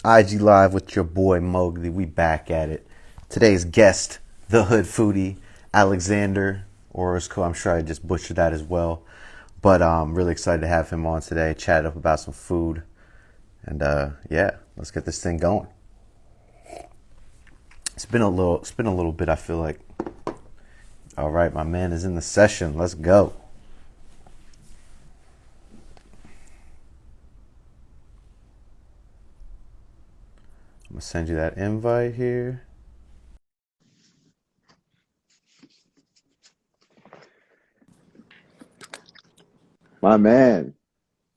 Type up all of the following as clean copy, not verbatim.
IG Live with your boy Mowgli. We back at it. Today's guest, the Hood Foodie, Alexander, or is cool. I'm sure I just butchered that as well. But I'm really excited to have him on today, chat up about some food. And yeah, let's get this thing going. It's been a little bit, I feel like. All right, my man is in the session. Let's go. I'm gonna send you that invite here. My man,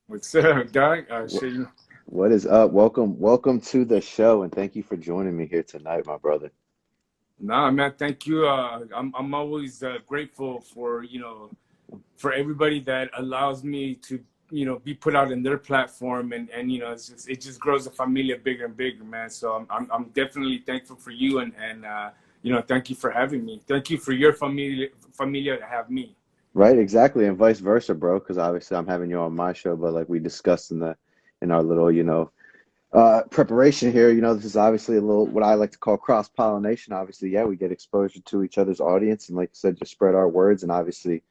What's up, Doc? wh- what is up? Welcome to the show, and thank you for joining me here tonight, my brother. Nah, man, thank you. I'm always grateful for for everybody that allows me to be put out in their platform, and it just grows the familia bigger and bigger, man. So I'm definitely thankful for you, and thank you for having me. Thank you for your familia to have me. Right, exactly, and vice versa, bro. Because obviously, I'm having you on my show, but like we discussed in our little, preparation here. This is obviously a little what I like to call cross pollination. Obviously, yeah, we get exposure to each other's audience, and like you said, just spread our words. And obviously,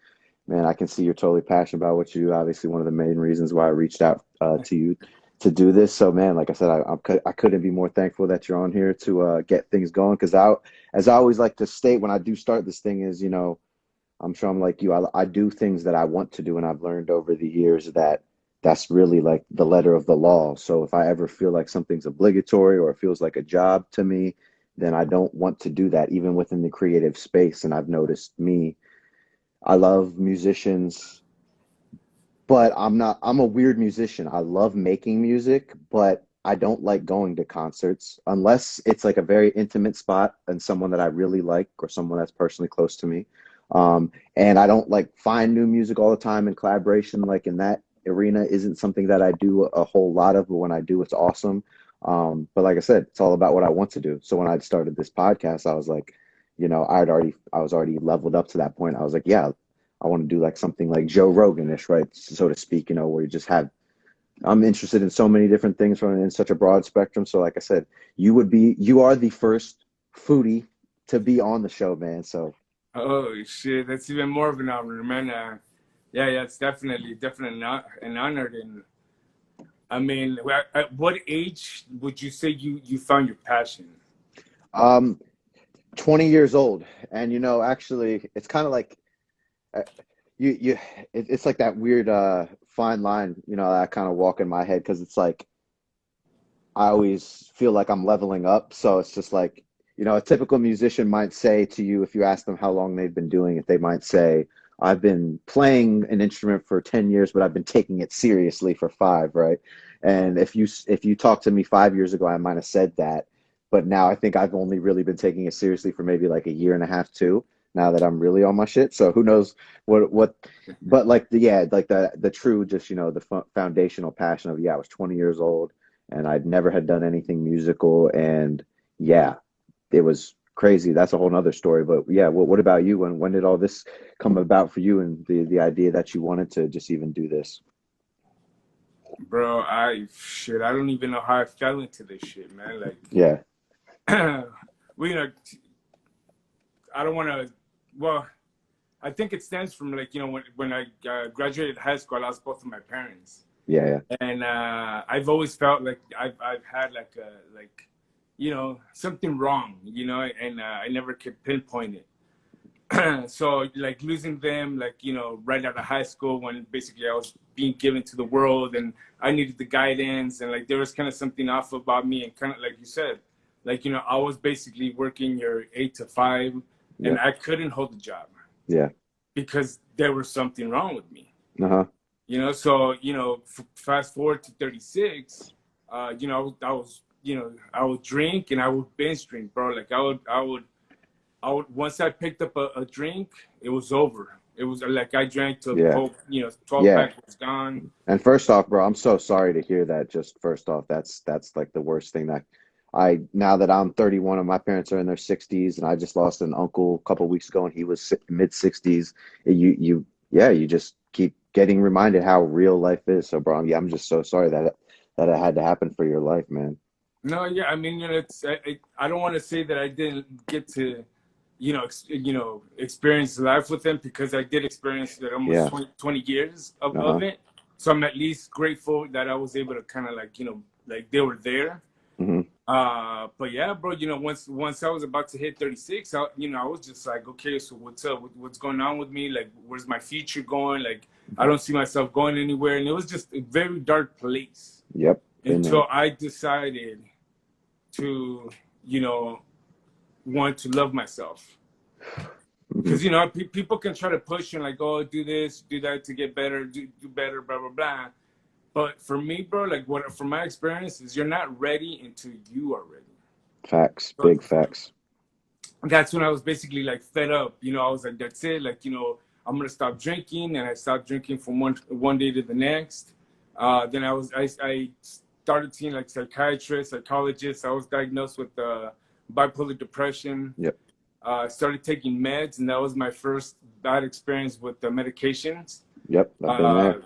man, I can see you're totally passionate about what you do. Obviously, one of the main reasons why I reached out to you to do this. So, man, like I said, I couldn't be more thankful that you're on here to get things going. Because as I always like to state when I do start this thing, is I'm sure I'm like you. I do things that I want to do, and I've learned over the years that that's really like the letter of the law. So if I ever feel like something's obligatory or it feels like a job to me, then I don't want to do that, even within the creative space. And I've noticed me. I love musicians, but I'm a weird musician. I love making music, but I don't like going to concerts unless it's like a very intimate spot and someone that I really like or someone that's personally close to me. And I don't like find new music all the time in collaboration, like in that arena isn't something that I do a whole lot of, but when I do, it's awesome. But like I said, it's all about what I want to do. So when I started this podcast, I was like, I was already leveled up to that point. I was like, yeah, I want to do like something like Joe Rogan-ish, right? So to speak, where you just have, I'm interested in so many different things from in such a broad spectrum. So like I said, you are the first foodie to be on the show, man. So Oh shit, that's even more of an honor, man. Yeah, it's definitely not an honor. And I mean, at what age would you say you found your passion? um 20 years old. And actually it's kind of like uh, you it's like that weird fine line, that I kind of walk in my head because it's like I always feel like I'm leveling up. So it's just like, a typical musician might say to you, if you ask them how long they've been doing it, they might say, I've been playing an instrument for 10 years, but I've been taking it seriously for five, right? And if you talked to me 5 years ago, I might have said that. But now I think I've only really been taking it seriously for maybe like a year and a half, too, now that I'm really on my shit. So who knows but like yeah, like the true, just, the foundational passion of, yeah, I was 20 years old and I'd never had done anything musical. And yeah, it was crazy. That's a whole nother story. But yeah, what about you? When did all this come about for you and the idea that you wanted to just even do this? Bro, I don't even know how I fell into this shit, man. Yeah, Well, I don't want to. Well, I think it stems from when I graduated high school, I lost both of my parents, yeah, yeah, and I've always felt like I've had something wrong, and I never could pinpoint it. So like losing them, right out of high school when basically I was being given to the world and I needed the guidance, and like there was kind of something off about me, and kind of like you said, I was basically working your 8 to 5, and yeah, I couldn't hold the job yeah. because there was something wrong with me. Uh-huh. So fast forward to 36, I would drink and I would binge drink, bro. Like I would once I picked up a drink, it was over. It was like I drank till the Yeah, whole 12 yeah. pack was gone. And first off, bro, I'm so sorry to hear that. Just first off, that's like the worst thing that now that I'm 31 and my parents are in their 60s, and I just lost an uncle a couple weeks ago and he was mid 60s. Yeah, you just keep getting reminded how real life is. So, bro, yeah, I'm just so sorry that it had to happen for your life, man. No, yeah, I mean, I don't want to say that I didn't get to, experience life with them, because I did experience that almost Yeah. 20 years of Uh-huh. it. So I'm at least grateful that I was able to kind of like, like they were there. Hmm. But yeah, bro, once I was about to hit 36, I was just like, okay, so what's up? What's going on with me? Like, where's my future going? Like, I don't see myself going anywhere. And it was just a very dark place Yep. Been there. until I decided to, you know, want to love myself. Hmm. Because, people can try to push you like, oh, do this, do that to get better, do better, blah, blah, blah. But for me, bro, like from my experience is you're not ready until you are ready. Facts. So Big facts. that's when I was basically like fed up. I was like, that's it. Like, I'm gonna stop drinking, and I stopped drinking from one day to the next. Then I started seeing like psychiatrists, psychologists. I was diagnosed with bipolar depression. Yep. Started taking meds, and that was my first bad experience with the medications. Yep. I've been Uh, there.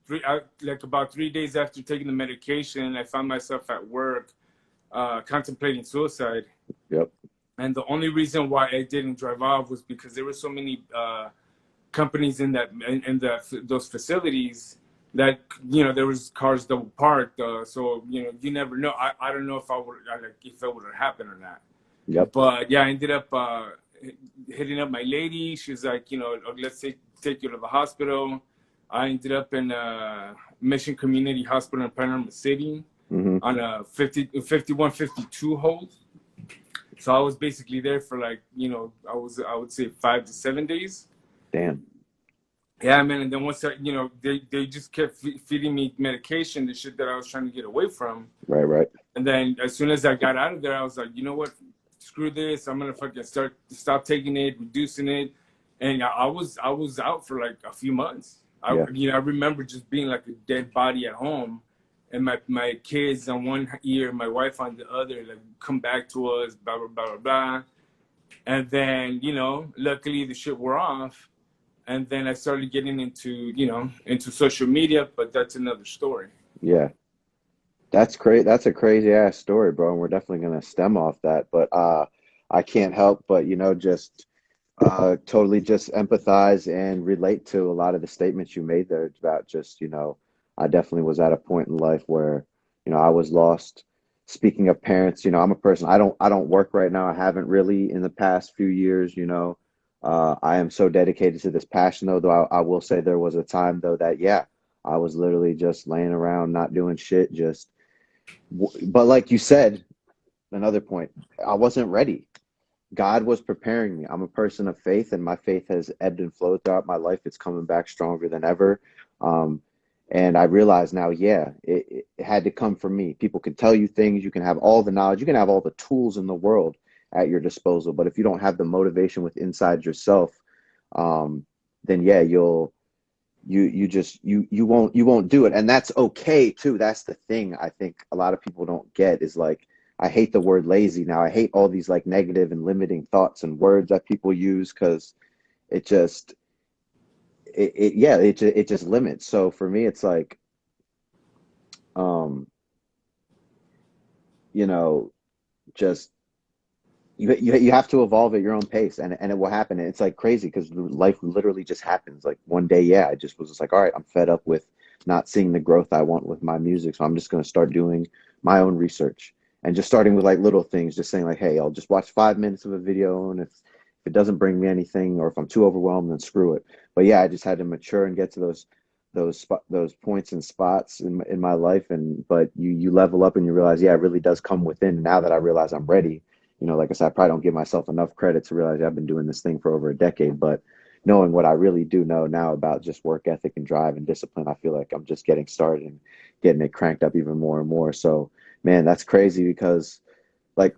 yeah, like about 3 days after taking the medication, I found myself at work contemplating suicide. Yep. And the only reason why I didn't drive off was because there were so many companies those facilities that there was cars double parked. So you never know. I don't know if it would have happened or not. Yep. But yeah, I ended up hitting up my lady. She was like, let's take you to the hospital. I ended up in Mission Community Hospital in Panama City Hmm. on a 5152 hold. So I was basically there for like, I would say 5 to 7 days. Damn. Yeah, man. And then once they just kept feeding me medication, the shit that I was trying to get away from. Right. Right. And then as soon as I got out of there, I was like, you know what? Screw this. I'm gonna fucking stop taking it, reducing it. And I was out for like a few months. Yeah. I remember just being like a dead body at home, and my kids on one ear, my wife on the other, like come back to us, blah blah blah blah blah. And then luckily the shit wore off, and then I started getting into social media, but that's another story. Yeah. That's crazy. That's a crazy ass story, bro. And we're definitely gonna stem off that. But I can't help but, just totally just empathize and relate to a lot of the statements you made there about just, I definitely was at a point in life where, I was lost. Speaking of parents, I'm a person, I don't work right now. I haven't really in the past few years, I am so dedicated to this passion though I will say there was a time though that yeah, I was literally just laying around not doing shit, just but like you said, another point, I wasn't ready. God was preparing me. I'm a person of faith, and my faith has ebbed and flowed throughout my life. It's coming back stronger than ever. Um, and I realize now, yeah, it had to come from me. People can tell you things, you can have all the knowledge, you can have all the tools in the world at your disposal. But if you don't have the motivation with inside yourself, um, then yeah, you won't do it. And that's okay too. That's the thing I think a lot of people don't get is like, I hate the word lazy now. I hate all these like negative and limiting thoughts and words that people use because it just it just limits. So for me it's like um you know just you have to evolve at your own pace, and it will happen. And it's like crazy because life literally just happens. Like one day, yeah, I just was just like, all right, I'm fed up with not seeing the growth I want with my music, so I'm just going to start doing my own research and just starting with like little things, just saying like, hey, I'll just watch 5 minutes of a video, and if it doesn't bring me anything, or if I'm too overwhelmed, then screw it. But yeah, I just had to mature and get to those points and spots in my life. And but you level up and you realize, yeah, it really does come within. Now that I realize I'm ready, like I said, I probably don't give myself enough credit to realize I've been doing this thing for over a decade. But knowing what I really do know now about just work ethic and drive and discipline, I feel like I'm just getting started and getting it cranked up even more and more. So, man, that's crazy because like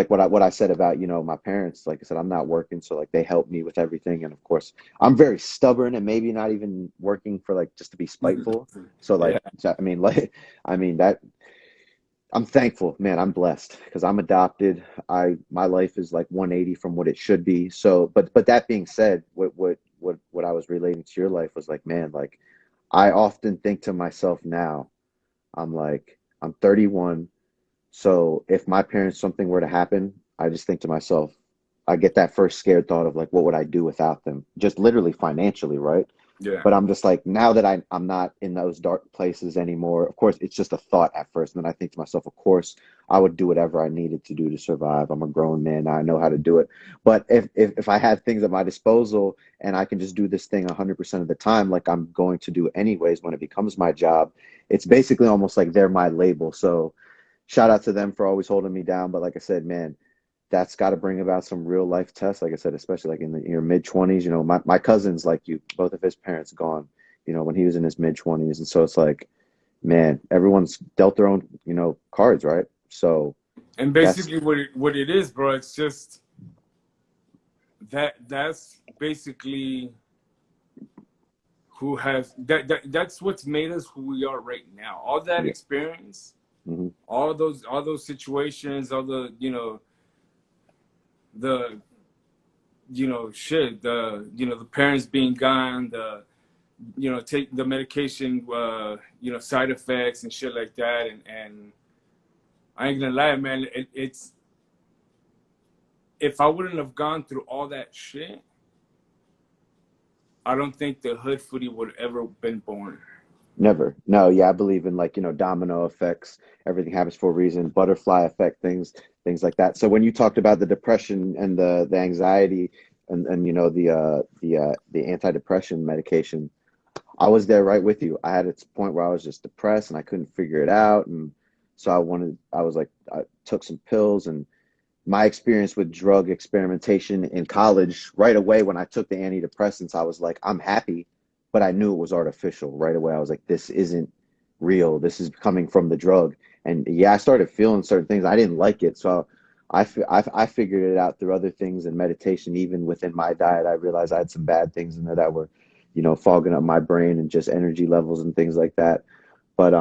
what I said about, my parents, like I said, I'm not working. So like they help me with everything. And of course, I'm very stubborn and maybe not even working for like just to be spiteful. So Yeah. like, I mean, that I'm thankful, man. I'm blessed because I'm adopted. My life is like 180 from what it should be. So, but that being said, what I was relating to your life was like, man, like I often think to myself now, I'm like, I'm 31. So if my parents, something were to happen, I just think to myself, I get that first scared thought of like, what would I do without them? Just literally financially, right? Yeah. But I'm just like, now that I'm not in those dark places anymore, of course, it's just a thought at first. And then I think to myself, of course, I would do whatever I needed to do to survive. I'm a grown man now. I know how to do it. But if I had things at my disposal and I can just do this thing 100% of the time, like I'm going to do anyways when it becomes my job, it's basically almost like they're my label. So shout out to them for always holding me down. But like I said, man, that's got to bring about some real life tests. Like I said, especially like in your mid 20s, you know, my cousin's like you, both of his parents gone, you know, when he was in his mid 20s. And so it's like, man, everyone's dealt their own, you know, cards, right? So And that's basically what it is, bro, it's just that's basically that's what's made us who we are right now. All that yeah. experience, Hmm. all those situations, all the, the shit, the parents being gone, the take the medication, side effects and shit like that, and I ain't gonna lie, man, it's if I wouldn't have gone through all that shit, I don't think the Hood Foodie would have ever been born. Never. No, yeah, I believe in like, you know, domino effects. Everything happens for a reason, butterfly effect, things like that. So when you talked about the depression and the anxiety and you know the antidepressant medication, I was there right with you. I had a point where I was just depressed and I couldn't figure it out. And so I was like, I took some pills. And my experience with drug experimentation in college, right away when I took the antidepressants, I was like, I'm happy, but I knew it was artificial right away. I was like, this isn't real. This is coming from the drug. And yeah, I started feeling certain things. I didn't like it. So I figured it out through other things and meditation. Even within my diet, I realized I had some bad things in there that were, you know, fogging up my brain and just energy levels and things like that. But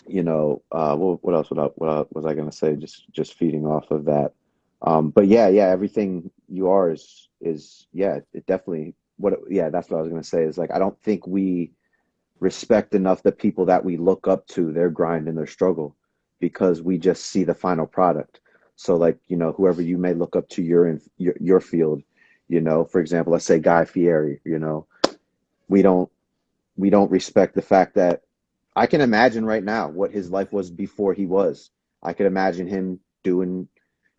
you know, what else? What was I going to say? Just feeding off of that. But yeah, everything you are is yeah, it definitely yeah, that's what I was going to say is like I don't think we respect enough the people that we look up to, their grind and their struggle, because we just see the final product. So like, you know, whoever you may look up to your field, you know, for example, let's say Guy Fieri, you know, we don't we don't respect the fact that I can imagine right now what his life was before he was. I could imagine him doing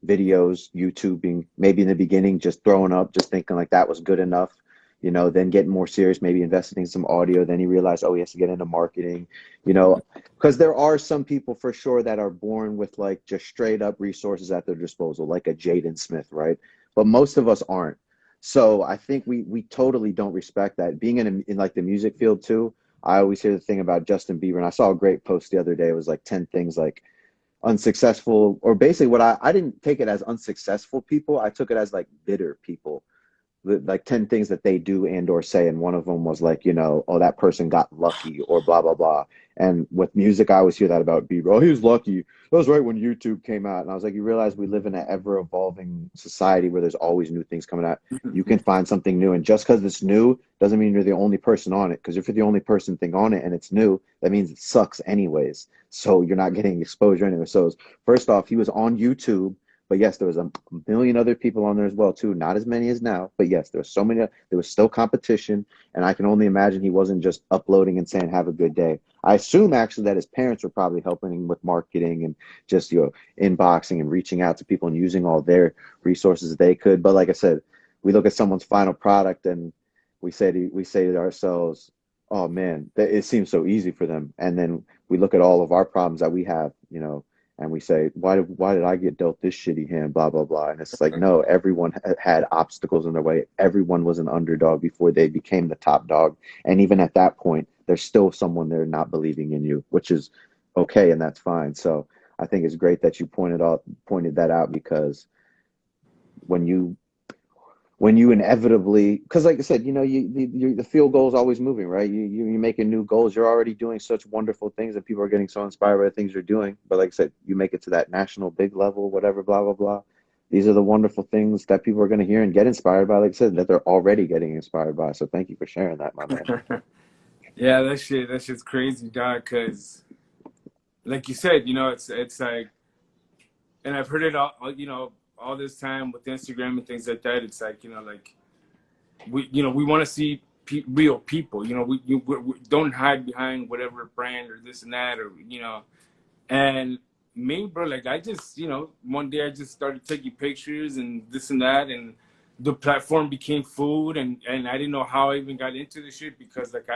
videos, YouTubing, maybe in the beginning just throwing up, just thinking like that was good enough, you know, then getting more serious, maybe investing in some audio. Then he realized, oh, he has to get into marketing, you know, because there are some people for sure that are born with like just straight up resources at their disposal, like a Jaden Smith, right? But most of us aren't. So I think we totally don't respect that. Being in like the music field too, I always hear the thing about Justin Bieber, and I saw a great post the other day. It was like 10 things like unsuccessful, or basically what I didn't take it as unsuccessful people. I took it as like bitter people, like 10 things that they do and or say, and one of them was like, you know, oh, that person got lucky or blah blah blah. And with music, I always hear that about Bieber. Oh, he was lucky. That was right when YouTube came out. And I was like, you realize we live in an ever evolving society where there's always new things coming out. You can find something new, and just because it's new doesn't mean you're the only person on it, because if you're the only person thing on it and it's new, that means it sucks anyways, so you're not getting exposure anyway. So first off, he was on YouTube, but yes, there was a million other people on there as well too. Not as many as now, but yes, there was so many. There was still competition, and I can only imagine he wasn't just uploading and saying "Have a good day." I assume actually that his parents were probably helping him with marketing and just, you know, inboxing and reaching out to people and using all their resources they could. But like I said, we look at someone's final product and we say to ourselves, "Oh man, it seems so easy for them," and then we look at all of our problems that we have, you know, and we say, why did I get dealt this shitty hand, blah blah blah. And it's like, no, everyone had obstacles in their way. Everyone was an underdog before they became the top dog, and even at that point there's still someone there not believing in you, which is okay, and that's fine. So I think it's great that you pointed that out, because when you inevitably, because like I said, you know, the field goal is always moving, right? You're making new goals. You're already doing such wonderful things, and people are getting so inspired by the things you're doing. But like I said, you make it to that national big level, whatever, blah blah blah. These are the wonderful things that people are going to hear and get inspired by. Like I said, that they're already getting inspired by. So thank you for sharing that, my man. Yeah, that shit's crazy, dog. Cause like you said, you know, it's like, and I've heard it all, you know, all this time with Instagram and things like that. It's like, you know, like we want to see real people. You know, we don't hide behind whatever brand or this and that, or you know. And me, bro, like I just, you know, one day I just started taking pictures and this and that, and the platform became food, and I didn't know how I even got into the shit because like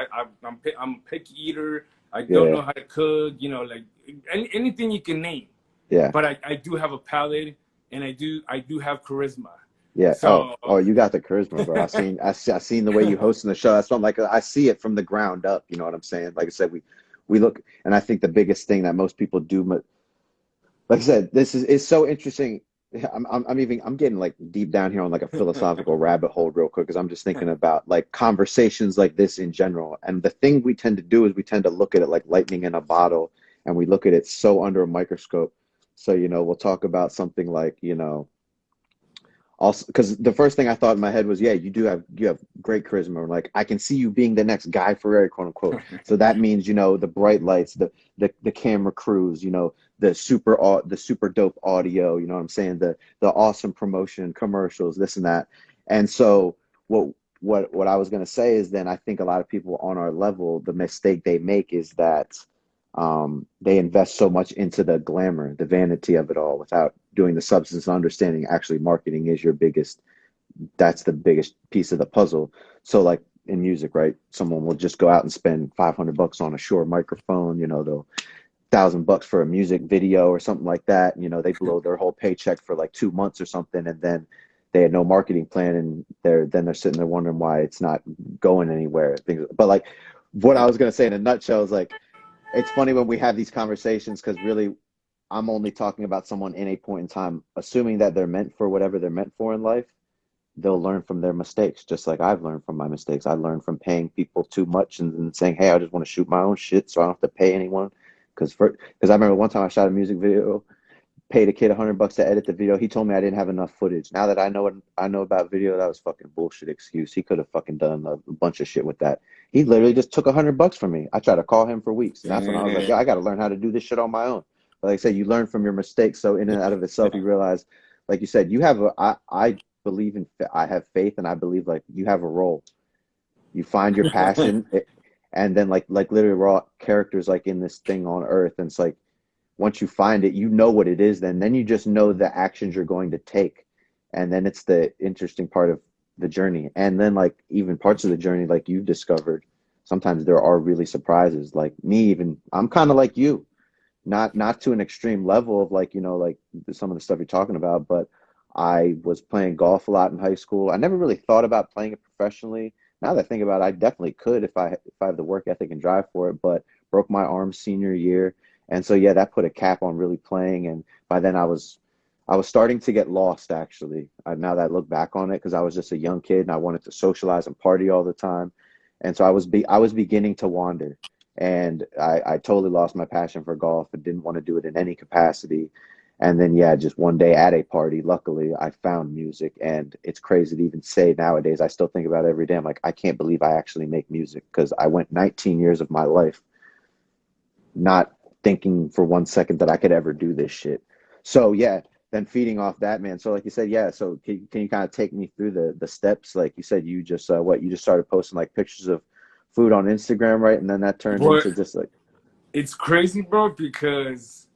I'm a picky eater. I don't Yeah, know how to cook, you know, like anything you can name. yeah, But I do have a palate, and I do have charisma. yeah. So Oh, you got the charisma, bro. I seen the way you hosting the show. That's what I'm like. I see it from the ground up. You know what I'm saying? Like I said, we look, and I think the biggest thing that most people do, like I said, this is it's so interesting. I'm getting like deep down here on like a philosophical rabbit hole real quick because I'm just thinking about like conversations like this in general. And the thing we tend to do is we tend to look at it like lightning in a bottle, and we look at it so under a microscope. So, you know, we'll talk about something like, you know, also because the first thing I thought in my head was, yeah, you have great charisma. Like I can see you being the next Guy Fieri, quote unquote. So that means, you know, the bright lights, the camera crews, you know, the super dope audio, you know what I'm saying, the awesome promotion commercials, this and that. And so what I was gonna say is then I think a lot of people on our level, the mistake they make is that they invest so much into the glamour, the vanity of it all, without doing the substance and understanding actually marketing is your biggest, that's the biggest piece of the puzzle. So like in music, right? Someone will just go out and spend $500 on a Shure microphone, you know, they'll $1,000 for a music video or something like that. You know, they blow their whole paycheck for like 2 months or something, and then they had no marketing plan, and they're sitting there wondering why it's not going anywhere. Things, but like what I was gonna say in a nutshell is like it's funny when we have these conversations because really I'm only talking about someone in a point in time, assuming that they're meant for whatever they're meant for in life. They'll learn from their mistakes, just like I've learned from my mistakes. I learned from paying people too much and then saying, "Hey, I just want to shoot my own shit, so I don't have to pay anyone." Because I remember one time I shot a music video, paid a kid $100 to edit the video. He told me I didn't have enough footage. Now that I know what I know about video, that was fucking bullshit excuse. He could have fucking done a bunch of shit with that. He literally just took $100 from me. I tried to call him for weeks, and that's when I was like, damn. "Yo, I got to learn how to do this shit on my own." But like I said, you learn from your mistakes. So in and out of itself, you realize, like you said, you have a. I believe in. I have faith, and I believe like you have a role. You find your passion, and then like literally raw characters like in this thing on Earth, and it's like once you find it, you know what it is, then you just know the actions you're going to take. And then it's the interesting part of the journey. And then like even parts of the journey like you've discovered, sometimes there are really surprises. Like me even, I'm kind of like you. Not to an extreme level of like, you know, like some of the stuff you're talking about, but I was playing golf a lot in high school. I never really thought about playing it professionally. Now that I think about it, I definitely could if I have the work ethic and drive for it, but broke my arm senior year. And so yeah, that put a cap on really playing. And by then I was starting to get lost actually. Now that I look back on it, because I was just a young kid and I wanted to socialize and party all the time. And so I was beginning to wander, and I totally lost my passion for golf and didn't want to do it in any capacity. And then yeah, just one day at a party, luckily I found music, and it's crazy to even say nowadays. I still think about it every day. I'm like, I can't believe I actually make music because I went 19 years of my life not thinking for 1 second that I could ever do this shit. So yeah, then feeding off that, man. So like you said, yeah. So can you kind of take me through the steps? Like you said, you just what you just started posting like pictures of food on Instagram, right? And then that turned But into just like it's crazy, bro, because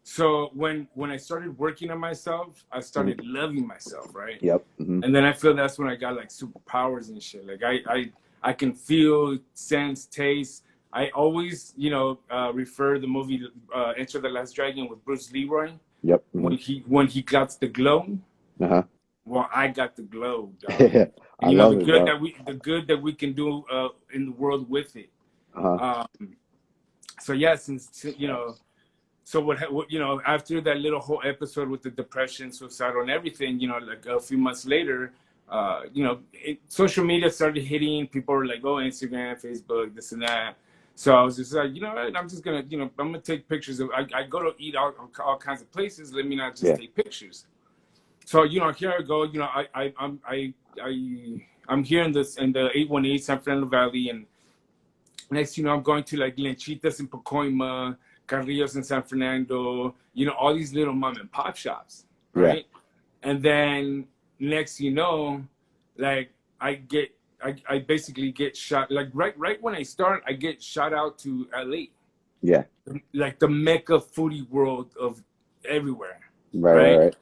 so when I started working on myself, I mhm, started loving myself, right? yep, hmm, And then I feel that's when I got like superpowers and shit. Like I can feel, sense, taste. I always, you know, refer the movie Enter the Last Dragon with Bruce Leroy yep, hmm, when he got the glow. uh-huh. Well, I got the glow, dog. I And you know love it, bro. the good that we can do in the world with it. Uh-huh. Um, so yeah, since you know, so what you know, after that little whole episode with the depression, suicidal, and everything, you know, like a few months later, you know, social media started hitting. People were like, "Oh, Instagram, Facebook, this and that." So I was just like, you know what? I'm just gonna, you know, I'm gonna take pictures of. I go to eat all kinds of places. Let me not just Yeah. take pictures. So you know, here I go. You know, I'm here in this in the 818 San Fernando Valley, and next, you know, I'm going to like Lenchitas in Pacoima, Carrillos in San Fernando, you know, all these little mom and pop shops, Yeah. right? And then next, you know, like I basically get shot, like right when I start, I get shot out to LA, Yeah. like the mecca foodie world of everywhere, Right. Right. right? Right.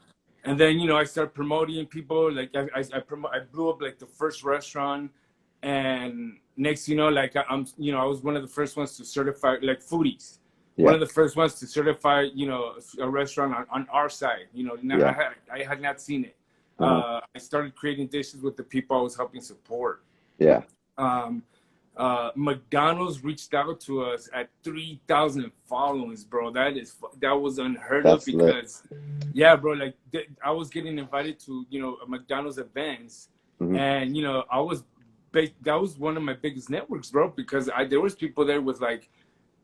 And then, you know, I start promoting people. Like I blew up like the first restaurant, and next, you know, like you know, I was one of the first ones to certify like foodies. One Yeah. of the first ones to certify, you know, a restaurant on our side. You know, Yeah. I had not seen it. Uh-huh. I started creating dishes with the people I was helping support. Yeah. Um, McDonald's reached out to us at 3,000 followings, bro. That was unheard of That's lit. because, yeah, bro, like I was getting invited to, you know, McDonald's events, Mm-hmm. and you know, that was one of my biggest networks, bro, because there was people there with like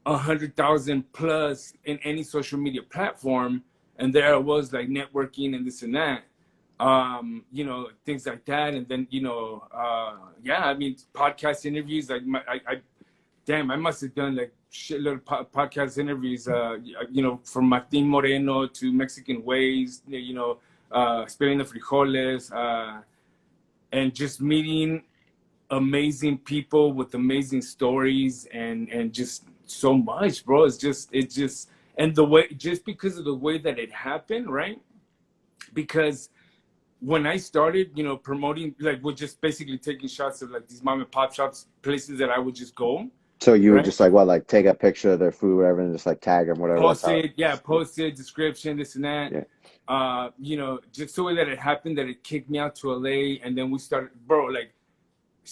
100,000 plus in any social media platform, and there I was like networking and this and that, you know, things like that. And then, you know, yeah, I mean, podcast interviews, like damn, I must have done like shitload of podcast interviews, you know, from Martin Moreno to Mexican Ways, you know, Spilling the Frijoles, and just meeting amazing people with amazing stories, and just so much, bro. It's just, and the way, just because of the way that it happened, right? Because when I started, you know, promoting, like, we're just basically taking shots of like these mom and pop shops, places that I would just go, So you would right? just like what, like take a picture of their food, whatever, and just like tag them, whatever. That's Post how. it, yeah, post it, description, this and that. Yeah. You know, just the way that it happened, that it kicked me out to LA, and then we started, bro, like,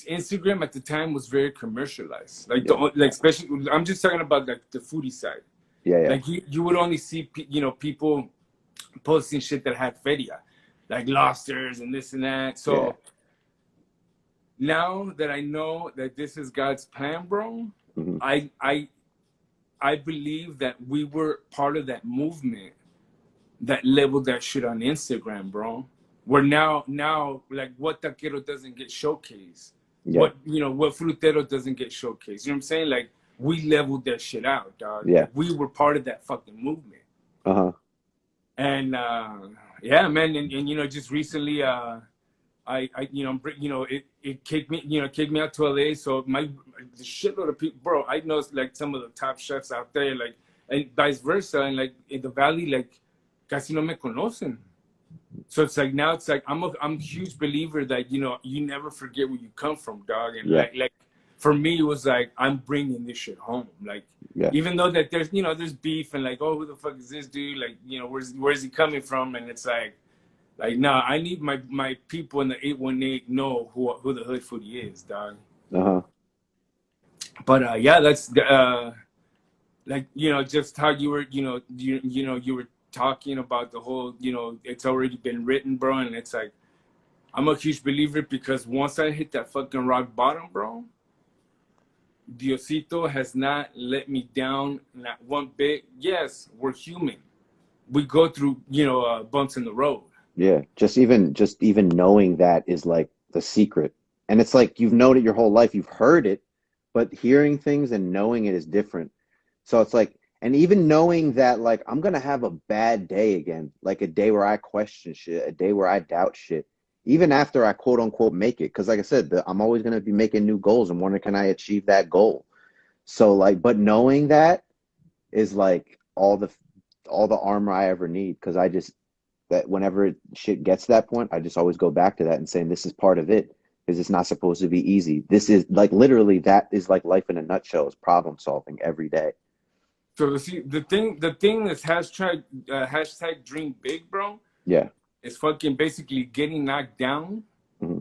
Instagram at the time was very commercialized. Like, Yeah. like, especially, I'm just talking about like the foodie side. Yeah. Yeah. Like, you would only see, you know, people posting shit that had feria, like lobsters and this and that. So Yeah. now that I know that this is God's plan, bro, Mm-hmm. I believe that we were part of that movement that leveled that shit on Instagram, bro. Where now like, what taquero doesn't get showcased, Yeah. what, you know, what frutero doesn't get showcased. You know what I'm saying? Like, we leveled that shit out, dog. Yeah. Like, we were part of that fucking movement. Uh-huh. And yeah, man, and you know, just recently, I you know, it kicked me out to LA. So the shitload of people, bro. I know like some of the top chefs out there, like, and vice versa, and like in the valley, like, casi no me conocen. So it's like, now it's like, I'm a huge believer that, you know, you never forget where you come from, dog. And Yeah. like for me, it was like, I'm bringing this shit home. Like, Yeah. even though that there's, you know, there's beef and like, oh, who the fuck is this dude? Like, you know, where's he coming from? And it's like, nah, I need my people in the 818 know who the Hood Foodie is, dog. Uh-huh. But yeah, that's like, you know, just how you were, you know, you were talking about the whole, you know, it's already been written, bro. And it's like, I'm a huge believer, because once I hit that fucking rock bottom, bro, Diosito has not let me down, not one bit. Yes, we're human. We go through, you know, bumps in the road. Yeah. Just even knowing that is like the secret. And it's like, you've known it your whole life. You've heard it, but hearing things and knowing it is different. So it's like, and even knowing that, like, I'm gonna have a bad day again, like a day where I question shit, a day where I doubt shit, even after I quote unquote make it. Because like I said, I'm always gonna be making new goals and wondering, can I achieve that goal? So like, but knowing that is like all the armor I ever need. Because that whenever shit gets to that point, I just always go back to that and saying, this is part of it, because it's not supposed to be easy. This is like, literally, that is like life in a nutshell, is problem solving every day. So see, the thing that's hashtag dream big, bro. Yeah. Is fucking basically getting knocked down. Mm-hmm.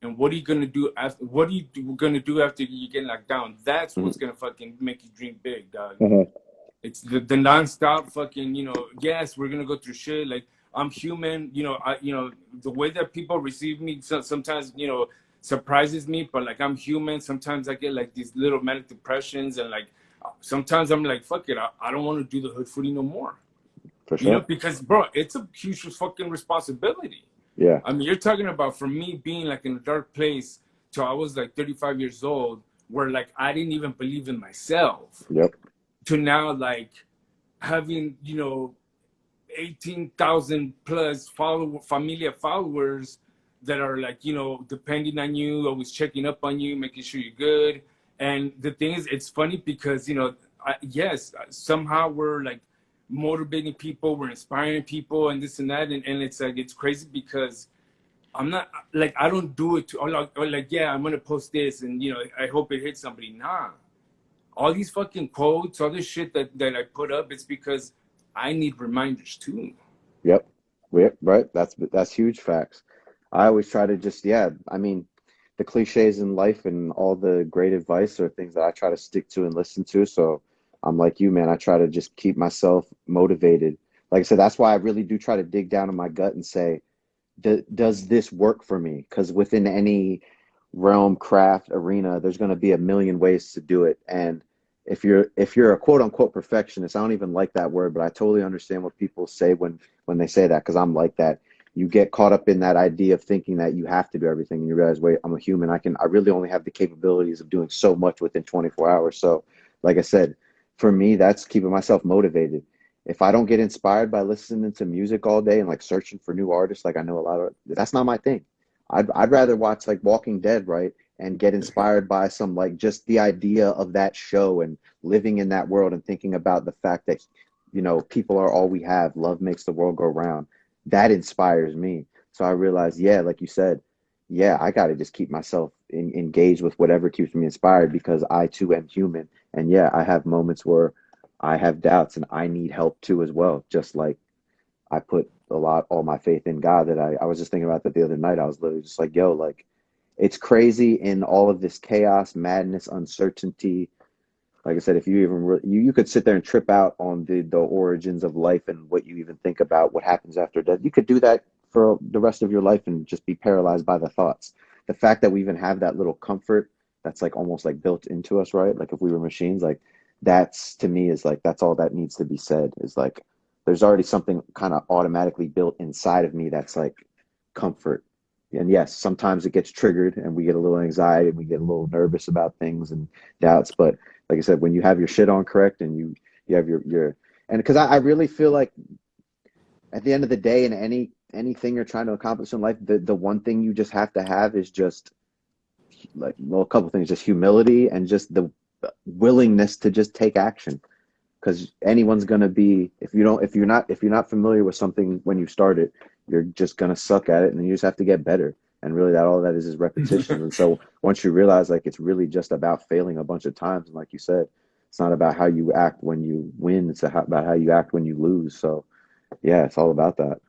And what are you gonna do after? What are you gonna do after you get knocked down? That's Mm-hmm. what's gonna fucking make you dream big, dog. Mm-hmm. It's the nonstop fucking, you know. Yes, we're gonna go through shit. Like, I'm human, you know. You know, the way that people receive me sometimes, you know, surprises me. But like, I'm human. Sometimes I get like these little manic depressions, and like, sometimes I'm like, fuck it, I don't want to do the Hood Foodie no more. For sure. You know, because, bro, it's a huge fucking responsibility. Yeah. I mean, you're talking about, from me being like in a dark place till I was like 35 years old, where like I didn't even believe in myself. Yep. To now, like, having, 18,000 plus familia followers that are like, depending on you, always checking up on you, making sure you're good. And the thing is, it's funny because, yes, somehow we're like motivating people, we're inspiring people and this and that. And it's like, it's crazy because I'm not like, I don't do it or like, yeah, I'm going to post this and, I hope it hits somebody. Nah, all these fucking quotes, all this shit that I put up, it's because I need reminders too. Yep. Yep. Right. That's huge facts. I always try to just, yeah, I mean, the cliches in life and all the great advice are things that I try to stick to and listen to. So I'm like you, man. I try to just keep myself motivated. Like I said, that's why I really do try to dig down in my gut and say, does this work for me? Because within any realm, craft, arena, there's going to be a million ways to do it. And if you're a quote unquote perfectionist, I don't even like that word, but I totally understand what people say when they say that, because I'm like that. You get caught up in that idea of thinking that you have to do everything, and you realize, wait, I'm a human. I really only have the capabilities of doing so much within 24 hours. So, like I said, for me, that's keeping myself motivated. If I don't get inspired by listening to music all day and like searching for new artists, like I know a lot of, that's not my thing. I'd rather watch like Walking Dead, right? And get inspired by some like just the idea of that show and living in that world and thinking about the fact that, people are all we have. Love makes the world go round. That inspires me. So I realized, yeah, like you said, yeah, I got to just keep myself engaged with whatever keeps me inspired, because I too am human. And yeah, I have moments where I have doubts and I need help too as well. Just like I put all my faith in God, that I was just thinking about that the other night. I was literally just like, yo, like it's crazy in all of this chaos, madness, uncertainty. Like I said, if you even you could sit there and trip out on the origins of life and what you even think about what happens after death. You could do that for the rest of your life and just be paralyzed by the thoughts. The fact that we even have that little comfort that's like almost like built into us, right? Like if we were machines, like that's to me is like that's all that needs to be said, is like there's already something kind of automatically built inside of me that's like comfort. And yes, sometimes it gets triggered and we get a little anxiety and we get a little nervous about things and doubts. But like I said, when you have your shit on correct and you have your and because I really feel like at the end of the day, in anything you're trying to accomplish in life, the one thing you just have to have is just like, well, a couple things, just humility and just the willingness to just take action. Because anyone's gonna be, if you're not familiar with something when you start it, you're just gonna suck at it, and then you just have to get better. And really, that all that is repetition. And so once you realize, like, it's really just about failing a bunch of times, and like you said, it's not about how you act when you win; it's about how you act when you lose. So yeah, it's all about that.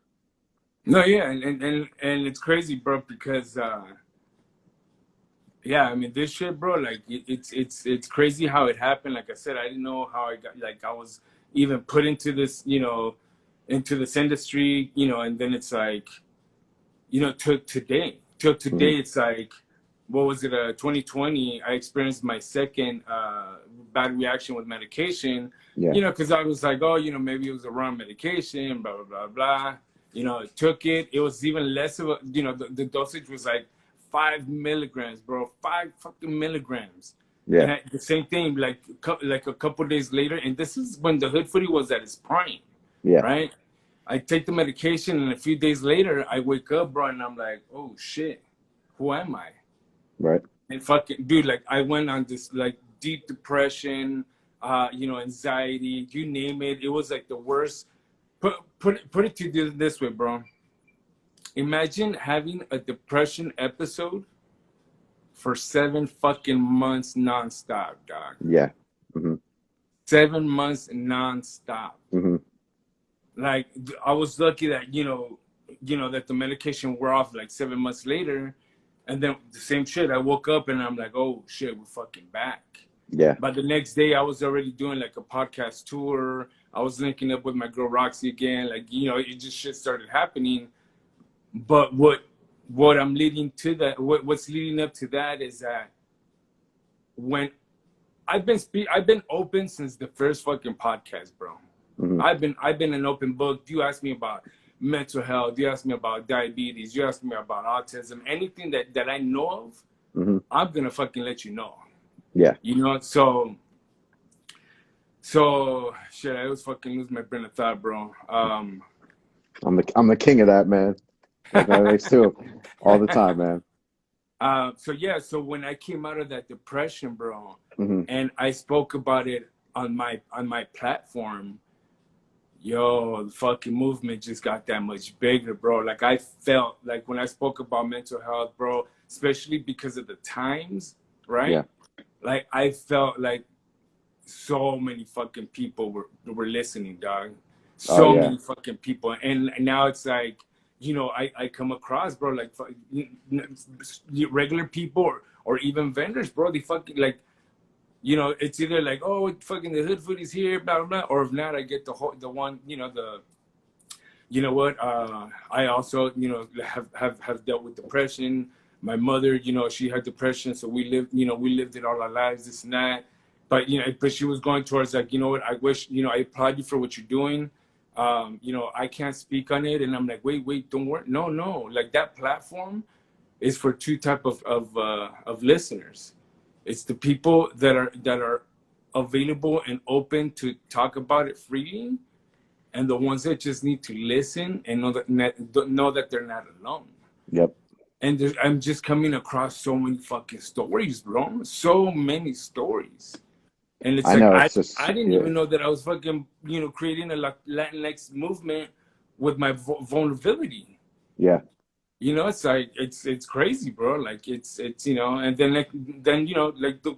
No, yeah, and it's crazy, bro, because yeah, I mean this shit, bro, like it's crazy how it happened. Like I said, I didn't know how I got, like I was even put into this, into this industry, and then it's like, till Hmm. today, it's like, what was it? 2020, I experienced my second bad reaction with medication. Yeah, Because I was like, oh, maybe it was the wrong medication, blah blah blah blah. Took it. It was even less of a, the dosage was like 5 milligrams, bro, 5 fucking milligrams. And yeah, the same thing, like a couple days later, and this is when the Hood Foodie was at its prime, yeah, right? I take the medication, and a few days later, I wake up, bro, and I'm like, oh shit, who am I? right. And fucking dude, like I went on this like deep depression, anxiety, you name it. It was like the worst. Put it to you this way, bro. Imagine having a depression episode for 7 fucking months nonstop, dog. Yeah. Hmm. 7 months nonstop. Hmm. Like I was lucky that that the medication wore off like 7 months later, and then the same shit. I woke up and I'm like, oh shit, we're fucking back. Yeah. But the next day, I was already doing like a podcast tour. I was linking up with my girl Roxy again. Like it just shit started happening. But what I'm leading to that, what's leading up to that is that when I've been open since the first fucking podcast, bro. Hmm. I've been an open book. You ask me about mental health, you ask me about diabetes, you ask me about autism, anything that I know of, Hmm. I'm gonna fucking let you know. Yeah. So So shit, I always fucking lose my brain of thought, bro. I'm the king of that, man. Like I always do, all the time, man. So yeah, so when I came out of that depression, bro, Hmm. and I spoke about it on my platform, yo, the fucking movement just got that much bigger, bro. Like I felt like when I spoke about mental health, bro, especially because of the times, Yeah. right? Like I felt like so many fucking people were listening, dog. Oh So yeah. many fucking people, and now it's like, I come across, bro, like regular people or even vendors, bro. They fucking like, it's either like, oh, fucking the hood food is here, blah blah, blah, or if not, I get the one, the you know what? I also, have dealt with depression. My mother, she had depression, so we lived it all our lives, this and that. But but she was going towards like, you know what? I wish, I applaud you for what you're doing. I can't speak on it, and I'm like, wait, don't worry, no, like that platform is for two type of listeners. It's the people that are available and open to talk about it freely, and the ones that just need to listen and know that they're not alone. Yep. And I'm just coming across so many fucking stories, bro. So many stories, and it's I like know. I It's just I didn't yeah. even know that I was fucking creating a Latinx movement with my vulnerability. Yeah. It's like it's crazy, bro. Like it's and then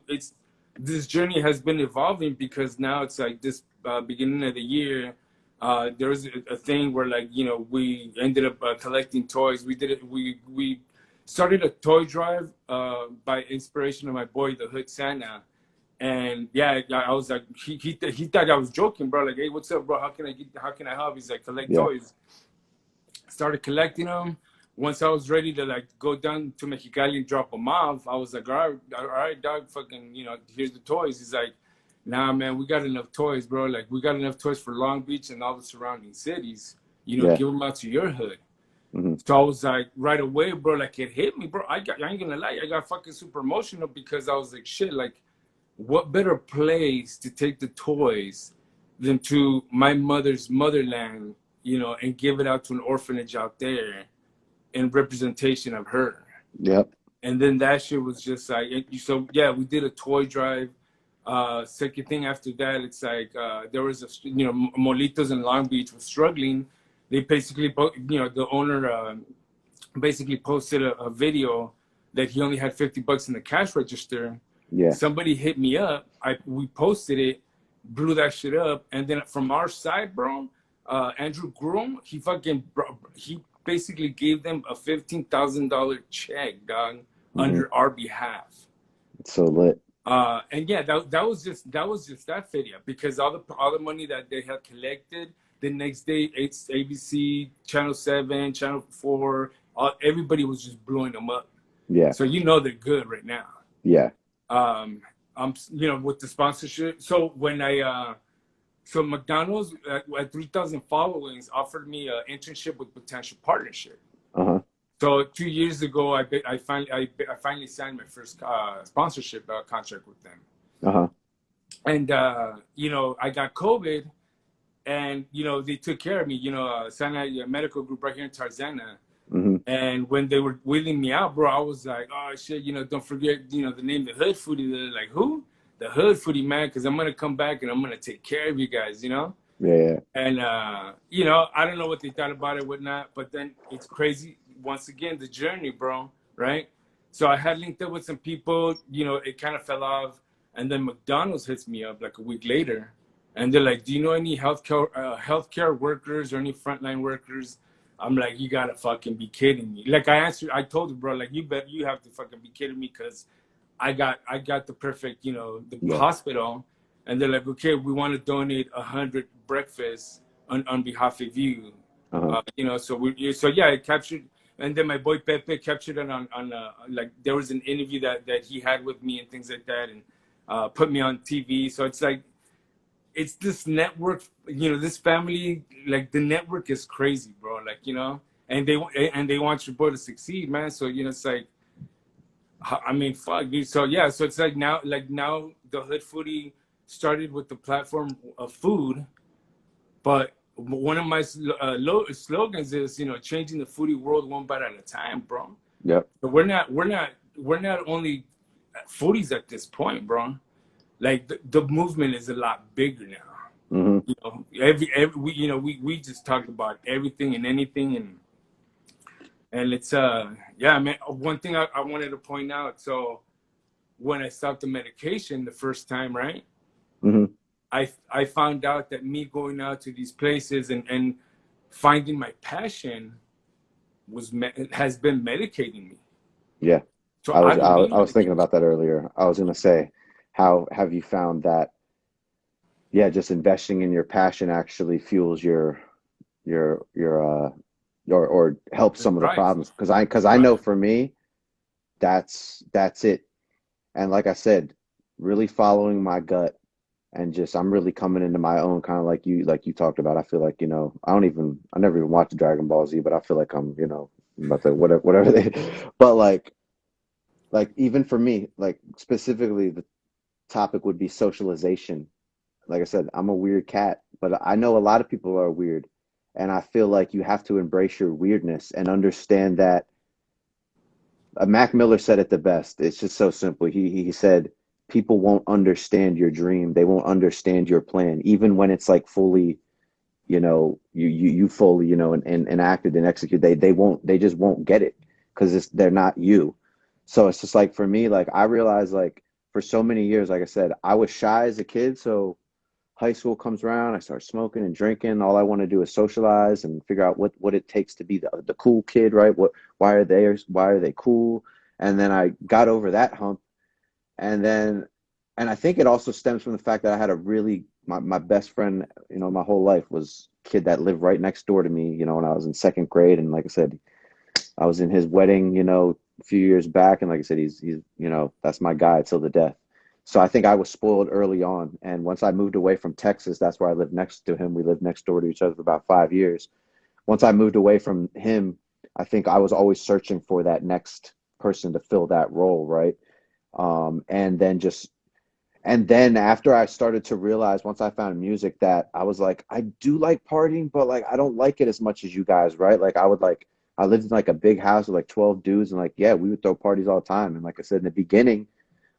it's this journey has been evolving because now it's like this beginning of the year. There was a thing where like we ended up collecting toys. We did it. We started a toy drive by inspiration of my boy, the Hood Santa. And yeah, I was like, he thought I was joking, bro. Like, hey, what's up, bro? How can I help? He's like, collect Yeah. toys. Started collecting them. Once I was ready to like go down to Mexicali and drop them off, I was like, all right, dog, fucking, here's the toys. He's like, nah, man, we got enough toys, bro. Like, we got enough toys for Long Beach and all the surrounding cities. Yeah. Give them out to your hood. Hmm. So I was like, right away, bro, like it hit me, bro. I ain't gonna lie, I got fucking super emotional because I was like, shit, like, what better place to take the toys than to my mother's motherland, and give it out to an orphanage out there in representation of her. Yep. And then that shit was just like, so yeah, we did a toy drive. Second thing after that, it's like there was Molitos in Long Beach was struggling. They basically, the owner basically posted a video that he only had $50 in the cash register. Yeah. Somebody hit me up. We posted it, blew that shit up, and then from our side, bro, Andrew Groom, he basically gave them a $15,000 check, dog, Hmm. under our behalf. It's so lit. And yeah, that was just that video because all the money that they had collected the next day, it's ABC, Channel 7, Channel 4, everybody was just blowing them up. Yeah. So they're good right now. Yeah. Um, I'm with the sponsorship. So when so McDonald's at 3,000 followings offered me an internship with potential partnership. Uh-huh. So 2 years ago, I finally signed my first sponsorship contract with them. Uh-huh. And I got COVID, and they took care of me. Sinai Medical Group right here in Tarzana. Hmm. And when they were wheeling me out, bro, I was like, oh shit, don't forget, the name, the Hood Foodie. They're like, who? The Hood Foodie, man, because I'm gonna come back and I'm gonna take care of you guys. Yeah. Yeah. And I don't know what they thought about it, whatnot, but then it's crazy. Once again, the journey, bro, right? So I had linked up with some people, it kind of fell off, and then McDonald's hits me up like a week later, and they're like, "Do you know any healthcare workers or any frontline workers?" I'm like, "You gotta fucking be kidding me!" Like I told him, bro, like you have to fucking be kidding me because I got the perfect, the Yeah. hospital, and they're like, okay, we want to donate 100 breakfasts on behalf of you. Uh-huh. So yeah, I captured, and then my boy Pepe captured it on like there was an interview that he had with me and things like that, and put me on TV. So it's like it's this network, this family, like the network is crazy, bro. Like and they want your boy to succeed, man. So it's like I mean, fuck, dude. So yeah, so it's like now the Hood Foodie started with the platform of food, but one of my slogans is, changing the foodie world one bite at a time, bro. Yep. But we're not only foodies at this point, bro. Like the movement is a lot bigger now. Mm-hmm. Every we just talked about everything and anything, and it's yeah, man. One thing I wanted to point out. So when I stopped the medication the first time, right? Mm-hmm. I found out that me going out to these places and finding my passion has been medicating me. Yeah. So I I was don't I, need I was thinking medication. about that earlier. I was gonna say, how have you found that, yeah, just investing in your passion actually fuels your or helps The some of the drive, problems? Because I know drive, for me, that's it. And like I said, really following my gut and just I'm really coming into my own, kind of like you talked about. I feel like, I never even watched Dragon Ball Z, but I feel like I'm, about to whatever they but like even for me, like specifically the topic would be socialization. Like I said, I'm a weird cat, but I know a lot of people are weird. And I feel like you have to embrace your weirdness and understand that Mac Miller said it the best. It's just so simple. He said, people won't understand your dream. They won't understand your plan, even when it's like fully, you fully, and enacted and executed. They just won't get it because they're not you. So it's just like for me, like I realized like for so many years, like I said, I was shy as a kid. So high school comes around, I start smoking and drinking. All I want to do is socialize and figure out what it takes to be the cool kid, right? Why are they cool? And then I got over that hump, and then and I think it also stems from the fact that I had a really my best friend, my whole life was a kid that lived right next door to me, when I was in second grade, and like I said, I was in his wedding, a few years back, and like I said, he's that's my guy till the death. So I think I was spoiled early on, and once I moved away from Texas, that's where I lived next to him. We lived next door to each other for about 5 years. Once I moved away from him, I think I was always searching for that next person to fill that role, right? And then after I started to realize, once I found music, that I was like, I do like partying, but like I don't like it as much as you guys, right? Like I lived in like a big house with like 12 dudes, and like yeah, we would throw parties all the time. And like I said in the beginning,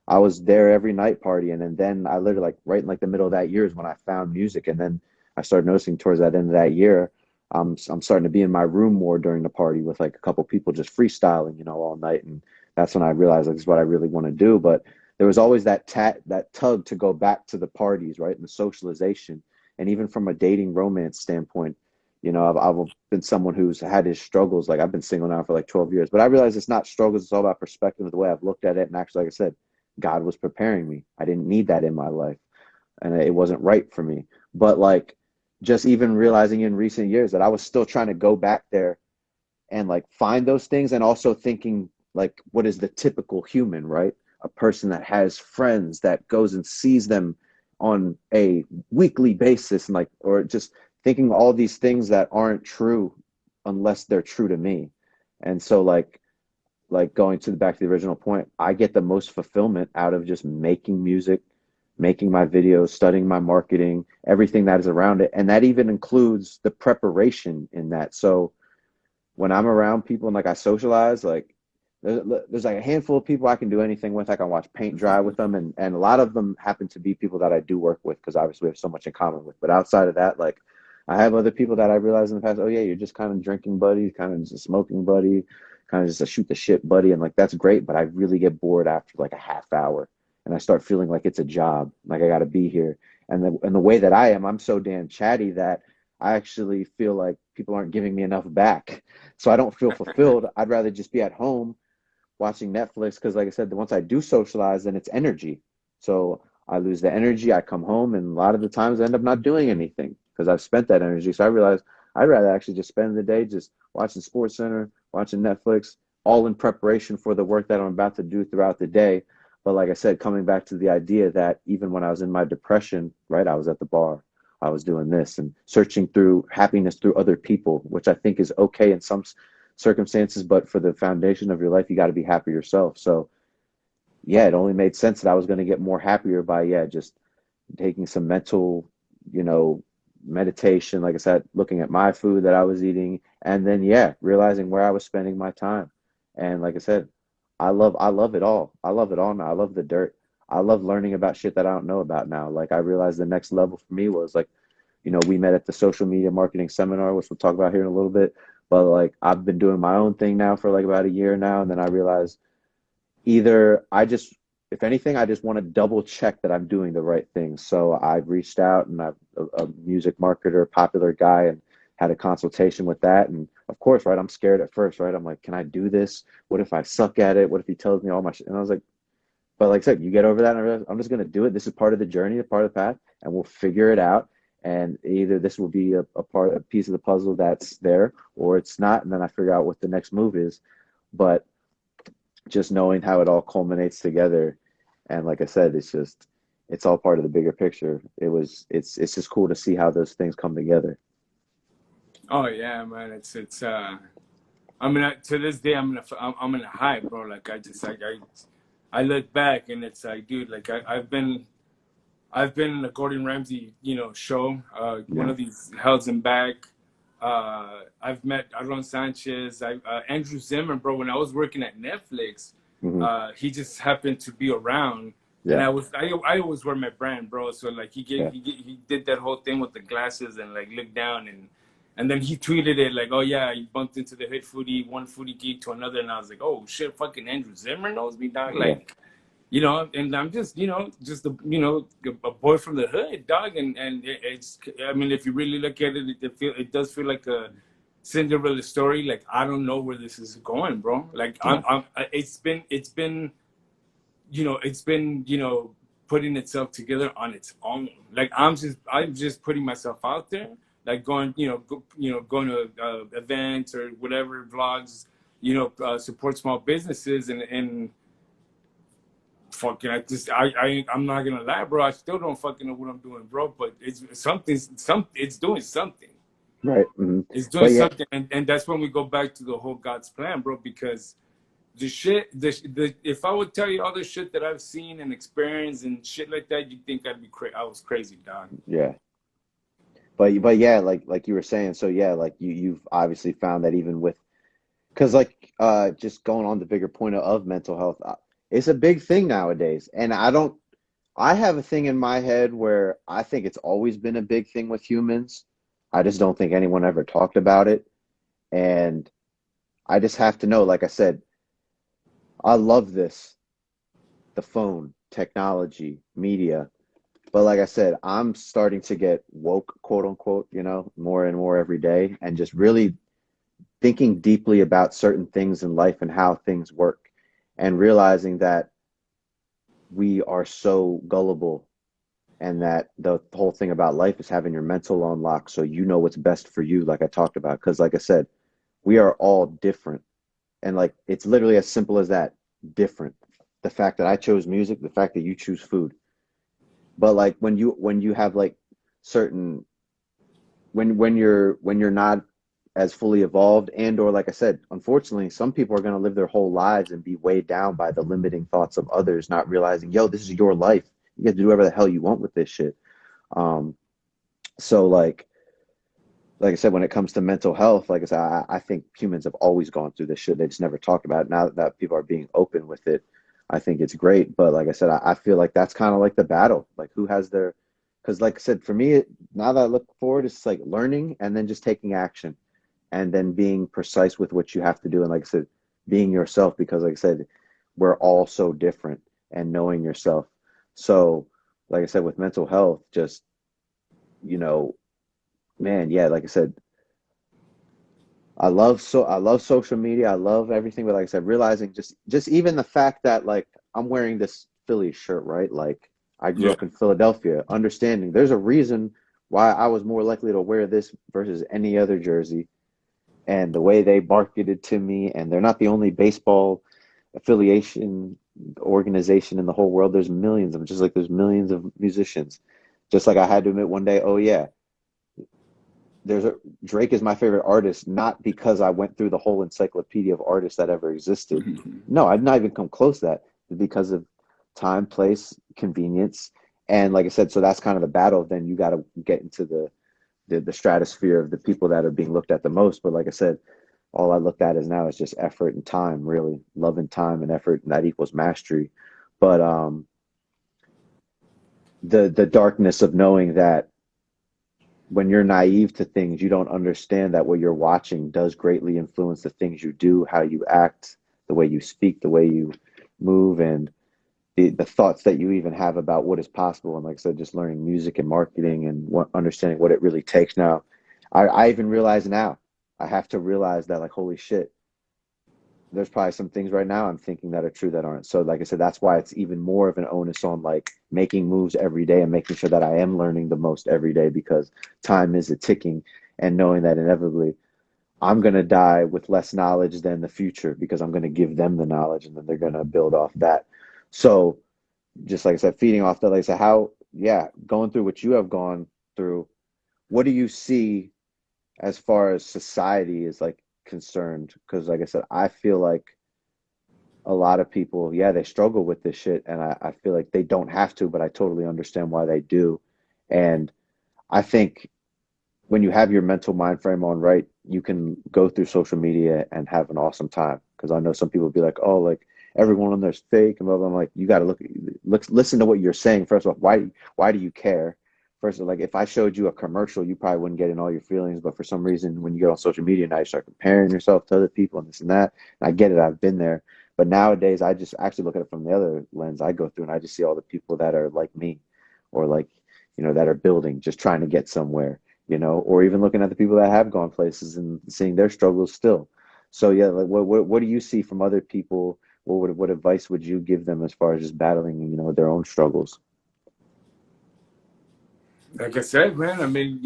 I was there every night partying, and then I literally like right in like the middle of that year is when I found music, and then I started noticing towards that end of that year, I'm starting to be in my room more during the party with like a couple people just freestyling, all night, and that's when I realized like this is what I really want to do. But there was always that tug to go back to the parties, right, and the socialization, and even from a dating romance standpoint, I've been someone who's had his struggles. Like I've been single now for like 12 years, but I realize it's not struggles. It's all about perspective of the way I've looked at it. And actually, like I said, God was preparing me. I didn't need that in my life, and it wasn't right for me. But like just even realizing in recent years that I was still trying to go back there and like find those things, and also thinking like what is the typical human, right? A person that has friends, that goes and sees them on a weekly basis, and like, or just thinking all these things that aren't true unless they're true to me. And so like going to the back to the original point, I get the most fulfillment out of just making music, making my videos, studying my marketing, everything that is around it. And that even includes the preparation in that. So when I'm around people and like I socialize, like there's like a handful of people I can do anything with. I can watch paint dry with them, and a lot of them happen to be people that I do work with because obviously we have so much in common with. But outside of that, like I have other people that I realized in the past, oh yeah, you're just kind of drinking buddy, kind of just a smoking buddy, kind of just a shoot the shit buddy, and like that's great. But I really get bored after like a half hour, and I start feeling like it's a job, like I got to be here. And the way that I am, I'm so damn chatty that I actually feel like people aren't giving me enough back. So I don't feel fulfilled. I'd rather just be at home watching Netflix because, like I said, once I do socialize, then it's energy. So I lose the energy. I come home, and a lot of the times I end up not doing anything because I've spent that energy. So I realize I'd rather actually just spend the day just watching Sports Center, watching Netflix, all in preparation for the work that I'm about to do throughout the day. But like I said, coming back to the idea that even when I was in my depression, right, I was at the bar. I was doing this and searching through happiness through other people, which I think is okay in some circumstances, but for the foundation of your life, you got to be happy yourself. So yeah, it only made sense that I was going to get more happier by, yeah, just taking some mental, you know, meditation, like I said, looking at my food that I was eating, and then yeah, realizing where I was spending my time. And like I said, I love it all. I love it all now. I love the dirt. I love learning about shit that I don't know about now. Like I realized the next level for me was like, you know, we met at the social media marketing seminar, which we'll talk about here in a little bit. But like I've been doing my own thing now for like about a year now, and then I realized either I just, if anything, I just want to double check that I'm doing the right thing. So I reached out and I've a music marketer, popular guy, and had a consultation with that. And of course, right, I'm scared at first, right? I'm like, can I do this? What if I suck at it? What if he tells me all my shit? And I was like, but like I said, you get over that, and I realized I'm just gonna do it. This is part of the journey, a part of the path, and we'll figure it out. And either this will be a piece of the puzzle that's there, or it's not, and then I figure out what the next move is. But just knowing how it all culminates together, and like I said, it's all part of the bigger picture. It's just cool to see how those things come together. Oh yeah, man. I mean, to this day, I'm in a high, bro. Like I just like I look back and it's like, dude, like I've been in a Gordon Ramsay, show, one Yeah. of these Hells and Back. I've met Aaron Sanchez, Andrew Zimmern, bro. When I was working at Netflix, Hmm. he just happened to be around, and Yeah. I always wear my brand, bro. So like Yeah. he did that whole thing with the glasses and like look down and then he tweeted it like, oh yeah, he bumped into the Hood Foodie, one foodie geek to another, and I was like, oh shit, fucking Andrew Zimmern knows me, dog. Yeah. Like, and I'm just, just a boy from the hood, dog. And it's, I mean, if you really look at it, it does feel like a Cinderella story. Like, I don't know where this is going, bro. Like, Yeah. it's been, putting itself together on its own. Like, I'm just putting myself out there, like going, going to events or whatever, vlogs, support small businesses and fucking I'm not gonna lie, bro. I still don't fucking know what I'm doing, bro. But it's doing something. Right. Hmm. It's doing But yeah, something, and that's when we go back to the whole God's plan, bro. Because if I would tell you all the shit that I've seen and experienced and shit like that, you'd think I was crazy, dog. yeah. But yeah, like you were saying, so yeah, like you've obviously found that even with, because like just going on the bigger point of mental health, it's a big thing nowadays. And I have a thing in my head where I think it's always been a big thing with humans. I just don't think anyone ever talked about it. And I just have to know, like I said, I love this, the phone, technology, media. But like I said, I'm starting to get woke, quote unquote, more and more every day, and just really thinking deeply about certain things in life and how things work, and realizing that we are so gullible, and that the whole thing about life is having your mental on lock so you know what's best for you, like I talked about. Because like I said, we are all different, and like it's literally as simple as that, different. The fact that I chose music, the fact that you choose food. But like when you have like certain, when you're not as fully evolved, and or like I said, unfortunately, some people are going to live their whole lives and be weighed down by the limiting thoughts of others, not realizing, yo, this is your life. You get to do whatever the hell you want with this shit. Um, so like I said, when it comes to mental health, like I said, I think humans have always gone through this shit. They just never talk about it. Now that people are being open with it, I think it's great. But like I said, I feel like that's kind of like the battle. Like who has their, because like I said, for me, now that I look forward, it's like learning and then just taking action, and then being precise with what you have to do. And like I said, being yourself, because like I said, we're all so different, and knowing yourself. So like I said, with mental health, just, you know, man, yeah, like I said, I love social media. I love everything, but like I said, realizing just even the fact that like I'm wearing this Philly shirt, right? Like I grew Yeah. up in Philadelphia, understanding there's a reason why I was more likely to wear this versus any other jersey, and the way they marketed to me, and they're not the only baseball affiliation organization in the whole world. There's millions of them, just like there's millions of musicians. Just like I had to admit one day, oh yeah, there's a Drake is my favorite artist, not because I went through the whole encyclopedia of artists that ever existed. No, I'd not even come close to that, because of time, place, convenience, And like I said, so that's kind of the battle. Then you got to get into the stratosphere of the people that are being looked at the most. But like I said, all I looked at is now is just effort and time, really love and time and effort, and that equals mastery. But the darkness of knowing that when you're naive to things, you don't understand that what you're watching does greatly influence the things you do, how you act, the way you speak, the way you move, and the thoughts that you even have about what is possible. And like I said, just learning music and marketing and understanding what it really takes now. I even realize now, I have to realize that, like, holy shit, there's probably some things right now I'm thinking that are true that aren't. So like I said, that's why it's even more of an onus on like making moves every day and making sure that I am learning the most every day, because time is a ticking, and knowing that inevitably I'm going to die with less knowledge than the future, because I'm going to give them the knowledge and then they're going to build off that. So just like I said, feeding off that, like I said, how, yeah, going through what you have gone through, what do you see as far as society is like concerned? Because like I said, I feel like a lot of people, yeah, they struggle with this shit, and I feel like they don't have to, but I totally understand why they do. And I think when you have your mental mind frame on right, you can go through social media and have an awesome time. Because I know some people be like, oh, like everyone on there's fake and blah blah. I'm like, you got to listen to what you're saying first of all. Why do you care? First of all, like if I showed you a commercial, you probably wouldn't get in all your feelings. But for some reason, when you get on social media now, you start comparing yourself to other people and this and that. And I get it, I've been there. But nowadays, I just actually look at it from the other lens. I go through and I just see all the people that are like me, or like, that are building, just trying to get somewhere, or even looking at the people that have gone places and seeing their struggles still. So yeah, like what do you see from other people? What advice would you give them as far as just battling, their own struggles? Like I said, man, I mean,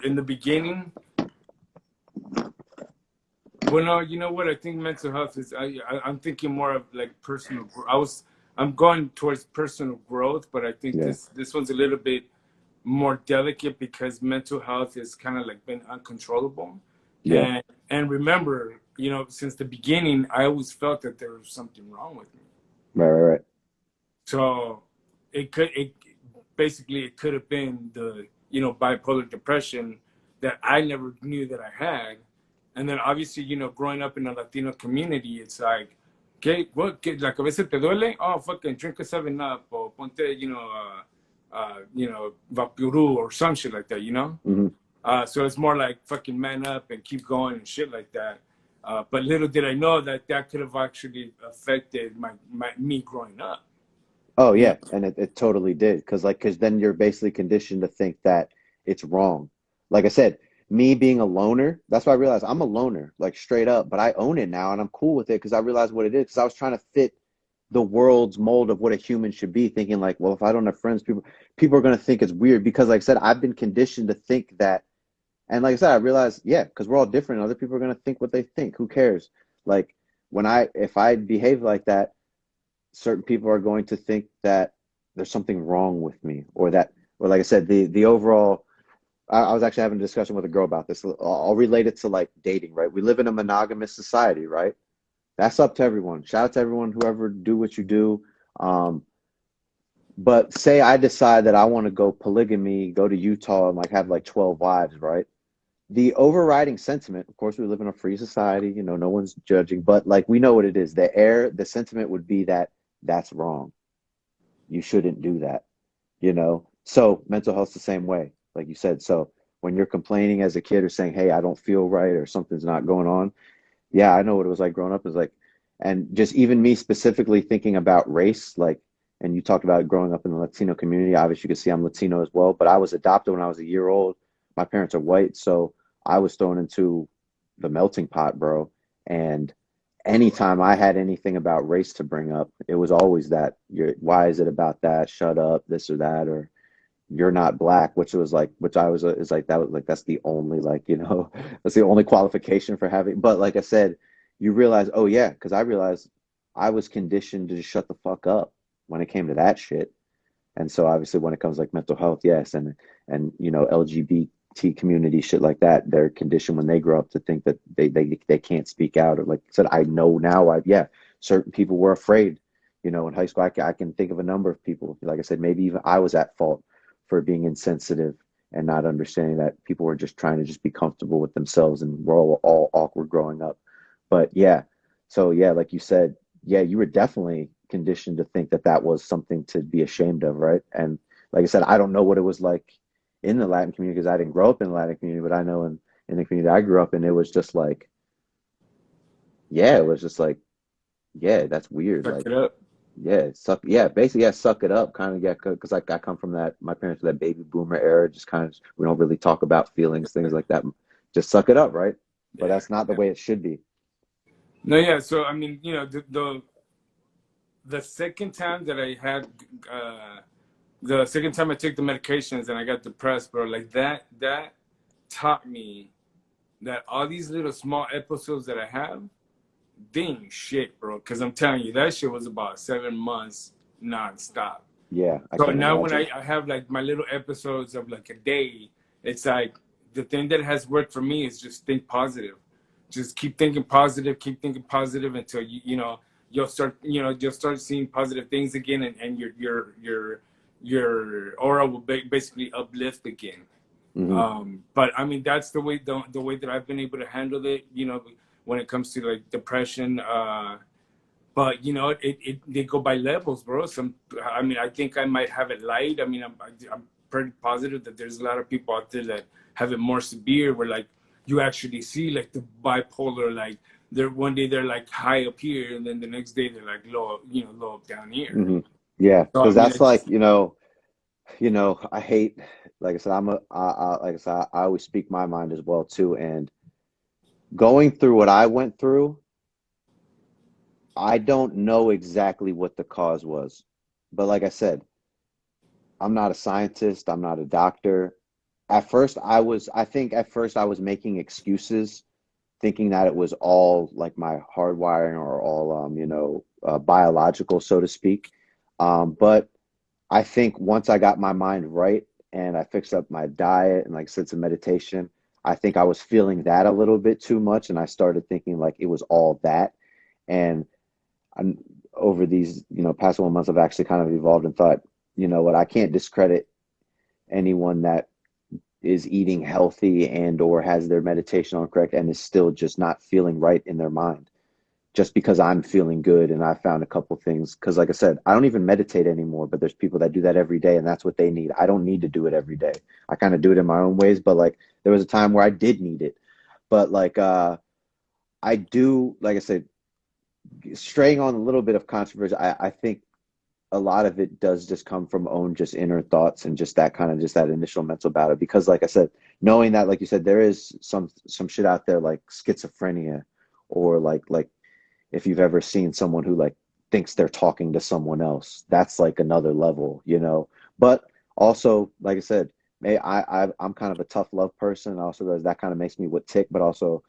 in the beginning, well, no, you know what? I think mental health is. I'm thinking more of like personal. I'm going towards personal growth, but I think Yeah, this one's a little bit more delicate because mental health is kind of like been uncontrollable. yeah, And remember, since the beginning, I always felt that there was something wrong with me. right, right, right. So it basically it could have been the bipolar depression that I never knew that I had. And then obviously, growing up in a Latino community, it's like, okay, what, la cabeza te duele? Oh, fucking drink a 7 Up or ponte, Vaporu or some shit like that. Hmm. So it's more like fucking man up and keep going and shit like that. But little did I know that could have actually affected me growing up. Oh You know, yeah, and it totally did, because then you're basically conditioned to think that it's wrong. Like I said, me being a loner, that's why I realized I'm a loner, like straight up. But I own it now, and I'm cool with it because I realized what it is. Because I was trying to fit the world's mold of what a human should be, thinking like, well, if I don't have friends, people are gonna think it's weird. Because like I said, I've been conditioned to think that, and like I said, I realized, yeah, because we're all different. Other people are gonna think what they think. Who cares? Like if I behave like that, certain people are going to think that there's something wrong with me, or like I said, the overall. I was actually having a discussion with a girl about this. I'll relate it to like dating, right? We live in a monogamous society, right? That's up to everyone. Shout out to everyone, whoever do what you do. Um, but say I decide that I want to go polygamy, go to Utah and like have like 12 wives, right? The overriding sentiment, of course, we live in a free society, no one's judging, but like we know what it is. The sentiment would be that that's wrong. You shouldn't do that. So mental health's the same way, like you said. So when you're complaining as a kid or saying, hey, I don't feel right or something's not going on, yeah, I know what it was like growing up. Is like, and just even me specifically thinking about race, like, and you talked about growing up in the Latino community. Obviously, you can see I'm Latino as well, but I was adopted when I was a year old. My parents are white, so I was thrown into the melting pot, bro. And anytime I had anything about race to bring up, it was always that, why is it about that? Shut up, this or that, or you're not black, which I was is like that was like that's the only like that's the only qualification for having. But like I said, you realize, oh yeah, because I realized I was conditioned to just shut the fuck up when it came to that shit. And so obviously when it comes like mental health, yes, and LGBT community shit like that, they're conditioned when they grow up to think that they can't speak out. Or like I said, I know now, yeah, certain people were afraid You know, in high school, I can think of a number of people. Like I said, maybe even I was at fault for being insensitive and not understanding that people were just trying to just be comfortable with themselves, and we're all awkward growing up. But yeah, so yeah, like you said, yeah, you were definitely conditioned to think that that was something to be ashamed of, right? And like I said, I don't know what it was like in the Latin community because I didn't grow up in the Latin community, but I know in the community I grew up in, it was just like, yeah, it was just like, yeah, that's weird. Suck Like, it up. yeah, suck, yeah, basically, yeah, suck it up, kind of, yeah, because like I come from that, my parents were that baby boomer era, just kind of, we don't really talk about feelings, things like that. Just suck it up, right? But Yeah. that's not the Yeah. way it should be. No, yeah. So I mean, the second time that I had the second time I took the medications and I got depressed, bro, like that taught me that all these little small episodes that I have, they ain't shit, bro. Because I'm telling you, that shit was about 7 months nonstop. Yeah, I So can't now when imagine. I have like my little episodes of like a day, it's like the thing that has worked for me is just think positive. Just keep thinking positive until you'll start seeing positive things again, and your aura will basically uplift again. Hmm. But I mean, that's the way that I've been able to handle it. When it comes to like depression. But they go by levels, bro. I mean, I think I might have it light. I mean, I'm pretty positive that there's a lot of people out there that have it more severe, where like you actually see like the bipolar, like they're one day they're like high up here, and then the next day they're like low up down here. Hmm. Yeah, So I because mean, that's it's like, just I hate, like I said, like I said, I always speak my mind as well too. And going through what I went through, I don't know exactly what the cause was. But like I said, I'm not a scientist, I'm not a doctor. I think at first I was making excuses, thinking that it was all like my hardwiring or all, biological, so to speak. But I think once I got my mind right and I fixed up my diet and like I said, some meditation, I think I was feeling that a little bit too much. And I started thinking like it was all that. And I'm, over these, past 1 months, I've actually kind of evolved and thought, you know what, I can't discredit anyone that is eating healthy and or has their meditation on correct and is still just not feeling right in their mind just because I'm feeling good and I found a couple things. Because, like I said, I don't even meditate anymore, but there's people that do that every day and that's what they need. I don't need to do it every day. I kind of do it in my own ways, but like there was a time where I did need it. But like, I do, like I said, straying on a little bit of controversy, I think a lot of it does just come from own just inner thoughts and just that kind of just that initial mental battle. Because like I said, knowing that, like you said, there is some shit out there like schizophrenia or like if you've ever seen someone who like thinks they're talking to someone else, that's like another level. But also, like I said, I'm kind of a tough love person. I also realize that kind of makes me what tick, but also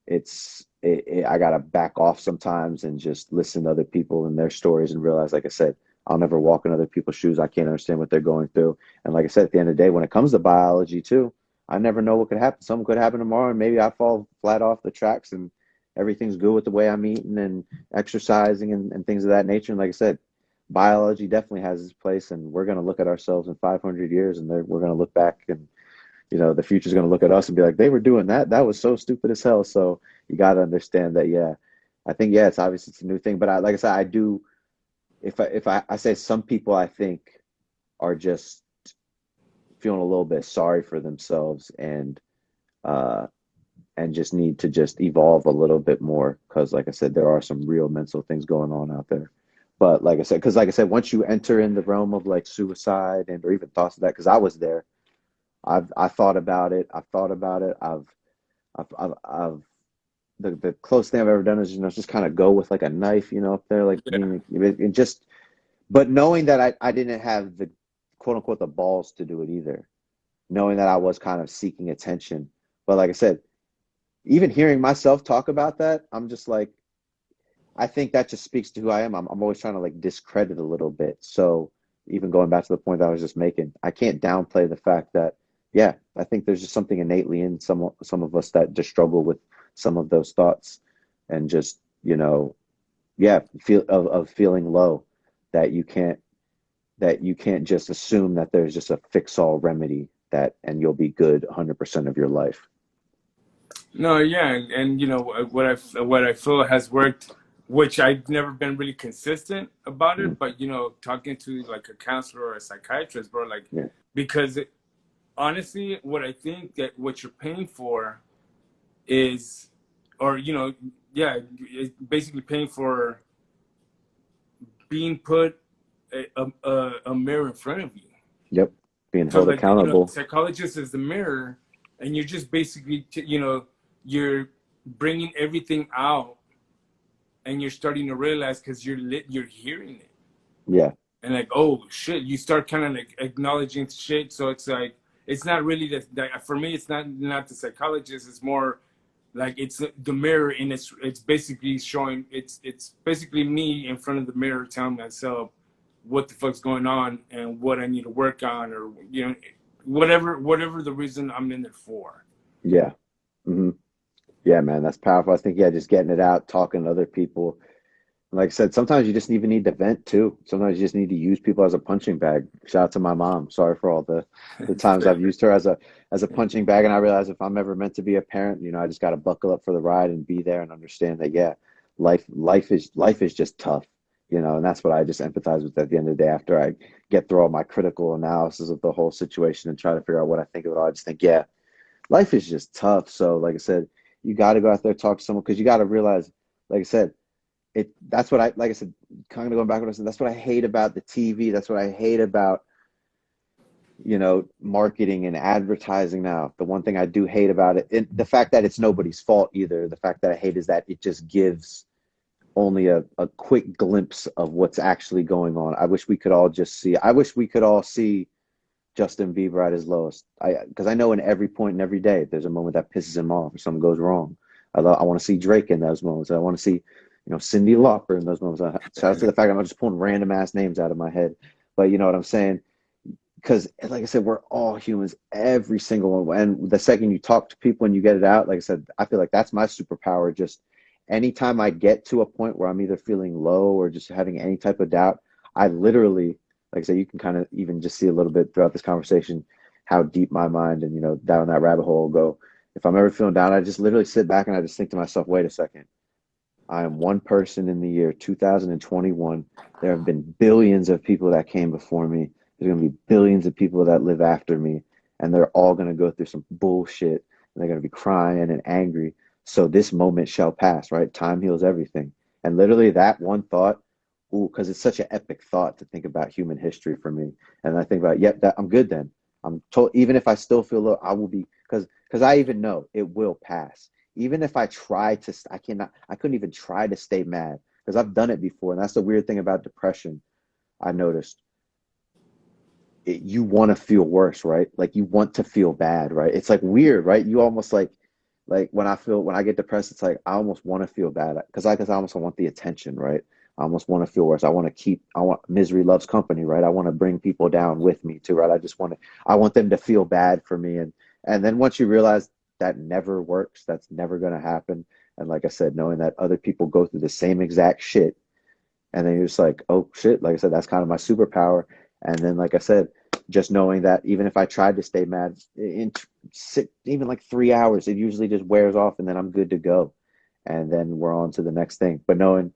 I gotta back off sometimes and just listen to other people and their stories and realize, like I said, I'll never walk in other people's shoes. I can't understand what they're going through. And like I said, at the end of the day, when it comes to biology too, I never know what could happen. Something could happen tomorrow, and maybe I fall flat off the tracks and everything's good with the way I'm eating and exercising and things of that nature. And like I said, biology definitely has its place, and we're gonna look at ourselves in 500 years, and we're gonna look back and the future's going to look at us and be like, they were doing that. That was so stupid as hell. So you got to understand that, yeah, I think, yeah, it's obviously it's a new thing. But like I said, I do, if I say some people I think are just feeling a little bit sorry for themselves uh, and just need to just evolve a little bit more. Cause like I said, there are some real mental things going on out there. But like I said, once you enter in the realm of like suicide and or even thoughts of that, because I was there, I thought about it. I've thought about it. I've the closest thing I've ever done is just kind of go with like a knife, up there, like yeah. it just. But knowing that I didn't have the quote unquote the balls to do it either, knowing that I was kind of seeking attention. But like I said, even hearing myself talk about that, I'm just like, I think that just speaks to who I am. I'm always trying to like discredit a little bit. So even going back to the point that I was just making, I can't downplay the fact that, yeah, I think there's just something innately in some of us that just struggle with some of those thoughts and just, yeah, feel of feeling low. that you can't just assume that there's just a fix-all remedy that and you'll be good 100% of your life. No, yeah, and you know what I feel has worked, which I've never been really consistent about Mhm. it, but you know, talking to like a counselor or a psychiatrist, bro, like Yeah. because honestly, what I think that what you're paying for is, or you know, yeah, it's basically paying for being put a mirror in front of you. Yep. Being So held like you know, the accountable. psychologist is the mirror, and you're just basically you know you're bringing everything out, and you're starting to realize because you're hearing it, Yeah. and like oh shit, you start kind of like acknowledging shit. So it's like it's not really for me. It's not the psychologist. It's more like it's the mirror, and it's basically showing it's basically me in front of the mirror telling myself what the fuck's going on and what I need to work on, or you know whatever the reason I'm in there for. Yeah. Hmm. Yeah, man, that's powerful. I think, yeah, just getting it out, talking to other people. Like I said, sometimes you just even need to vent too. Sometimes you just need to use people as a punching bag. Shout out to my mom. Sorry for all the times I've used her as a punching bag. And I realize if I'm ever meant to be a parent, you know, I just got to buckle up for the ride and be there and understand that, yeah, life is just tough, you know, and that's what I just empathize with at the end of the day after I get through all my critical analysis of the whole situation and try to figure out what I think of it all. I just think, yeah, life is just tough. So, like I said, you got to go out there talk to someone because you got to realize, like I said, that's what I like I said, kind of going back to what I said, that's what I hate about the TV. That's what I hate about, you know, marketing and advertising now. The one thing I do hate about it, the fact that it's nobody's fault either. The fact that I hate is that it just gives only a quick glimpse of what's actually going on. I wish we could all see Justin Bieber at his lowest. Because I know in every point and every day there's a moment that pisses him off or something goes wrong. I want to see Drake in those moments. I want to see, you know, Cyndi Lauper in those moments. Shout out to the fact I'm not just pulling random ass names out of my head, but you know what I'm saying? Because like I said, we're all humans, every single one. And the second you talk to people and you get it out, like I said, I feel like that's my superpower. Just anytime I get to a point where I'm either feeling low or just having any type of doubt, I literally, like I said, you can kind of even just see a little bit throughout this conversation how deep my mind and, you know, down that rabbit hole will go. If I'm ever feeling down, I just literally sit back and I just think to myself, wait a second. I am one person in the year 2021. There have been billions of people that came before me. There's going to be billions of people that live after me, and they're all going to go through some bullshit, and they're going to be crying and angry. So this moment shall pass, right? Time heals everything. And literally that one thought, ooh, because it's such an epic thought to think about human history for me. And I think about, yep, that I'm good then. I'm told, even if I still feel low, I will be, because I even know it will pass. Even if I try to, I couldn't even try to stay mad because I've done it before. And that's the weird thing about depression. I noticed you want to feel worse, right? Like you want to feel bad, right? It's like weird, right? You almost like when I get depressed, it's like I almost want to feel bad because I almost want the attention, right? I almost want to feel worse. I want misery loves company, right? I want to bring people down with me too, right? I want them to feel bad for me. And then once you realize that never works, that's never going to happen. And like I said, knowing that other people go through the same exact shit, and then you're just like, oh shit, like I said, that's kind of my superpower. And then, like I said, just knowing that even if I tried to stay mad in even like 3 hours, it usually just wears off and then I'm good to go. And then we're on to the next thing. But knowing,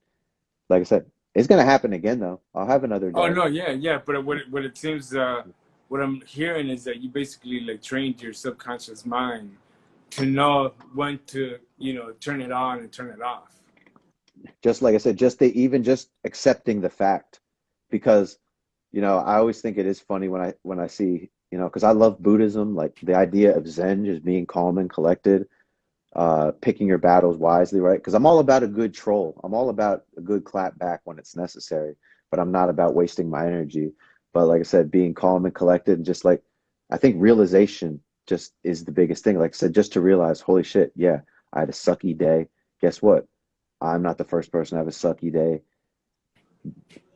like I said, it's going to happen again though. I'll have another Oh day. no, yeah, yeah. But what it seems what I'm hearing is that you basically like trained your subconscious mind to know when to you know turn it on and turn it off. Just like I said, even just accepting the fact, because you know I always think it is funny when I see, you know, because I love Buddhism, like the idea of Zen, just being calm and collected, picking your battles wisely, right? Because I'm all about a good troll. I'm all about a good clap back when it's necessary, but I'm not about wasting my energy. But like I said, being calm and collected, and just like I think realization just is the biggest thing. Like I said, just to realize, holy shit, yeah, I had a sucky day. Guess what? I'm not the first person to have a sucky day.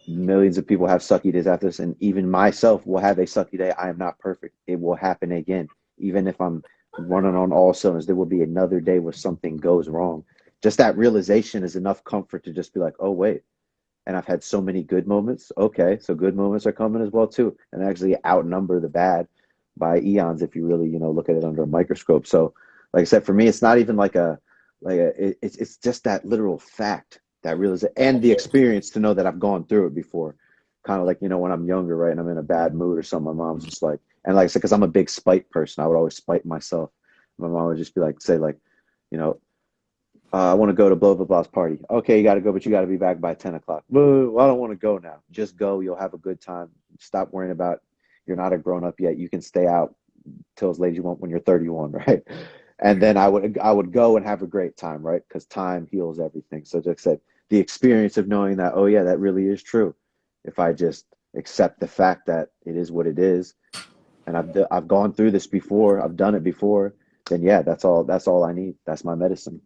Millions of people have sucky days after this, and even myself will have a sucky day. I am not perfect. It will happen again. Even if I'm running on all cylinders, there will be another day where something goes wrong. Just that realization is enough comfort to just be like, oh, wait, and I've had so many good moments. Okay, so good moments are coming as well too, and actually outnumber the bad by eons if you really, look at it under a microscope. So, like I said, for me, it's not even it's just that literal fact that realization and the experience to know that I've gone through it before. Kind of like, when I'm younger, right, and I'm in a bad mood or something, my mom's just like, and like I said, because I'm a big spite person, I would always spite myself. My mom would just be like, say like, you know, I want to go to blah blah blah's party. Okay, you got to go, but you got to be back by 10 o'clock. Well, I don't want to go now. Just go. You'll have a good time. Stop worrying about. You're not a grown up yet. You can stay out till as late as you want when you're 31, right? And then I would go and have a great time, right? Because time heals everything. So just said the experience of knowing that, oh yeah, that really is true. If I just accept the fact that it is what it is, and I've gone through this before, I've done it before, then yeah, that's all I need. That's my medicine.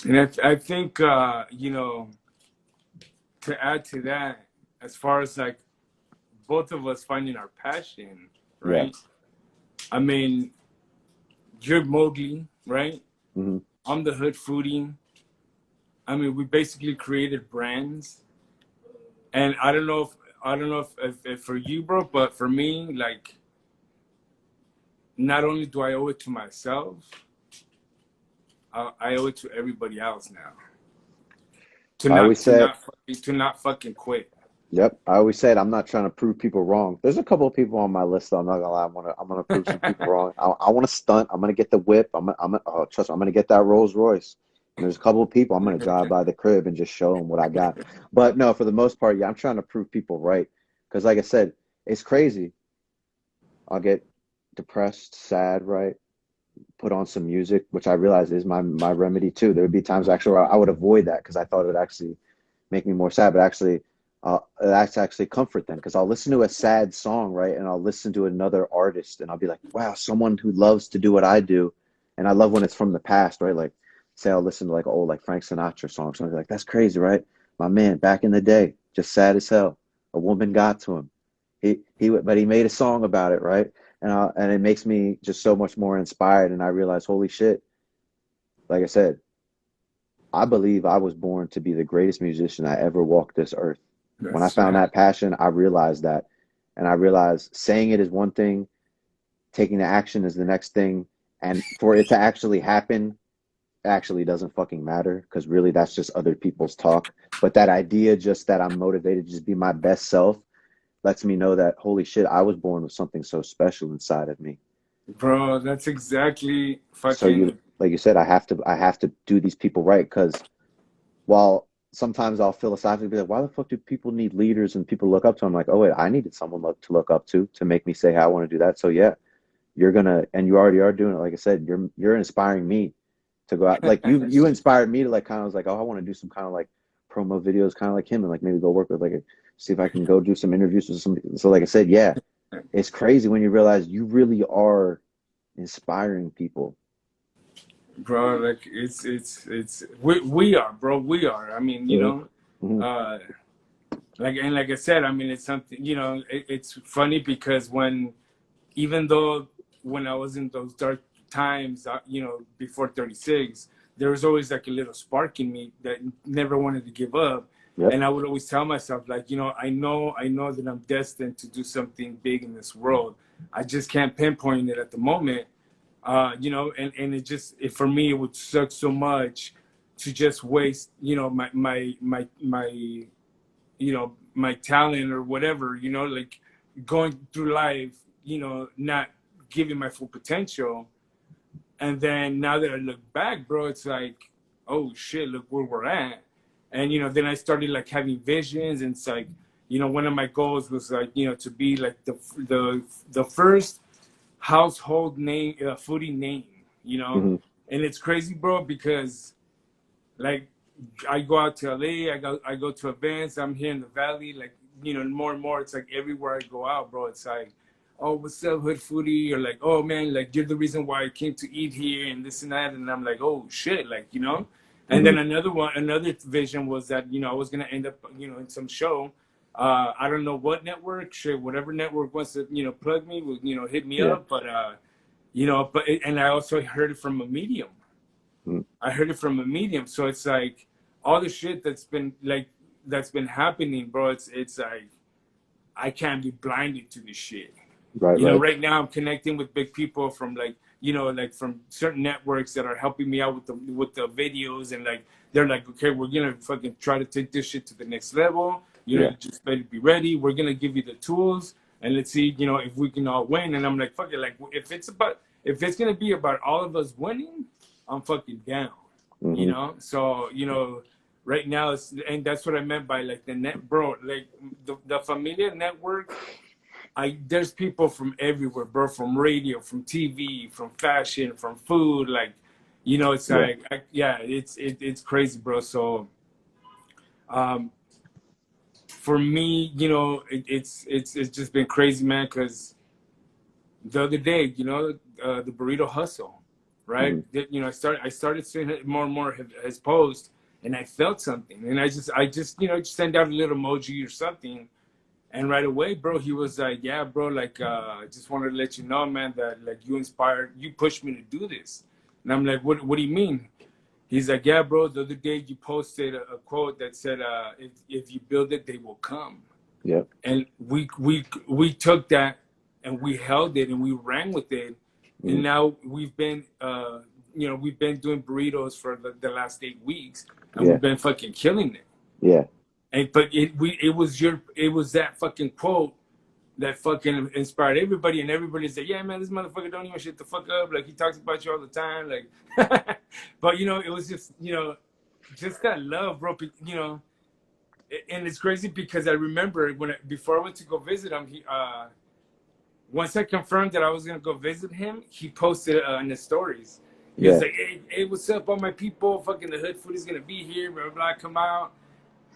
And I think, to add to that, as far as like both of us finding our passion, Yeah. right? I mean, you're Mowgli, right? Hmm. I'm the Hood Foodie. I mean, we basically created brands, and I don't know if for you, bro, but for me, like, not only do I owe it to myself, I owe it to everybody else now to I not always to say, not to not fucking quit. yep. I always said I'm not trying to prove people wrong. There's a couple of people on my list, though. I'm not gonna lie. I'm gonna prove some people wrong. I want to stunt. I'm gonna get the whip. Oh, trust me. I'm gonna get that Rolls Royce. And there's a couple of people I'm gonna drive by the crib and just show them what I got. But no, for the most part, yeah, I'm trying to prove people right. Because like I said, it's crazy. I'll get depressed, sad, right? Put on some music, which I realize is my remedy too. There would be times actually where I would avoid that because I thought it would actually make me more sad, but actually, that's actually comfort then because I'll listen to a sad song, right, and I'll listen to another artist, and I'll be like, wow, someone who loves to do what I do, and I love when it's from the past, right? Like, say I'll listen to like old like Frank Sinatra songs, and I'll be like, that's crazy, right? My man, back in the day, just sad as hell. A woman got to him. But he made a song about it, right? And it makes me just so much more inspired, and I realize, holy shit, like I said, I believe I was born to be the greatest musician that ever walked this earth. When I That's found right, that passion, I realized that. And I realized saying it is one thing, taking the action is the next thing. And for it to actually happen actually doesn't fucking matter because really that's just other people's talk. But that idea, just that I'm motivated to just be my best self, lets me know that, holy shit, I was born with something so special inside of me. bro. That's exactly So you, fucking. like you said, I have to do these people right because while sometimes I'll philosophically be like, why the fuck do people need leaders and people look up to? I'm like, oh wait, I needed someone to look up to make me say how I want to do that. So yeah, you're gonna, and you already are doing it. Like I said, you're inspiring me to go out. Like you inspired me to like kind of was like, oh, I want to do some kind of like promo videos, kind of like him, and like maybe go work with see if I can go do some interviews with some. So like I said, yeah, it's crazy when you realize you really are inspiring people. Bro, like it's we are, bro, we are. I mean, Hmm. Hmm. uh like I said, I mean, it's something, it's funny because even though when I was in those dark times, before 36, there was always like a little spark in me that never wanted to give up. Yep. And I would always tell myself, like, I know that I'm destined to do something big in this world. I just can't pinpoint it at the moment. And for me, it would suck so much to just waste, my talent or whatever, like going through life, not giving my full potential. And then now that I look back, bro, it's like, oh shit, look where we're at. And, then I started like having visions, and it's like, one of my goals was like, to be like the first household name, foodie name, Hmm. and it's crazy, bro, because like I go out to LA, I go to events. I'm here in the Valley, like more and more. It's like everywhere I go out, bro. It's like, oh, what's up, Hood Foodie? Or like, oh man, like you're the reason why I came to eat here and this and that. And I'm like, oh shit, like. And Hmm. then another vision was that I was gonna end up in some show. I don't know what network, shit, whatever network wants to plug me, will hit me Yeah. up. And I also heard it from a medium. Mhm. I heard it from a medium. So it's like all the shit that's been like that's been happening, bro, it's like I can't be blinded to this shit. Right, You know, right. right now I'm connecting with big people from like, you know, like from certain networks that are helping me out with the videos, and like they're like, okay, we're gonna fucking try to take this shit to the next level. You know, Yeah, you just better be ready. We're gonna give you the tools, and let's see, you know, if we can all win. And I'm like, fuck it, like if it's gonna be about all of us winning, I'm fucking down. You hmm, know, so you know, right now and that's what I meant by like the net, bro. Like the Familia network, there's people from everywhere, bro, from radio, from TV, from fashion, from food, like, you know, it's yeah, like, yeah, it's crazy, bro. So, um, for me, you know, it's just been crazy, man. Because the other day, you know, the burrito hustle, right? hmm, You know, I started seeing it more and more his post, and I felt something, and I just, you know, just send out a little emoji or something. And right away, bro, he was like, yeah, bro, like, I just wanted to let you know, man, that like you pushed me to do this. And I'm like, what do you mean? He's like, yeah, bro, the other day you posted a quote that said, if you build it, they will come. yeah, And we took that and we held it and we ran with it. hmm, And now we've been, you know, we've been doing burritos for the last 8 weeks, and yeah, we've been fucking killing it. yeah, And but it was that fucking quote that fucking inspired everybody, and everybody said, yeah, man, this motherfucker don't even shut the fuck up, like he talks about you all the time, like. But you know, it was just, you know, just that love, bro, you know. And it's crazy because I remember before I went to go visit him, once I confirmed that I was gonna go visit him, he posted in his stories. He was yeah, like, hey, what's up, all my people? Fucking the Hood Foodie's gonna be here, blah blah blah, come out.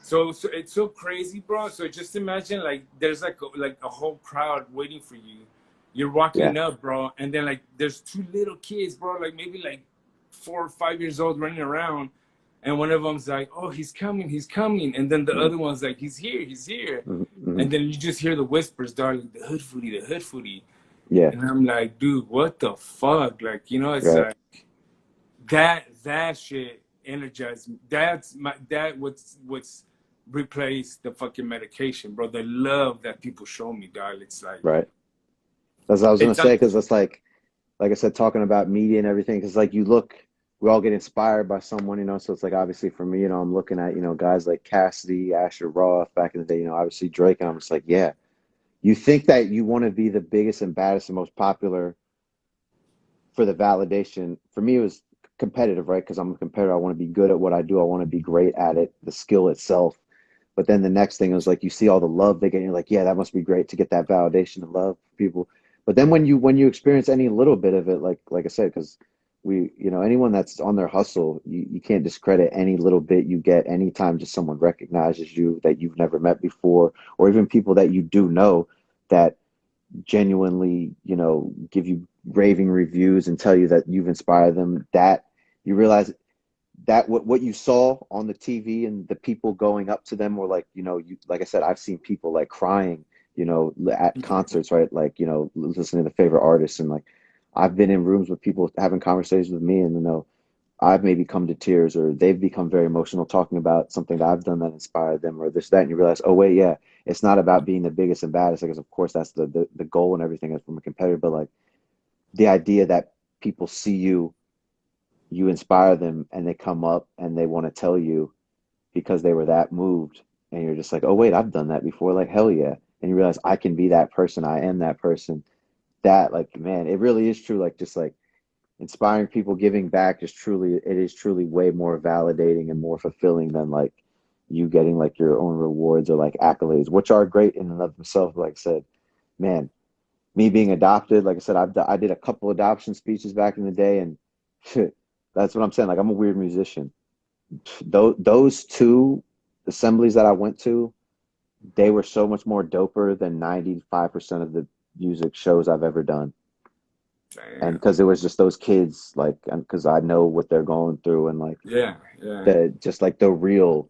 So it's so crazy, bro. So just imagine like there's like a whole crowd waiting for you. You're yeah, walking up, bro, and then like there's two little kids, bro, like maybe like 4 or 5 years old running around, and one of them's like, "Oh, he's coming," and then the hmm, other one's like, he's here," hmm, hmm, and then you just hear the whispers, darling, the Hood Foodie, yeah, and I'm like, dude, what the fuck? Like, you know, it's right, like that shit energized me. What's replaced the fucking medication, bro. The love that people show me, dog. It's like right. That's what I was gonna it's say, because it's like I said, talking about media and everything, because like you look, we all get inspired by someone, you know. So it's like obviously for me, you know, I'm looking at, you know, guys like Cassidy, Asher Roth back in the day, you know, obviously Drake, and I'm just like, yeah, you think that you want to be the biggest and baddest and most popular for the validation. For me, it was competitive, right? Because I'm a competitor. I want to be good at what I do. I want to be great at it, the skill itself. But then the next thing is like you see all the love they get, and you're like, yeah, that must be great to get that validation and love from people. But then when you experience any little bit of it, like I said, because we, you know, anyone that's on their hustle, you can't discredit any little bit you get anytime just someone recognizes you that you've never met before, or even people that you do know that genuinely, you know, give you raving reviews and tell you that you've inspired them, that you realize that what you saw on the TV and the people going up to them were like, you know, you, like I said, I've seen people like crying, you know, at concerts, right? Like, you know, listening to the favorite artists, and like I've been in rooms with people having conversations with me, and you know, I've maybe come to tears, or they've become very emotional talking about something that I've done that inspired them, or this, that, and you realize, oh wait, yeah, it's not about being the biggest and baddest, because of course that's the goal and everything as from a competitor, but like the idea that people see you, you inspire them, and they come up and they want to tell you because they were that moved, and you're just like, oh wait, I've done that before, like hell yeah, and you realize I can be that person, I am that person. That, like, man, it really is true, like just like inspiring people, giving back is truly, it is truly way more validating and more fulfilling than like you getting like your own rewards or like accolades, which are great in and of themselves. Like I said, man, me being adopted, like I said, I did a couple adoption speeches back in the day, and that's what I'm saying, like I'm a weird musician. Those two assemblies that I went to, they were so much more doper than 95% of the music shows I've ever done. And damn. because it was just those kids, like, because I know what they're going through, and like Yeah, yeah. the just like the real,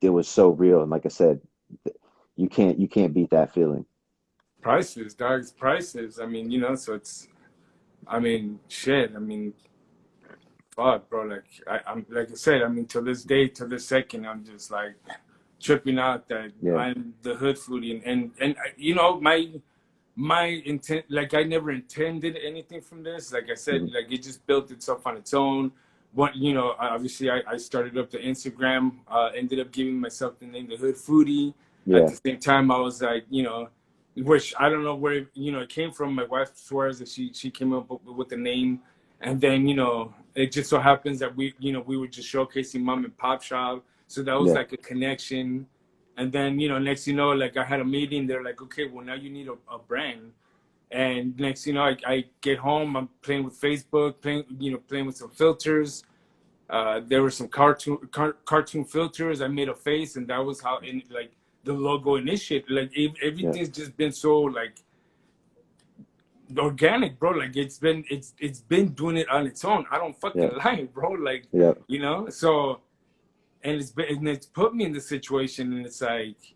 it was so real, and like I said, you can't beat that feeling. Prices, dogs, prices. I mean, you know, so it's. I mean, shit. I mean, fuck, bro. Like I'm like I said. I mean, till this day, till this second, I'm just like, tripping out that Yeah. I'm the Hood Foodie, and you know, my intent, like I never intended anything from this. Like I said, Hmm. like it just built itself on its own. What, you know, obviously I started up the Instagram, ended up giving myself the name the Hood Foodie. At Yeah. the same time, I was like, you know, which I don't know where, you know, it came from. My wife swears that she came up with the name, and then, you know, it just so happens that we, you know, we were just showcasing mom and pop shop, so that was Yeah. like a connection. And then, you know, next, you know, like I had a meeting. They're like, okay, well now you need a brand. And next, you know, I get home, I'm playing with Facebook, playing with some filters. There were some cartoon filters. I made a face, and that was how in like the logo initiated. Like Yeah. everything's just been so like organic, bro. Like it's been doing it on its own. I don't Yeah. fucking lie, bro. Like, Yeah. you know, so and it's put me in the situation, and it's like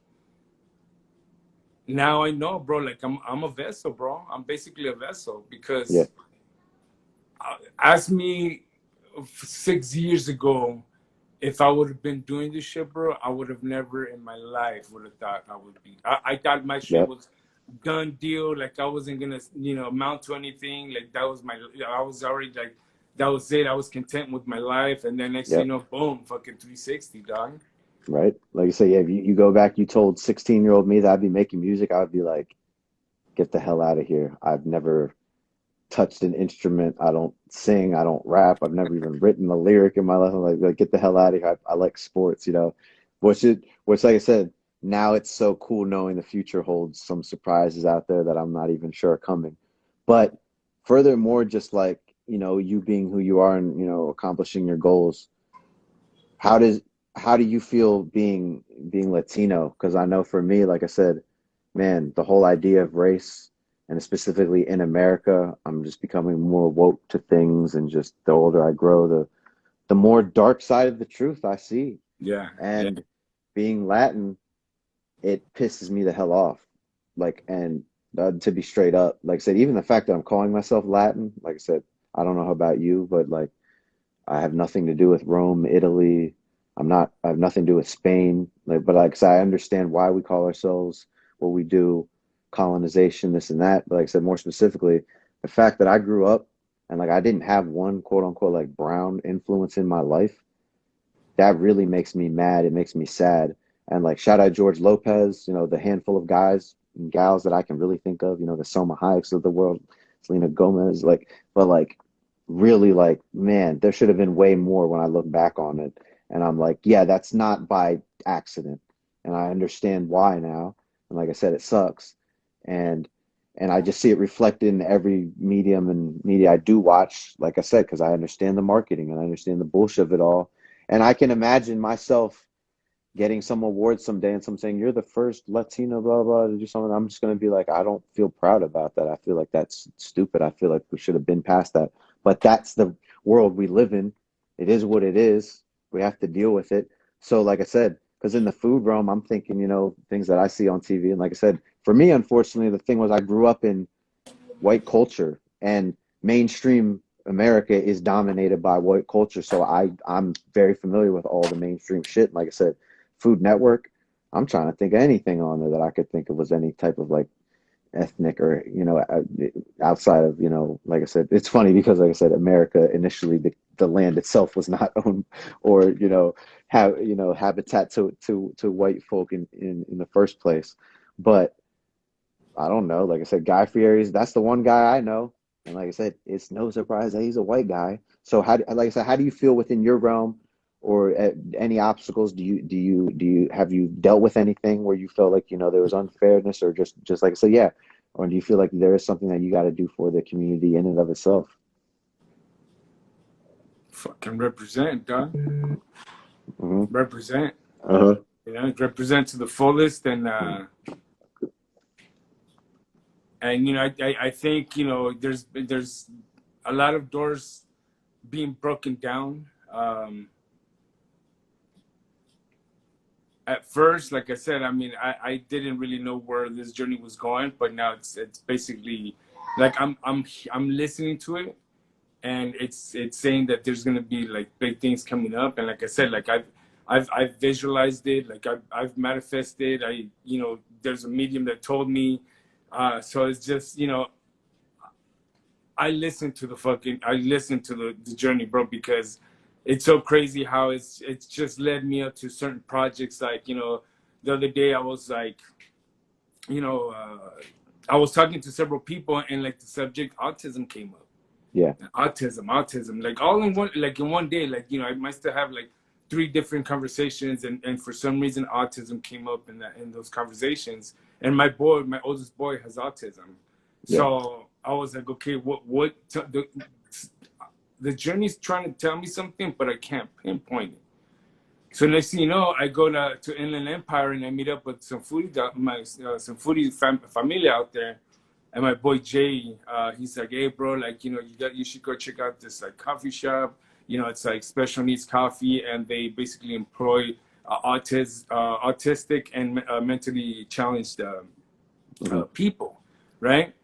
now I know, bro. Like I'm a vessel, bro. I'm basically a vessel Yeah. because ask me 6 years ago if I would have been doing this shit, bro. I would have never in my life would have thought I would be. I thought my shit Yeah. was done deal. Like I wasn't gonna, you know, amount to anything. Like that was my. I was already like, that was it. I was content with my life, and then next thing Yeah. you know, boom, fucking 360, dog. Right. Like you say, yeah, if you go back, you told 16-year-old me that I'd be making music, I would be like, get the hell out of here. I've never touched an instrument. I don't sing. I don't rap. I've never even written a lyric in my life. I'm like get the hell out of here. I like sports, you know, which, like I said, now it's so cool knowing the future holds some surprises out there that I'm not even sure are coming. But furthermore, just like, you know, you being who you are and, you know, accomplishing your goals, how does how do you feel being Latino? Because I know for me, like I said, man, the whole idea of race and specifically in America, I'm just becoming more woke to things, and just the older I grow, the more dark side of the truth I see. Yeah, yeah, And being Latin, it pisses me the hell off. Like, and to be straight up, like I said, even the fact that I'm calling myself Latin, like I said, I don't know about you, but like I have nothing to do with Rome, Italy. I have nothing to do with Spain. Like, but like, 'cause I understand why we call ourselves what we do, colonization, this and that. But like I said, more specifically, the fact that I grew up and like I didn't have one quote unquote like brown influence in my life, that really makes me mad. It makes me sad. And like, shout out George Lopez, you know, the handful of guys and gals that I can really think of, you know, the Selma Hayeks of the world, Selena Gomez, like, but like, really, like, man, there should have been way more when I look back on it. And I'm like, yeah, that's not by accident. And I understand why now. And like I said, it sucks. And I just see it reflected in every medium and media I do watch, like I said, because I understand the marketing and I understand the bullshit of it all. And I can imagine myself getting some awards someday and some saying, you're the first Latino, blah, blah, to do something. I'm just going to be like, I don't feel proud about that. I feel like that's stupid. I feel like we should have been past that. But that's the world we live in. It is what it is. We have to deal with it. So, like I said, because in the food realm, I'm thinking, you know, things that I see on TV. And like I said, for me, unfortunately, the thing was I grew up in white culture, and mainstream America is dominated by white culture. So I'm very familiar with all the mainstream shit. Like I said, Food Network. I'm trying to think of anything on there that I could think of was any type of like ethnic or, you know, outside of, you know, like I said, it's funny because like I said, America initially the land itself was not owned or, you know, have, you know, habitat to white folk in the first place. But I don't know. Like I said, Guy Fieri's that's the one guy I know, and like I said, it's no surprise that he's a white guy. So like I said, how do you feel within your realm, or any obstacles? Do you have you dealt with anything where you felt like, you know, there was unfairness, or just like I said, yeah, or do you feel like there is something that you got to do for the community in and of itself? fucking represent, dog. Hmm. Represent. Uh-huh. You know, represent to the fullest, and you know, I think, you know, there's a lot of doors being broken down. At first, like I said, I mean, I didn't really know where this journey was going, but now it's basically like I'm listening to it, and it's saying that there's gonna be like big things coming up, and like I said, like I've visualized it, like I've manifested. There's a medium that told me. So it's just, I listen to the journey, bro, because it's so crazy how it's just led me up to certain projects. Like, the other day I was like, you know, I was talking to several people, and like the subject autism came up. Yeah. Autism, like all in one day, like, I must have like 3 different conversations, and for some reason autism came up in those conversations. And my oldest boy has autism. Yeah. So I was like, okay, the journey's trying to tell me something, but I can't pinpoint it. So next thing you know, I go to Inland Empire, and I meet up with some foodie familia out there. And my boy Jay, he's like, hey bro, like, you should go check out this like coffee shop. It's like special needs coffee, and they basically employ autistic and mentally challenged people, right?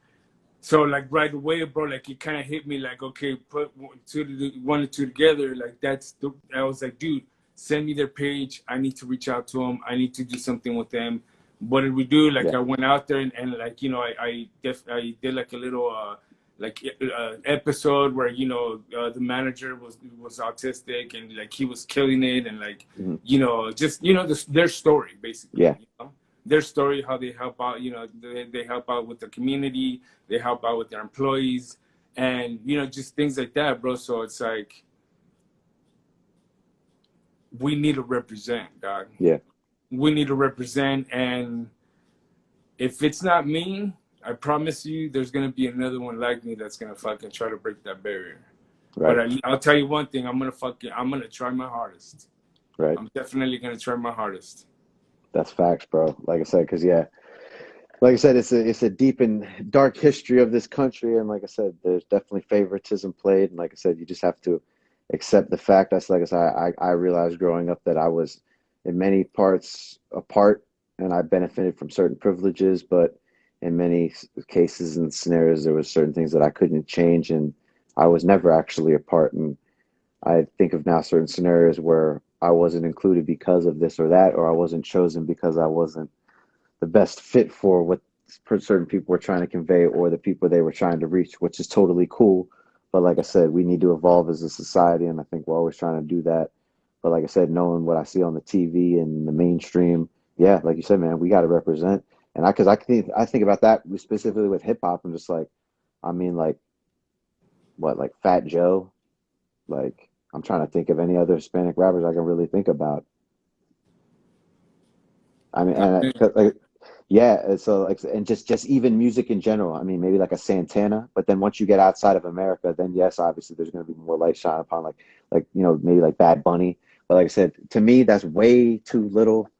So like right away, bro, like it kind of hit me like, okay, put one and two together. Like I was like, dude, send me their page. I need to reach out to them. I need to do something with them. What did we do? Like, I went out there, and like, I did like a little episode where, the manager was autistic, and like he was killing it, and like, just, their story basically. Yeah. Their story, how they help out, they help out with the community, they help out with their employees, and, just things like that, bro. So it's like, we need to represent, dog. Yeah. We need to represent, and if it's not me, I promise you there's going to be another one like me that's going to fucking try to break that barrier. Right. But I'll tell you one thing, I'm going to try my hardest. Right. I'm definitely going to try my hardest. That's facts, bro. Like I said, because like I said, it's a deep and dark history of this country, and like I said, there's definitely favoritism played, and like I said, you just have to accept the fact. That's like I said, I realized growing up that I was in many parts a part, and I benefited from certain privileges, but in many cases and scenarios, there was certain things that I couldn't change, and I was never actually a part. And I think of now certain scenarios where I wasn't included because of this or that, or I wasn't chosen because I wasn't the best fit for what certain people were trying to convey or the people they were trying to reach, which is totally cool. But like I said, we need to evolve as a society, and I think we're always trying to do that. But like I said, knowing what I see on the TV and the mainstream, yeah, like you said, man, we got to represent. And I think about that specifically with hip hop. I'm just like, I mean, like, what, like Fat Joe? Like, I'm trying to think of any other Hispanic rappers I can really think about. I mean, and like, yeah, so like, and just even music in general. I mean, maybe like a Santana, but then once you get outside of America, then yes, obviously there's going to be more light shine upon like maybe like Bad Bunny. But like I said, to me, that's way too little.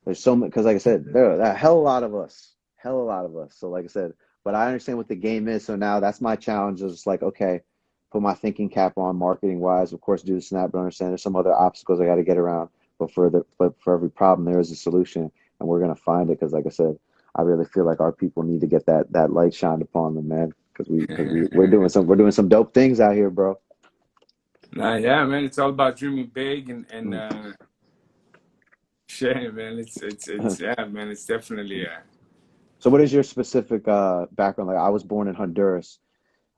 There's so much, because like I said, there are a hell of a lot of us. So like I said, but I understand what the game is. So now that's my challenge. Is like, okay, put my thinking cap on, marketing wise. Of course, do the snap, but understand there's some other obstacles I got to get around. But for every problem, there is a solution, and we're gonna find it. Because like I said, I really feel like our people need to get that light shined upon them, man. Because we're doing some dope things out here, bro. Yeah, man, it's all about dreaming big, and shit, man. It's yeah, man. It's definitely So what is your specific background? Like, I was born in Honduras.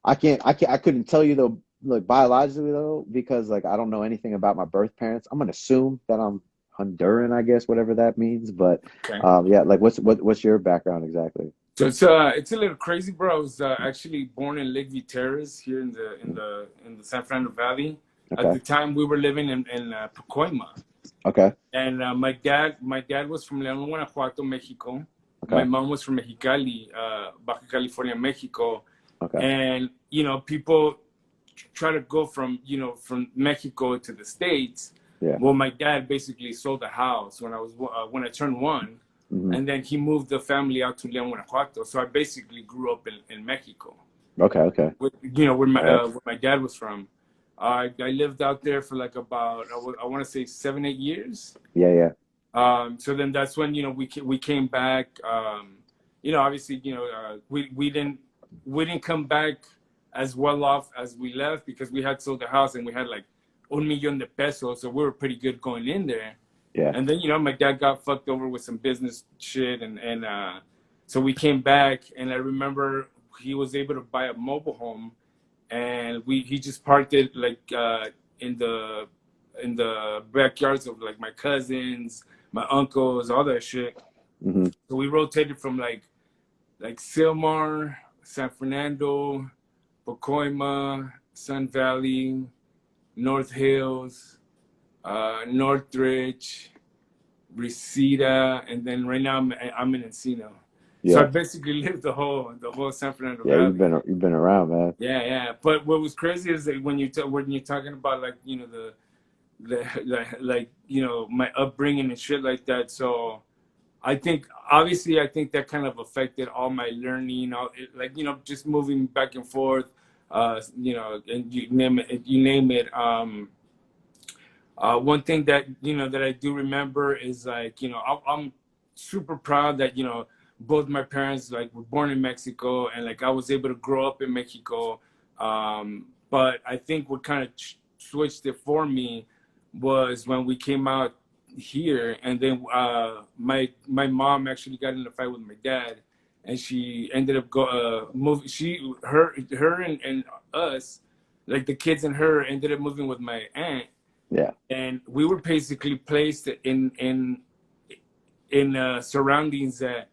I couldn't tell you though, like biologically though, because like I don't know anything about my birth parents. I'm gonna assume that I'm Honduran, I guess, whatever that means. But okay. Yeah, like what's your background exactly? So it's a little crazy, bro. I was actually born in Lake Viterres here in the San Fernando Valley. Okay. At the time, we were living in Pacoima. Okay. And my dad was from León, Guanajuato, Mexico. Okay. My mom was from Mexicali, Baja California, Mexico. Okay. And people try to go from Mexico to the States. Yeah. Well, my dad basically sold the house when I turned 1. Mm-hmm. And then he moved the family out to León, Guanajuato. So I basically grew up in Mexico. Okay. Where my dad was from. I lived out there for like about, I want to say 7-8 years. Yeah. So then that's when, we came back. Obviously, we didn't come back as well off as we left, because we had sold the house and we had like un millón de pesos, so we were pretty good going in there. Yeah. And then, you know, my dad got fucked over with some business shit, and so we came back, and I remember he was able to buy a mobile home, and he just parked it like in the backyards of like my cousins, my uncles, all that shit. Hmm. So we rotated from like Silmar, San Fernando, Pacoima, Sun Valley, North Hills, Northridge, Reseda, and then right now I'm in Encino. So I Yeah. basically lived the whole San Fernando Yeah. Valley. You've been around, man. Yeah, yeah. But what was crazy is that when you're talking about like, you know, like, you know, my upbringing and shit like that. So I think obviously I think that kind of affected all my learning, like, you know, just moving back and forth, you know, and you name it. One thing that, you know, that I do remember is like, you know, I'm super proud that, you know, both my parents like were born in Mexico, and like I was able to grow up in Mexico. But I think what kind of switched it for me was when we came out here, and then my mom actually got in a fight with my dad, and she ended up moving. Her and us, like the kids and her, ended up moving with my aunt, Yeah. and we were basically placed in surroundings that,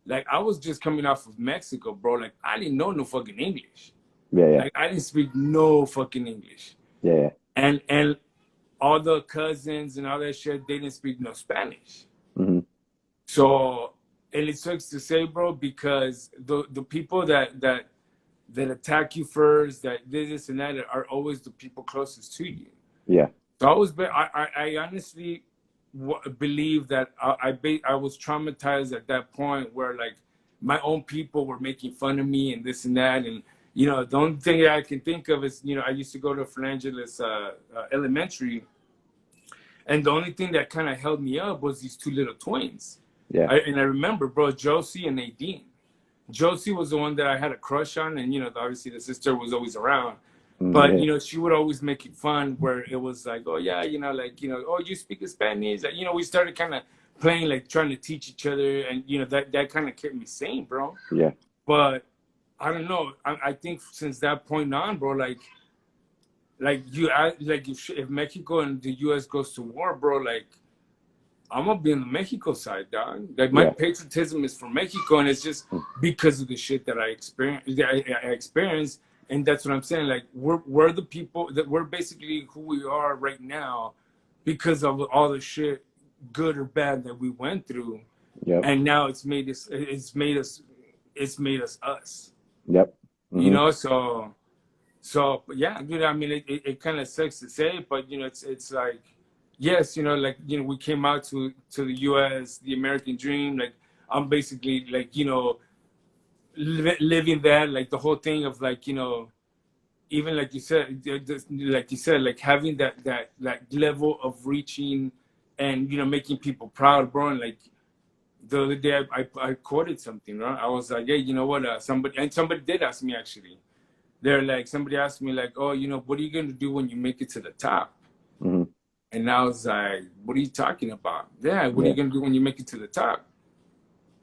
like, I was just coming off of Mexico, bro. Like, I didn't know no fucking English. Yeah. Yeah. Like, I didn't speak no fucking English. Yeah. Yeah. And all the cousins and all that shit, they didn't speak no Spanish. Hmm. So, and it sucks to say, bro, because the people that attack you first, that this and that, are always the people closest to you. Yeah. So I honestly believe that I was traumatized at that point where like my own people were making fun of me and this and that, and you know the only thing that I can think of is, you know, I used to go to Fernangeles Elementary, and the only thing that kind of held me up was these two little twins. Yeah. And I remember, bro, Josie and Nadine. Josie was the one that I had a crush on, and you know, obviously the sister was always around. But Yeah. you know, she would always make it fun, where it was like, oh yeah, you know, like, you know, oh, you speak Spanish. Like, you know, we started kind of playing, like trying to teach each other, and you know, that kind of kept me sane, bro. Yeah. But I don't know. I think since that point on, bro, like if Mexico and the U.S. goes to war, bro, like I'm gonna be on the Mexico side, dog. Like my Yeah. patriotism is for Mexico, and it's just because of the shit that I experienced, and that's what I'm saying. Like we're the people that we're basically who we are right now, because of all the shit, good or bad, that we went through, Yep. and now it's made us us. Yep. You Hmm. know, so yeah, you know, I mean, it kind of sucks to say, but you know, it's like, yes, you know, like, you know, we came out to the U.S., the American dream. Like I'm basically like, you know, living that, like the whole thing of like, you know, even like you said, like having that level of reaching, and you know, making people proud, bro. And like the other day, I quoted something, right? I was like, hey, you know what? Somebody did ask me actually. They're like, somebody asked me like, oh, you know, what are you going to do when you make it to the top? Hmm. And I was like, what are you talking about? Yeah, what are Yeah. you going to do when you make it to the top?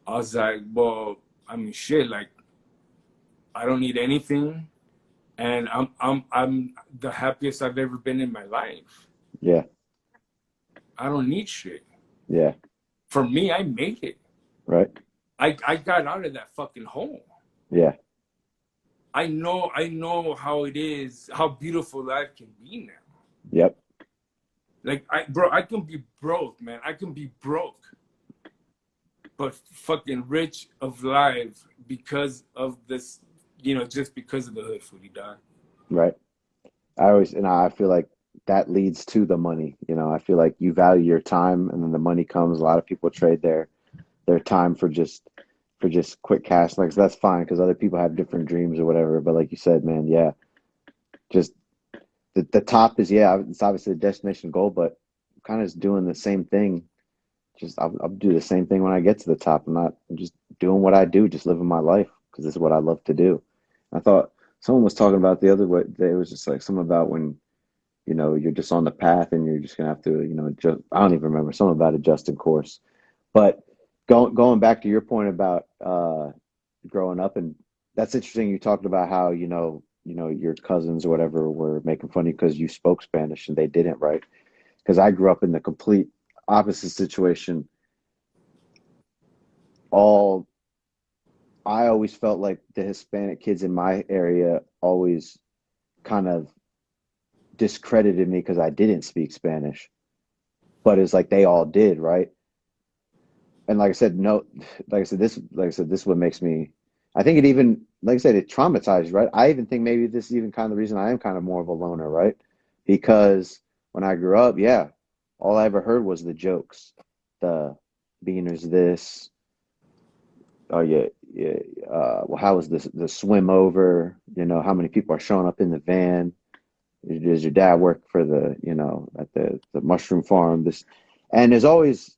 I was like, well, I mean, shit, like, I don't need anything. And I'm the happiest I've ever been in my life. Yeah. I don't need shit. Yeah. For me, I made it. Right. I got out of that fucking hole. Yeah. I know how it is, how beautiful life can be now. Yep. Like, I can be broke, man. I can be broke, but fucking rich of life because of this, you know, just because of the Hood Foodie, dog. Right. I feel like that leads to the money. You know, I feel like you value your time, and then the money comes. A lot of people trade their time for just quick cash. Like, so that's fine because other people have different dreams or whatever. But like you said, man, yeah, just the top is, yeah, it's obviously a destination goal, but kind of just doing the same thing. Just I'll do the same thing when I get to the top. I'm just doing what I do, just living my life because this is what I love to do. I thought someone was talking about the other way. It was just like something about when you know, you're just on the path and you're just gonna have to, you know, just, I don't even remember something about adjusting course. But going back to your point about growing up, and that's interesting. You talked about how, you know, your cousins or whatever were making fun of you because you spoke Spanish and they didn't, right? Because I grew up in the complete opposite situation. All I always felt like the Hispanic kids in my area always kind of discredited me because I didn't speak Spanish, but it's like they all did, right? And like I said, no, like I said, this is what makes me. I think it even, like I said, it traumatized, right? I even think maybe this is even kind of the reason I am kind of more of a loner, right? Because when I grew up, yeah, all I ever heard was the jokes, the beaners this, oh yeah, yeah, well, how was this the swim over? You know, how many people are showing up in the van? Does your dad work for the, you know, at the mushroom farm? This, and there's always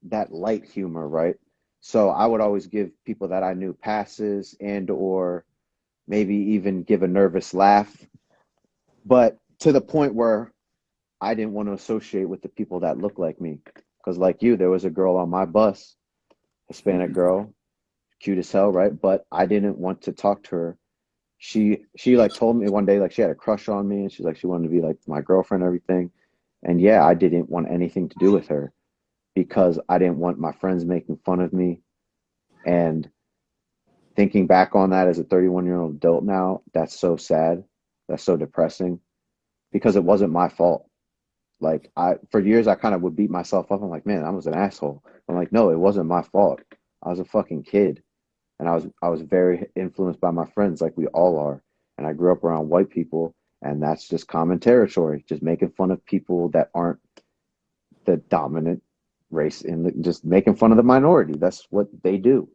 that light humor, right? So I would always give people that I knew passes and or maybe even give a nervous laugh, but to the point where I didn't want to associate with the people that look like me. Because like you, there was a girl on my bus, Hispanic girl, cute as hell, right? But I didn't want to talk to her. She like told me one day like she had a crush on me and she's like she wanted to be like my girlfriend and everything. And yeah, I didn't want anything to do with her because I didn't want my friends making fun of me. And thinking back on that as a 31-year-old adult now, that's so sad. That's so depressing because it wasn't my fault. Like for years, I kind of would beat myself up. I'm like, man, I was an asshole. I'm like, no, it wasn't my fault. I was a fucking kid, and I was very influenced by my friends, like we all are. And I grew up around white people, and that's just common territory, just making fun of people that aren't the dominant race and just making fun of the minority. That's what they do.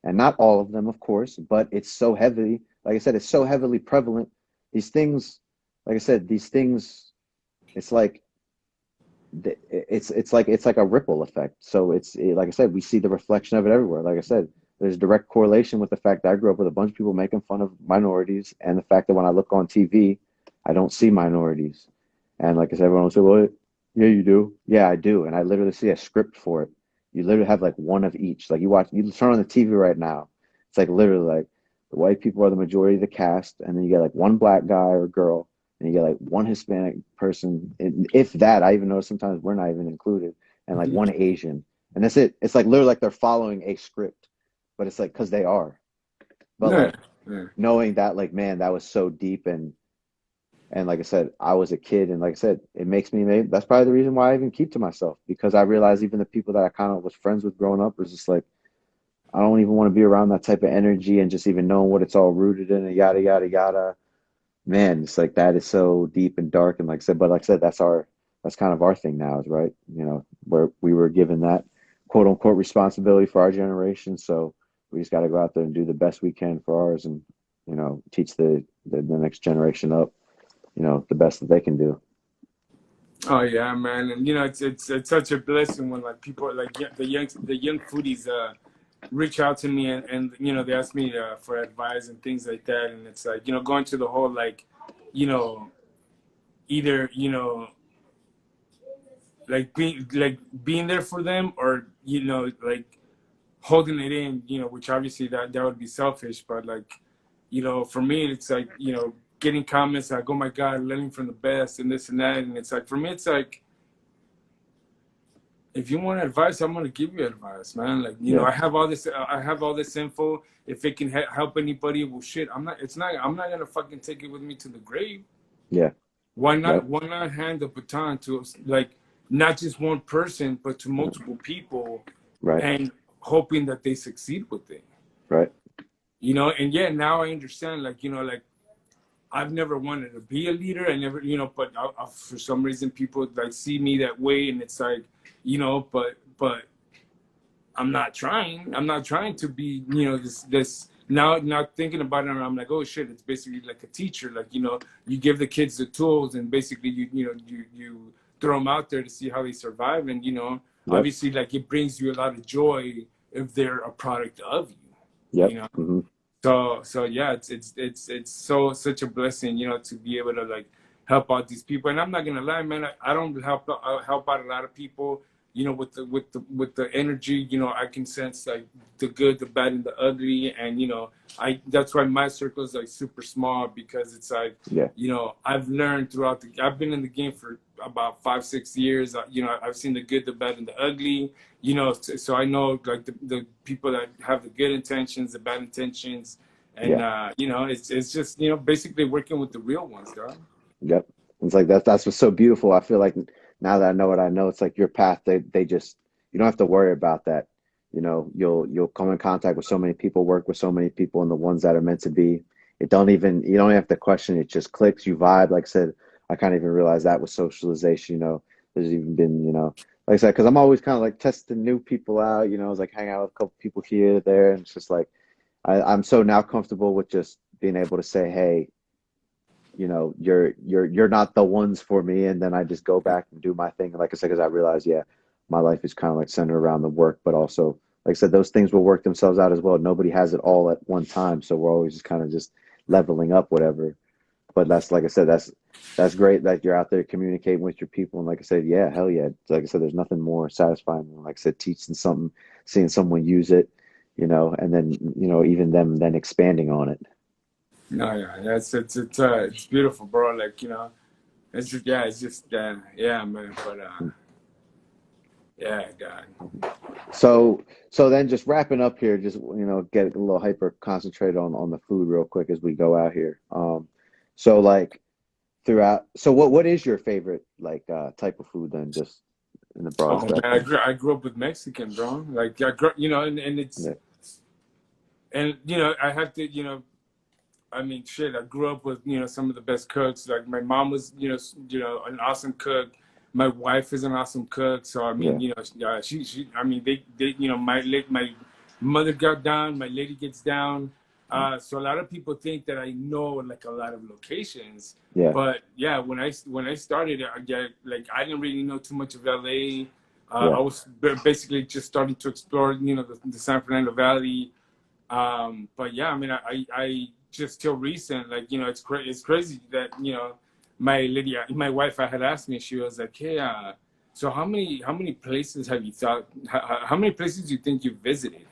And not all of them, of course, but it's so heavily, like I said, it's so heavily prevalent. These things, like I said, these things, it's like it's like a ripple effect. So like I said, we see the reflection of it everywhere. Like I said, there's direct correlation with the fact that I grew up with a bunch of people making fun of minorities, and the fact that when I look on TV, I don't see minorities. And like I said, everyone will say, "Well, yeah, you do." Yeah, I do, and I literally see a script for it. You literally have like one of each. Like you turn on the TV right now. It's like literally like the white people are the majority of the cast, and then you get like one black guy or girl, and you get like one Hispanic person, and if that, I even know sometimes we're not even included, and like one Asian, and that's it. It's like literally like they're following a script, but it's like because they are. But Yeah, like yeah. knowing that, like man, that was so deep, and like I said, I was a kid, and like I said, it makes me maybe that's probably the reason why I even keep to myself because I realized even the people that I kind of was friends with growing up was just like I don't even want to be around that type of energy and just even knowing what it's all rooted in and yada yada yada. Man, it's like that is so deep and dark. And like I said, but like I said, that's kind of our thing now, is right. You know, where we were given that quote unquote responsibility for our generation. So we just got to go out there and do the best we can for ours, and you know, teach the next generation up, you know, the best that they can do. Oh yeah, man, and you know it's such a blessing when like people like the young foodies reach out to me and you know they ask me for advice and things like that, and it's like you know going to the whole like you know either you know like being there for them or you know like holding it in, you know, which obviously that would be selfish, but like you know for me it's like you know getting comments like oh my god learning from the best and this and that, and it's like for me it's like if you want advice, I'm gonna give you advice, man. Like, you know, Yeah, I have all this info. If it can help anybody, well, shit, I'm not. It's not. I'm not gonna fucking take it with me to the grave. yeah, Why not? yep, Why not hand the baton to like not just one person, but to multiple people, right, and hoping that they succeed with it. right, You know, and yeah, now I understand. Like, you know, like I've never wanted to be a leader. I never, you know, but for some reason people like see me that way, and it's like, you know, but I'm not trying. I'm not trying to be, you know, this now thinking about it, I'm like, oh shit, it's basically like a teacher. Like, you know, you give the kids the tools and basically you throw them out there to see how they survive. And, you know, yep, obviously like it brings you a lot of joy if they're a product of you, yep, you know? hmm So yeah, it's so such a blessing, you know, to be able to like help out these people. And I'm not gonna lie, man, I don't help out a lot of people. You know, with the energy, you know, I can sense like the good, the bad, and the ugly. And you know, that's why my circle is like super small, because it's like, Yeah. you know, I've learned throughout I've been in the game for about 5-6 years. You know, I've seen the good, the bad, and the ugly. You know, so I know like the people that have the good intentions, the bad intentions, and Yeah. you know, it's just, you know, basically working with the real ones, dog. Yep. It's like that's what's so beautiful. I feel like now that I know what I know, it's like your path, they just, you don't have to worry about that. You know, you'll come in contact with so many people, work with so many people, and the ones that are meant to be, you don't have to question it, just clicks, you vibe. Like I said, I can't even realize that with socialization, you know, there's even been, you know, like I said, because I'm always kind of like testing new people out, you know, it's like hang out with a couple people here, there, and it's just like I'm so now comfortable with just being able to say, hey, you know, you're not the ones for me, and then I just go back and do my thing. Like I said, because I realize, yeah, my life is kind of like centered around the work, but also, like I said, those things will work themselves out as well. Nobody has it all at one time, so we're always just kind of just leveling up, whatever. But that's, like I said, that's great that you're out there communicating with your people, and like I said, yeah, hell yeah. Like I said, there's nothing more satisfying than, like I said, teaching something, seeing someone use it, you know, and then, you know, even them then expanding on it. No, yeah, that's it's beautiful, bro. Like, you know, it's just, yeah, it's just yeah, man. But yeah, God. So then just wrapping up here, just you know, get a little hyper concentrated on the food real quick as we go out here. So like throughout, so what is your favorite like type of food then, just in the broad Oh man, spectrum? I grew up with Mexican, bro. Like I grew, you know, and it's, Yeah, and you know, I have to, you know, I mean, shit. I grew up with, you know, some of the best cooks. Like my mom was, you know, an awesome cook. My wife is an awesome cook. So I mean, yeah, you know, I mean, you know, my mother got down. My lady gets down. So a lot of people think that I know like a lot of locations, yeah, but yeah, when I started, like I didn't really know too much of LA. yeah, I was basically just starting to explore, you know, the San Fernando Valley. But yeah, I mean, I just till recent, like, you know, it's crazy that, you know, my wife, I had asked me, she was like, hey, so how many places have you thought, how many places do you think you visited?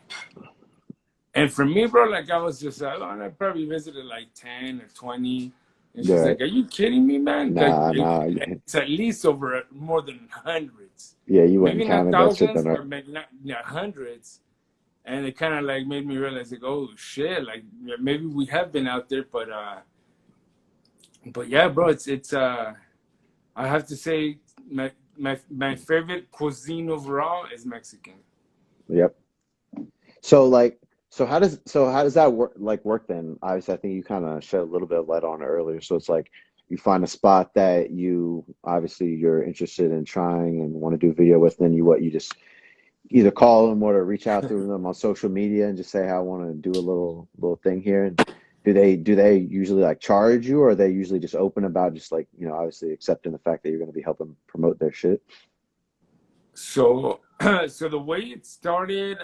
And for me, bro, like I was just, I probably visited like 10 or 20. And yeah. she's Right. like, are you kidding me, man? Like, Nah, nah. it's at least over more than hundreds. Yeah, you Maybe wouldn't not count that shit thousands, then, right? but maybe not, yeah, hundreds. And it kind of like made me realize like, oh shit, like yeah, maybe we have been out there, but yeah, bro, it's I have to say my favorite cuisine overall is Mexican. Yep. So like, so how does that work then? Obviously, I think you kind of shed a little bit of light on it earlier. So it's like you find a spot that you obviously you're interested in trying and want to do video with, then you just either call them or reach out to them on social media and just say, "Hey, I want to do a little thing here." And do they usually like charge you, or are they usually just open about just like, you know, obviously accepting the fact that you're going to be helping promote their shit? So so the way it started,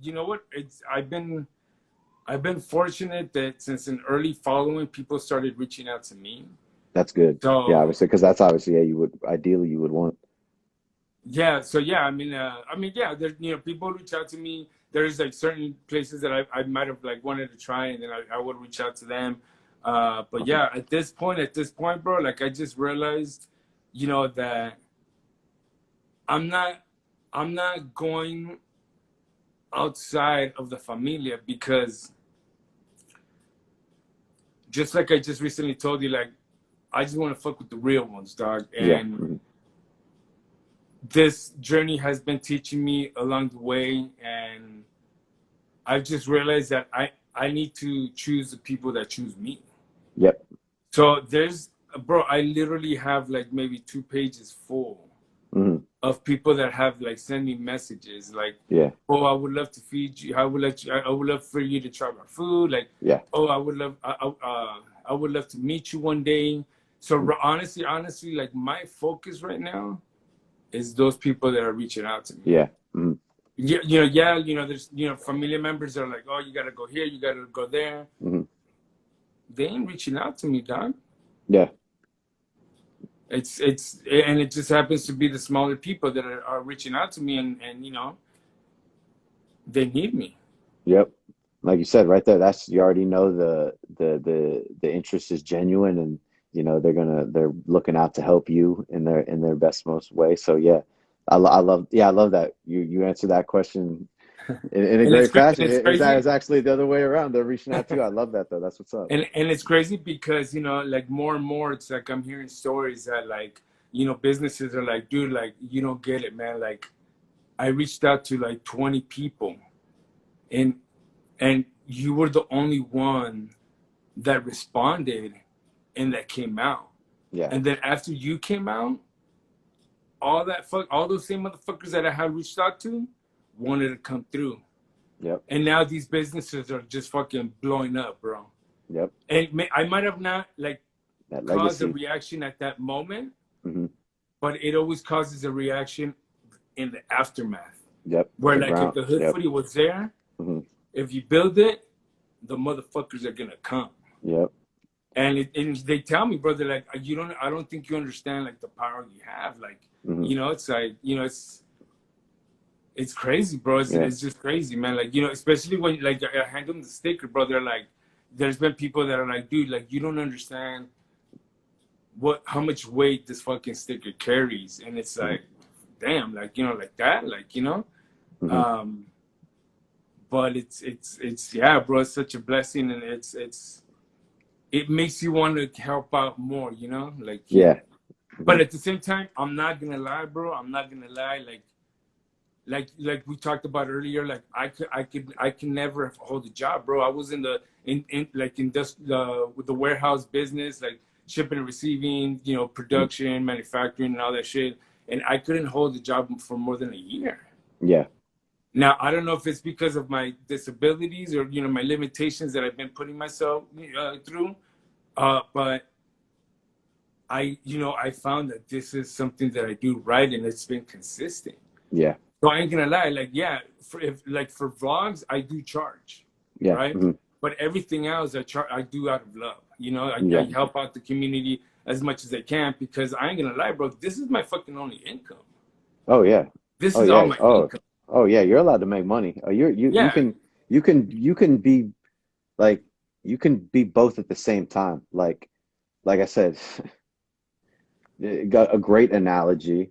you know what? It's I've been fortunate that since an early following, people started reaching out to me. That's good. Yeah, So obviously, because that's obviously, yeah, you would ideally you would want. yeah, so yeah, I mean, yeah, there, you know, people reach out to me. There's like certain places that I might have like wanted to try, and then I would reach out to them. But Okay. yeah, at this point, bro, like I just realized, you know, that I'm not, I'm not going outside of the familia, because just like I just recently told you, like I just want to fuck with the real ones, dog. Yeah. And Hmm. this journey has been teaching me along the way, and I've just realized that I need to choose the people that choose me. Yep. So there's, bro, I literally have like maybe 2 pages full Hmm. of people that have like send me messages like, Yeah. oh, I would love to feed you. I would love for you to try my food. Like, Yeah. oh, I would love to meet you one day. So Mm. honestly, like my focus right now is those people that are reaching out to me. Yeah. Hmm. Yeah, you know, there's, you know, family members that are like, oh, you gotta go here, you gotta go there. Hmm. They ain't reaching out to me, dog. Yeah. And it just happens to be the smaller people that are reaching out to me, and you know, they need me. Yep. Like you said right there, that's you already know the interest is genuine, and you know they're looking out to help you in their best most way. So yeah, I love that you answered that question in a And great and fashion. it's It's, crazy. it's actually the other way around. They're reaching out to you. I love that though. That's what's up. And it's crazy because, you know, like more and more, it's like I'm hearing stories that, like, you know, businesses are like, dude, like, you don't get it, man. Like, I reached out to like 20 people, and you were the only one that responded and that came out. Yeah. And then after you came out, all those same motherfuckers that I had reached out to wanted to come through. Yep. And now these businesses are just fucking blowing up, bro. Yep. And I might have not like That caused a legacy. reaction at that moment, Hmm. but it always causes a reaction in the aftermath. Yep. Where The like if ground. the Hood Yep. Foodie was there, Hmm. if you build it, the motherfuckers are gonna come. Yep. And they tell me, brother, like I don't think you understand like the power you have. Like, Hmm. you know, it's like, you know, it's crazy, bro. Yeah. It's just crazy, man. Like, you know, especially when like I hand them the sticker, bro. They're like, there's been people that are like, dude, like you don't understand how much weight this fucking sticker carries, and it's Hmm. like, damn, like, you know, like that, like, you know. Hmm. Um, but it's yeah, bro. It's such a blessing, and it makes you want to help out more, you know, like. Yeah. Hmm. But at the same time, I'm not gonna lie, bro. I'm not gonna lie, like we talked about earlier, like I can never hold a job, bro. I was in like in this with the warehouse business, like shipping and receiving, you know, production, manufacturing, and all that shit, and I couldn't hold a job for more than a year. Yeah. Now I don't know if it's because of my disabilities or, you know, my limitations that I've been putting myself through, but you know, I found that this is something that I do right, and it's been consistent. Yeah. So I ain't gonna lie, like, yeah, for vlogs, I do charge, Yeah. right? Hmm. But everything else I do out of love. You know, I Yeah. help out the community as much as I can, because I ain't gonna lie, bro, this is my fucking only income. Oh yeah. This Oh is all yeah. my income. Oh yeah. You're allowed to make money. Yeah, You can be like you can be both at the same time. Like I said, got a great analogy.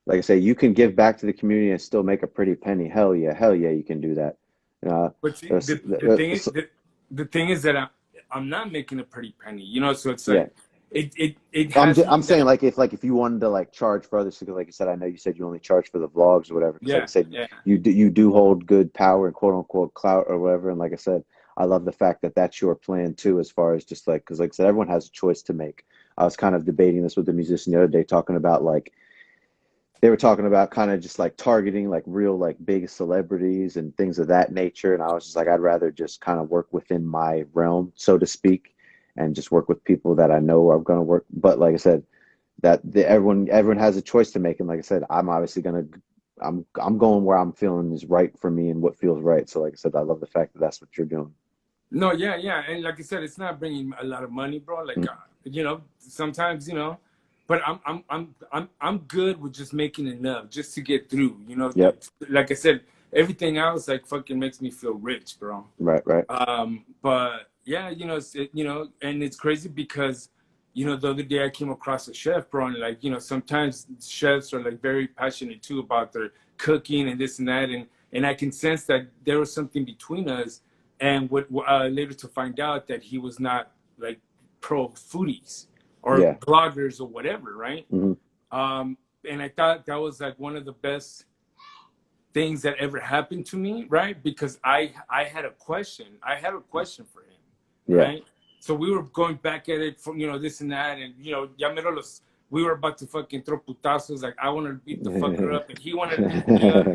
Like I say, you can give back to the community and still make a pretty penny. Hell yeah, you can do that. Uh, but see, there's- the thing is that I'm not making a pretty penny, you know. So it's yeah, like it has me I'm saying that, like if you wanted to like charge for others, because like you said, I know you said you only charge for the vlogs or whatever. Because like I yeah, said, yeah. you do hold good power and quote unquote clout or whatever. And like I said, I love the fact that that's your plan too, as far as just like because like I said, everyone has a choice to make. I was kind of debating this with the musician the other day, talking about like they were talking about kind of just like targeting like real like big celebrities and things of that nature, and I was just like I'd rather just kind of work within my realm, so to speak, and just work with people that I know are going to work. But like I said, everyone has a choice to make, and like I said, I'm obviously going to I'm going where I'm feeling is right for me and what feels right. So like I said, I love the fact that that's what you're doing. No, yeah, yeah, and like I said, it's not bringing a lot of money, bro. Like, Mm. you know, sometimes, you know, but I'm good with just making enough just to get through. You know, Yep. like I said, everything else like fucking makes me feel rich, bro. Right. Right. But yeah, you know, you know, and it's crazy because, you know, the other day I came across a chef, bro, and like, you know, sometimes chefs are like very passionate too about their cooking and this and that, and I can sense that there was something between us, and what later to find out that he was not like pro foodies or Yeah. bloggers or whatever, right? Hmm. And I thought that was like one of the best things that ever happened to me, right? Because I had a question. I had a question for him, Yeah. right? So we were going back at it from, you know, this and that, and you know, ya mero we were about to fucking throw putazos. Like I wanted to beat the fucker up, and he wanted to beat me up,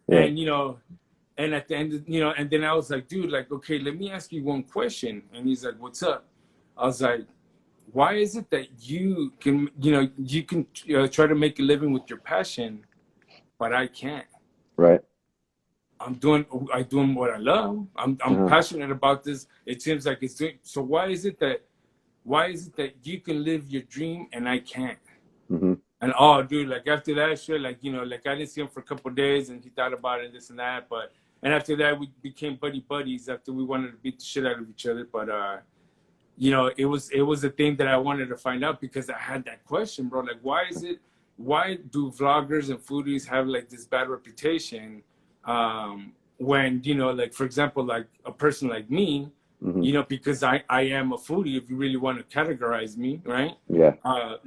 Yeah. and you know, and at the end, you know, and then I was like, dude, like, okay, let me ask you one question. And he's like, what's up? I was like, why is it that you can, you know, you can try to make a living with your passion, but I can't? Right. I'm doing what I love. I'm Uh-huh. passionate about this. It seems like it's doing, so why is it that you can live your dream and I can't? And oh, dude, like after that shit, like like I didn't see him for a couple of days, and he thought about it, this and that. But and after that, we became buddies. After we wanted to beat the shit out of each other, but it was a thing that I wanted to find out because I had that question, bro. Like, why do vloggers and foodies have like this bad reputation? When like for example, like a person like me, because I am a foodie. If you really want to categorize me, right? Yeah.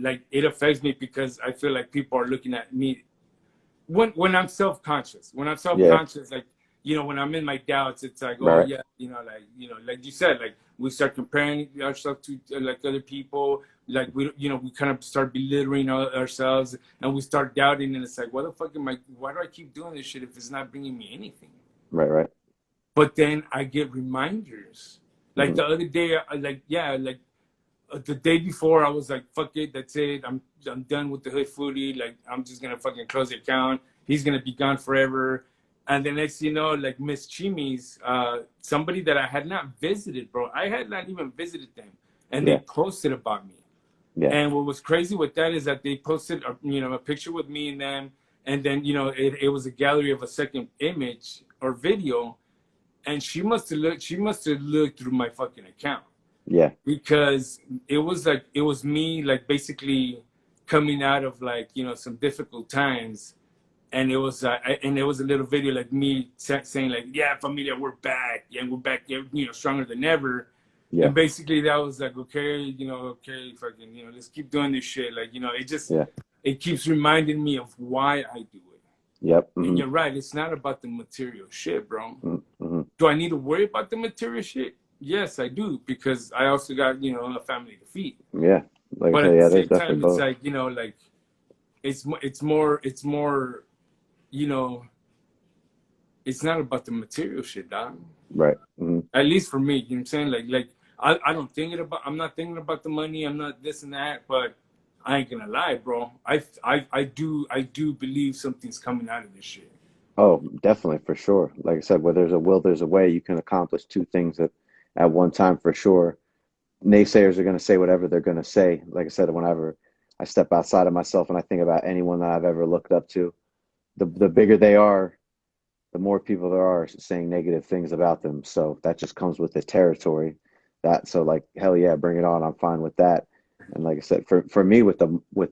Like it affects me because I feel like people are looking at me when I'm self-conscious. When I'm Yeah. self-conscious, like when I'm in my doubts, it's like, oh Right. yeah, like you said, like we start comparing ourselves to like other people, like we kind of start belittling ourselves, and we start doubting, and it's like, why do I keep doing this shit if it's not bringing me anything? Right. Right. But then I get reminders. Like Hmm. the other day, the day before, I was like, fuck it, that's it. I'm done with the Hood Foodie. Like, I'm just gonna fucking close the account. He's gonna be gone forever. And the next, like Miss Chimi's, somebody that I had not visited, bro. I had not even visited them, and they Yeah. posted about me. Yeah. And what was crazy with that is that they posted, a picture with me and them, and then it was a gallery of a second image or video, and she must have looked. She must have looked through my fucking account Yeah. because it was me like basically coming out of like some difficult times, and it was and it was a little video like me saying like, yeah, familia, we're back, and we're back, stronger than ever. Yeah. And basically that was like, okay, okay, fucking, let's keep doing this shit. Like, Yeah. it keeps reminding me of why I do it. Yep. And Hmm. you're right, it's not about the material shit, bro. Hmm. Do I need to worry about the material shit? Yes, I do, because I also got, a family to feed. Yeah. Like I But said, at the yeah, there's same definitely time, it's both. like, like it's more, you know, it's not about the material shit, dog. Right. Hmm. At least for me, you know what I'm saying? Like I'm not thinking about the money, I'm not this and that, but I ain't gonna lie, bro. I do believe something's coming out of this shit. Oh, definitely, for sure. Like I said, where there's a will, there's a way. You can accomplish two things at one time for sure. Naysayers are going to say whatever they're going to say. Like I said, whenever I step outside of myself and I think about anyone that I've ever looked up to, the bigger they are, the more people there are saying negative things about them. So that just comes with the territory. So like hell yeah, bring it on. I'm fine with that. And like I said, for me with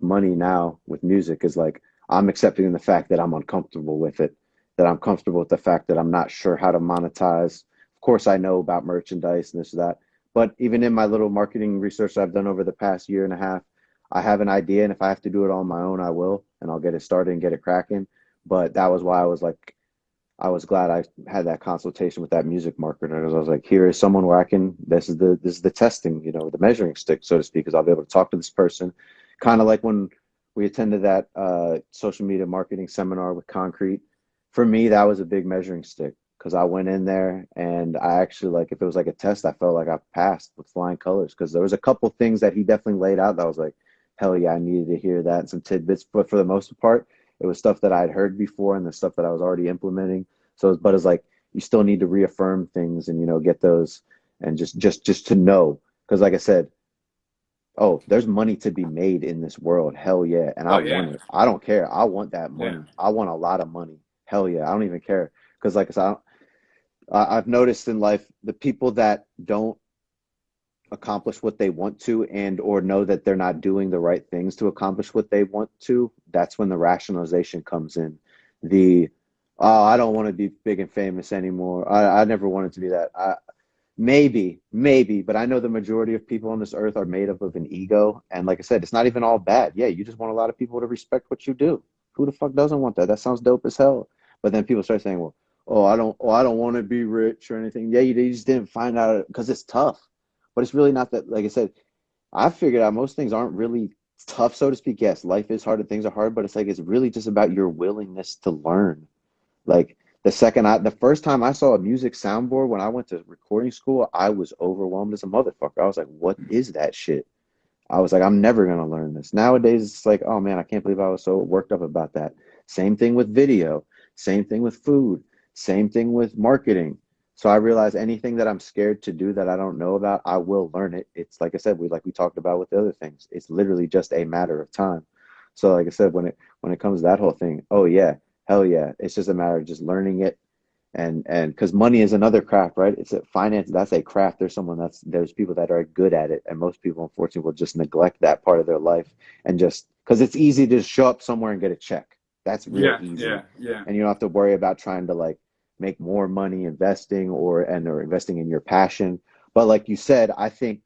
money now with music is like I'm accepting the fact that I'm uncomfortable with it, that I'm comfortable with the fact that I'm not sure how to monetize. Of course, I know about merchandise and this or that, but even in my little marketing research I've done over the past year and a half, I have an idea, and if I have to do it on my own, I will, and I'll get it started and get it cracking. But that was why I was glad I had that consultation with that music marketer because I was like, here is someone where I can. This is the testing, the measuring stick, so to speak, because I'll be able to talk to this person, kind of like when we attended that social media marketing seminar with Concrete. For me, that was a big measuring stick because I went in there and I actually like if it was like a test, I felt like I passed with flying colors because there was a couple things that he definitely laid out that I was like, hell yeah, I needed to hear that and some tidbits, but for the most part it was stuff that I'd heard before and the stuff that I was already implementing. So, but it's like you still need to reaffirm things and get those and just to know because, like I said, oh, there's money to be made in this world. Hell yeah, and I Oh want yeah, it. I don't care. I want that yeah. money. I want a lot of money. Hell yeah, I don't even care because, like I said, I've noticed in life the people that don't accomplish what they want to and or know that they're not doing the right things to accomplish what they want to, that's when the rationalization comes in. The oh, I don't want to be big and famous anymore. I never wanted to be that. Maybe, but I know the majority of people on this earth are made up of an ego. And like I said, it's not even all bad. Yeah, you just want a lot of people to respect what you do. Who the fuck doesn't want that? That sounds dope as hell. But then people start saying, well, I don't want to be rich or anything. Yeah, you just didn't find out because it's tough. But it's really not that, like I said, I figured out most things aren't really tough, so to speak. Yes, life is hard and things are hard, but it's like it's really just about your willingness to learn. Like the first time I saw a music soundboard when I went to recording school, I was overwhelmed as a motherfucker. I was like, what is that shit? I was like, I'm never gonna learn this. Nowadays, it's like, oh man, I can't believe I was so worked up about that. Same thing with video, same thing with food, same thing with marketing. So I realize anything that I'm scared to do that I don't know about, I will learn it. It's like I said, we talked about with the other things. It's literally just a matter of time. So like I said, when it comes to that whole thing, oh yeah, hell yeah, it's just a matter of just learning it. And because money is another craft, right? It's a finance, that's a craft. There's people that are good at it, and most people unfortunately will just neglect that part of their life, and just because it's easy to show up somewhere and get a check. That's real Yeah, easy, yeah, yeah, and you don't have to worry about trying to like make more money investing or investing in your passion. But like you said, I think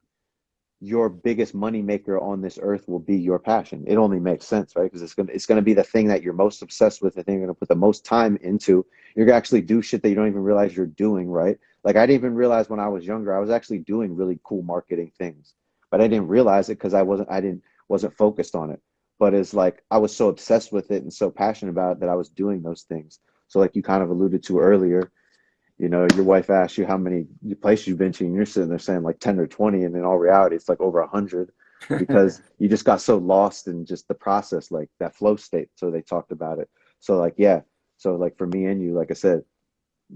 your biggest money maker on this earth will be your passion. It only makes sense, right? Because it's gonna be the thing that you're most obsessed with, the thing you're gonna put the most time into. You're gonna actually do shit that you don't even realize you're doing, right? Like I didn't even realize when I was younger, I was actually doing really cool marketing things, but I didn't realize it because I wasn't focused on it. But it's like I was so obsessed with it and so passionate about it that I was doing those things. So like you kind of alluded to earlier, your wife asks you how many places you've been to, and you're sitting there saying like 10 or 20, and in all reality, it's like over 100 because you just got so lost in just the process, like that flow state. So they talked about it. So like, yeah. So like for me and you, like I said,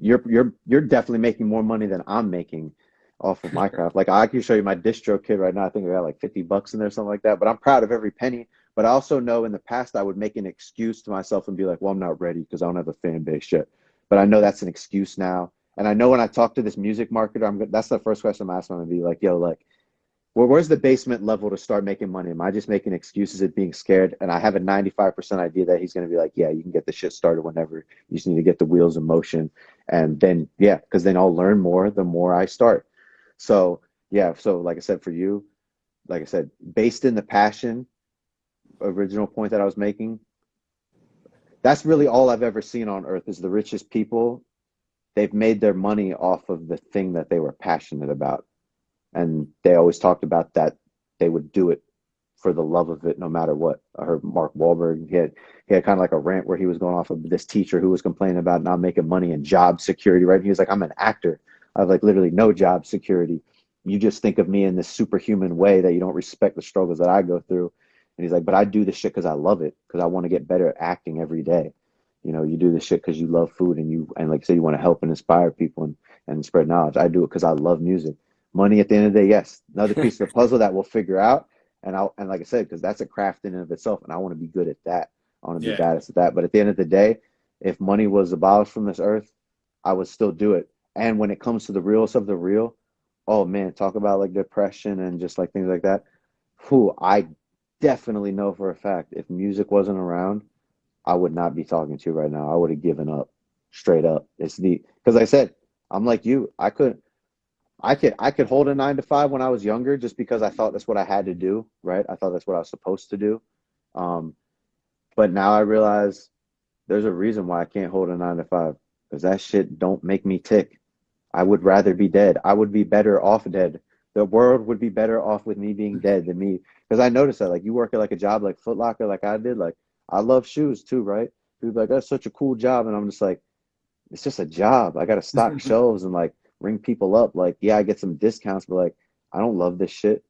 you're definitely making more money than I'm making off of my craft. Like I can show you my distro kit right now. I think I got like 50 bucks in there, something like that. But I'm proud of every penny. But I also know in the past I would make an excuse to myself and be like, well, I'm not ready because I don't have a fan base yet. But I know that's an excuse now. And I know when I talk to this music marketer, that's the first question I'm asking. I'm gonna be like, yo, like, where's the basement level to start making money? Am I just making excuses at being scared? And I have a 95% idea that he's going to be like, yeah, you can get the shit started whenever. You just need to get the wheels in motion. And then, yeah, because then I'll learn more the more I start. So, yeah. So, like I said, for you, like I said, based in the passion, original point that I was making, that's really all I've ever seen on earth is the richest people. They've made their money off of the thing that they were passionate about. And they always talked about that they would do it for the love of it no matter what. I heard Mark Wahlberg, he had kind of like a rant where he was going off of this teacher who was complaining about not making money and job security, right? And he was like, I'm an actor. I have like literally no job security. You just think of me in this superhuman way that you don't respect the struggles that I go through. And he's like, but I do this shit because I love it, because I want to get better at acting every day. You do this shit because you love food and like I said, you want to help and inspire people and spread knowledge. I do it because I love music. Money at the end of the day, yes, another piece of the puzzle that we'll figure out. And like I said, because that's a craft in and of itself, and I want to be good at that. I want to be yeah. badass at that. But at the end of the day, if money was abolished from this earth, I would still do it. And when it comes to the realest of the real, oh man, talk about like depression and just like things like that. Who I definitely know for a fact, if music wasn't around, I would not be talking to you right now. I would have given up straight up. Because I said, I'm like you. I could hold a 9 to 5 when I was younger just because I thought that's what I had to do, right? I thought that's what I was supposed to do. Um, but now I realize there's a reason why I can't hold a 9 to 5 because that shit don't make me tick. I would rather be dead. I would be better off dead. The world would be better off with me being dead than me. Because I noticed that, like, you work at like a job like Foot Locker, like I did. Like, I love shoes too, right? People be like, that's such a cool job, and I'm just like, it's just a job. I got to stock shelves and like ring people up. Like, yeah, I get some discounts, but like, I don't love this shit.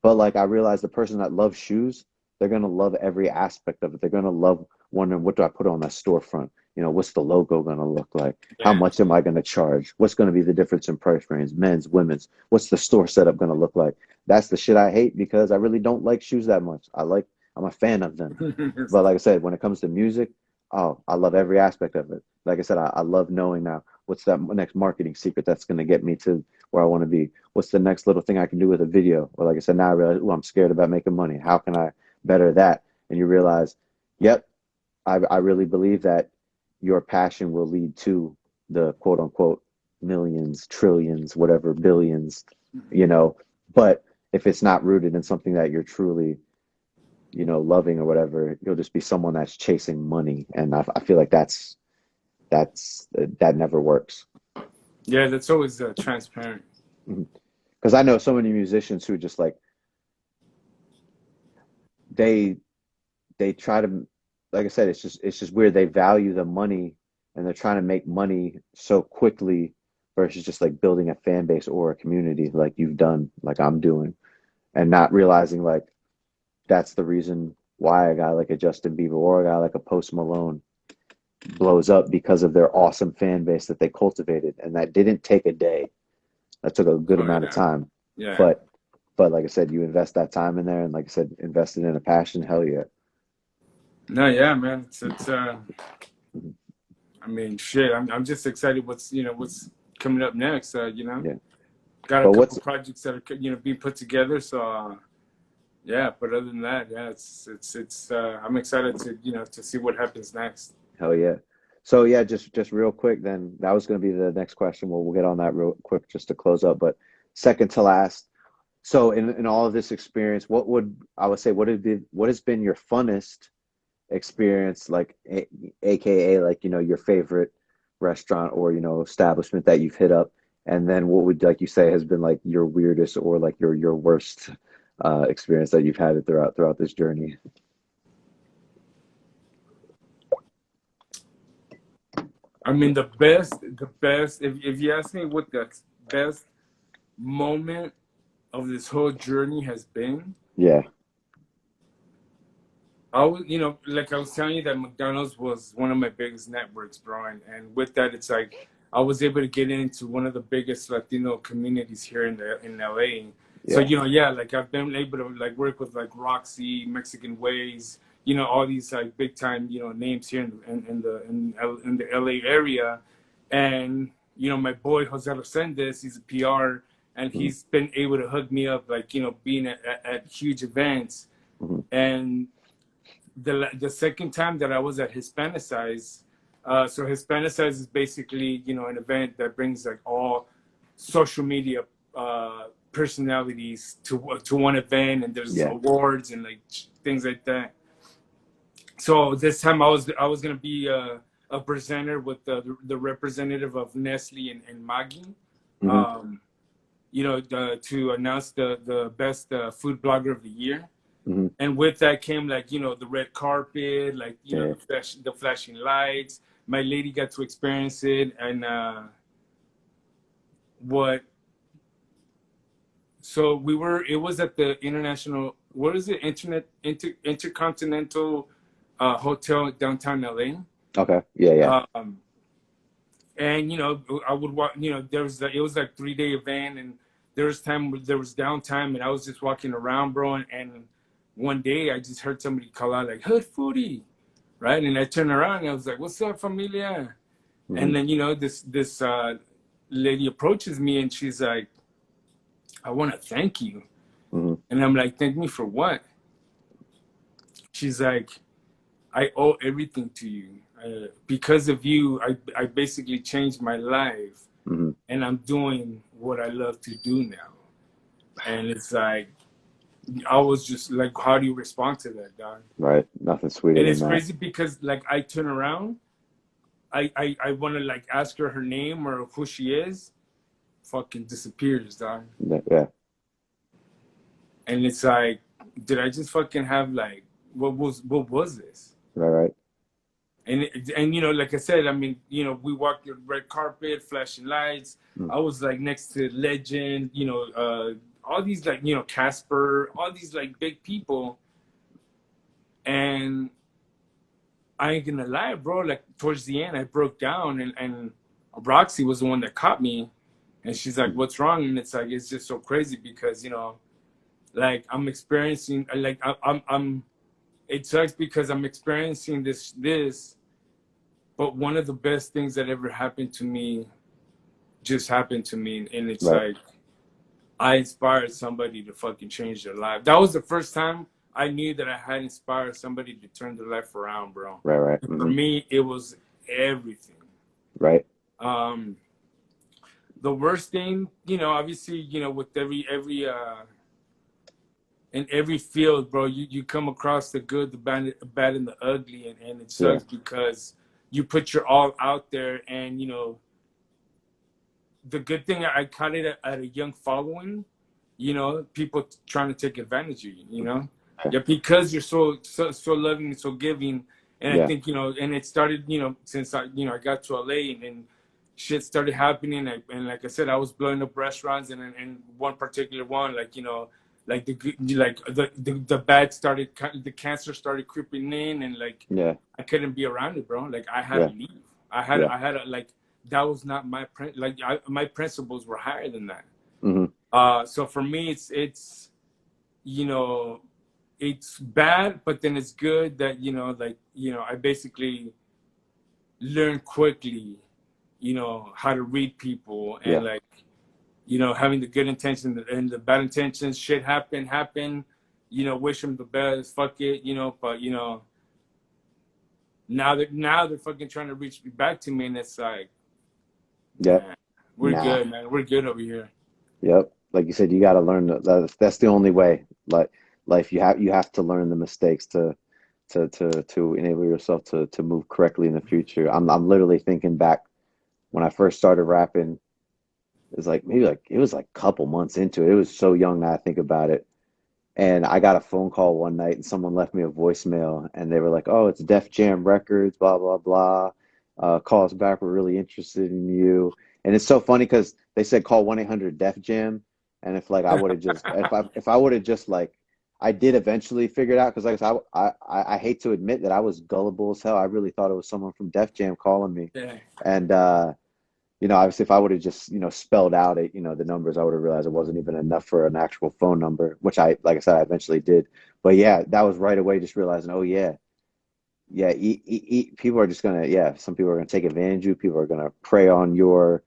But like, I realize the person that loves shoes, they're gonna love every aspect of it. They're gonna love wondering what do I put on that storefront. What's the logo gonna look like? How Yeah. much am I gonna charge? What's gonna be the difference in price range? Men's, women's. What's the store setup gonna look like? That's the shit I hate because I really don't like shoes that much. I'm a fan of them. But like I said, when it comes to music, oh, I love every aspect of it. Like I said, I love knowing now what's that next marketing secret that's going to get me to where I want to be. What's the next little thing I can do with a video? Or like I said, now I realize, oh, I'm scared about making money. How can I better that? And you realize, yep, I really believe that your passion will lead to the quote unquote millions, trillions, whatever, billions, you know. But if it's not rooted in something that you're truly loving or whatever, you'll just be someone that's chasing money. And I feel like that never works. Yeah, that's always transparent. Because I know so many musicians who just like they they try to, like I said, it's just weird. They value the money and they're trying to make money so quickly versus just like building a fan base or a community like you've done, like I'm doing, and not realizing like that's the reason why a guy like a Justin Bieber or a guy like a Post Malone blows up because of their awesome fan base that they cultivated, and that didn't take a day. That took a good Oh amount of yeah, time. yeah. But like I said, you invest that time in there, and like I said, invested in a passion. Hell yeah. No, yeah, man. I mean, shit. I'm just excited. What's coming up next? Yeah. Got a But couple what's projects that are being put together. So yeah, but other than that, yeah, it's. I'm excited to to see what happens next. hell yeah. So yeah, just real quick then. That was going to be the next question. We'll get on that real quick just to close up. But second to last. So in all of this experience, what would I would say what has been your funnest experience, like AKA like your favorite restaurant or establishment that you've hit up, and then what would like you say has been like your weirdest or like your worst experience that you've had it throughout this journey. I mean, the best. If you ask me what the best moment of this whole journey has been, Yeah, like I was telling you that McDonald's was one of my biggest networks, bro. And with that, it's like I was able to get into one of the biggest Latino communities here in LA. So, yeah, yeah, like I've been able to like work with like Roxy, Mexican Ways, all these like big time, names here in the LA area. And, my boy Jose Resendes, he's a PR, and mm-hmm, he's been able to hook me up, like, being at huge events. mm-hmm, And the second time that I was at Hispanicize, so Hispanicize is basically an event that brings like all social media personalities to one event, and there's yeah, awards and like things like that. So this time I was gonna be a presenter with the representative of Nestle and Maggi, mm-hmm, um, to announce the best food blogger of the year. mm-hmm, And with that came like the red carpet, like yeah, the flashing lights. My lady got to experience it, and what so we were it was at the international, what is it, intercontinental hotel downtown LA. okay, yeah, yeah, And I would walk, it was like 3 day event, and there was time there was downtime, and I was just walking around, bro, and one day I just heard somebody call out like Hood Foodie, right? And I turned around and I was like, "What's up, familia?" mm-hmm, And then this lady approaches me and she's like, "I want to thank you." mm-hmm, And I'm like, "Thank me for what?" She's like, "I owe everything to you. Because of you, I basically changed my life, mm-hmm, and I'm doing what I love to do now." And it's like, I was just like, how do you respond to that, dog? right. Nothing sweeter And than it's that. crazy because like I turn around, I want to like ask her name or who she is, fucking disappears, dog. Yeah, And it's like, did I just fucking have like, what was this? right, right, And like I said, I mean, we walked the red carpet, flashing lights. mm, I was like next to Legend, all these like Casper, all these like big people. And I ain't gonna lie, bro. Like towards the end, I broke down, and Roxy was the one that caught me, and she's like, "What's wrong?" And it's like, it's just so crazy because like I'm experiencing, like I'm. It sucks because I'm experiencing this, but one of the best things that ever happened to me just happened to me, and it's right, like I inspired somebody to fucking change their life. That was the first time I knew that I had inspired somebody to turn their life around, bro. right, right, For mm-hmm, me, it was everything. right, Um, the worst thing, obviously, with every in every field, bro, you come across the good, the bad, and the ugly, and it yeah, sucks because you put your all out there, and the good thing, I caught it at a young following, people trying to take advantage of you, yeah, yeah, because you're so loving and so giving. And I yeah, think, and it started, since I got to LA, and shit started happening. And like I said, I was blowing up restaurants, and one particular one, like, like the bad started, the cancer started creeping in, and like, yeah, I couldn't be around it, bro. Like I had yeah, to leave. I had a, like, that was not my principles were higher than that. mm-hmm, So for me, it's you know it's bad, but then it's good that, you know, like, you know, I basically learn quickly, you know, how to read people, Yeah. and like, you know, having the good intentions and the bad intentions. Shit happen, you know, wish them the best, fuck it, you know, but you know, now they're fucking trying to reach back to me, and it's like, Yep. man, we're Nah. good, man. We're good over here. Yep. Like you said, you got to learn that's the only way. Like life, you have to learn the mistakes to enable yourself to move correctly in the future. I'm literally thinking back when I first started rapping. It's like maybe like it was like a couple months into it. It was so young now I think about it. And I got a phone call one night and someone left me a voicemail and they were like, "Oh, it's Def Jam Records, blah blah blah. Call us back. We're really interested in you." And it's so funny because they said call 1-800 Def Jam. And if like I would have just if I would have just like I did eventually figure it out because like I hate to admit that I was gullible as hell. I really thought it was someone from Def Jam calling me. Yeah. And obviously, if I would have just, spelled out it, the numbers, I would have realized it wasn't even enough for an actual phone number, which like I said, I eventually did. But yeah, that was right away, just realizing, oh yeah, yeah, people are just gonna, yeah, some people are gonna take advantage of you. People are gonna prey on your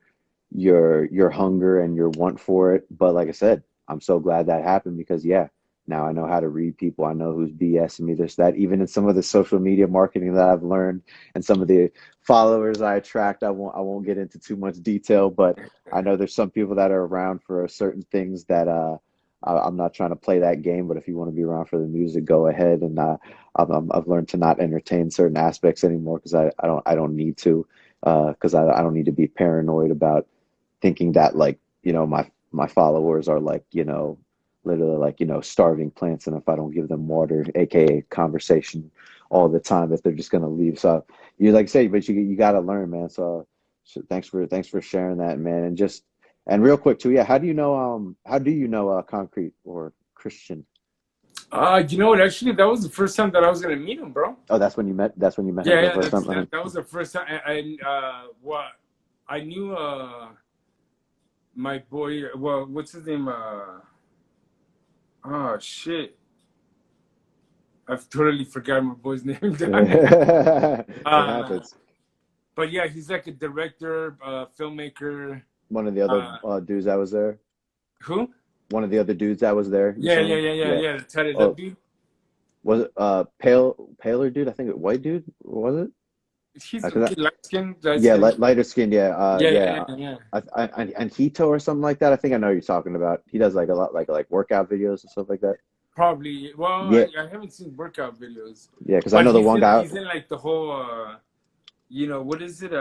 hunger and your want for it. But like I said, I'm so glad that happened because yeah, now I know how to read people. I know who's BSing me, this, that. Even in some of the social media marketing that I've learned and some of the followers I attract, I won't get into too much detail, but I know there's some people that are around for certain things that I'm not trying to play that game. But if you want to be around for the music, go ahead. And I've learned to not entertain certain aspects anymore because I don't need to because I don't need to be paranoid about thinking that like my followers are like literally like starving plants, and if I don't give them water, aka conversation all the time, that they're just gonna leave. So you like say, but you got to learn, man. So thanks for sharing that, man. And real quick too, yeah, how do you know Concrete or Christian? You know what? Actually, that was the first time that I was gonna meet him, bro. Oh, that's when you met him Yeah, for the yeah, first time. that was the first time. What I knew, my boy. Well, what's his name? Oh shit, I've totally forgotten my boy's name. It uh, happens. but yeah, he's like a director, filmmaker. One of the other Uh, dudes that was there. who? One of the other dudes that was there. You Yeah, yeah, saying? yeah, yeah, Yeah. yeah. The tatted up Oh, dude. was it paler dude? I think it white dude. Was it? He's Cause light skin, light yeah, skin. lighter skinned. Yeah, Yeah, yeah, yeah. yeah, yeah. And Hito or something like that. I think I know who you're talking about. He does like a lot like workout videos and stuff like that. Probably. Well, Yeah, I haven't seen workout videos, yeah. Because I but know the one guy. he's in like the whole you know, what is it,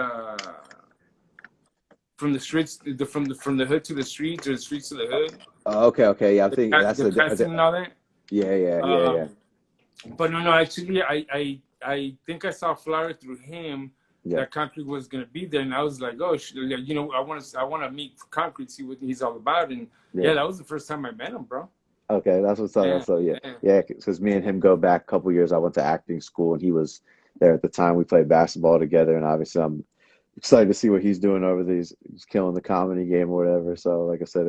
from the streets, from the hood to the streets, or the streets to the hood, Okay, okay. Yeah, I'm thinking that's the casting and all that. yeah, yeah, yeah, yeah, Um, but no, actually, I think I saw a flyer through him yeah. that Concrete was gonna be there, and I was like, oh, you know, I want to meet Concrete, see what he's all about, and yeah, Yeah. that was the first time I met him, bro. Okay, that's what's up. Yeah, That's so yeah, yeah, yeah. Because me and him go back a couple years. I went to acting school, and he was there at the time. We played basketball together, and obviously, I'm excited to see what he's doing over these. He's killing the comedy game or whatever. So, like I said,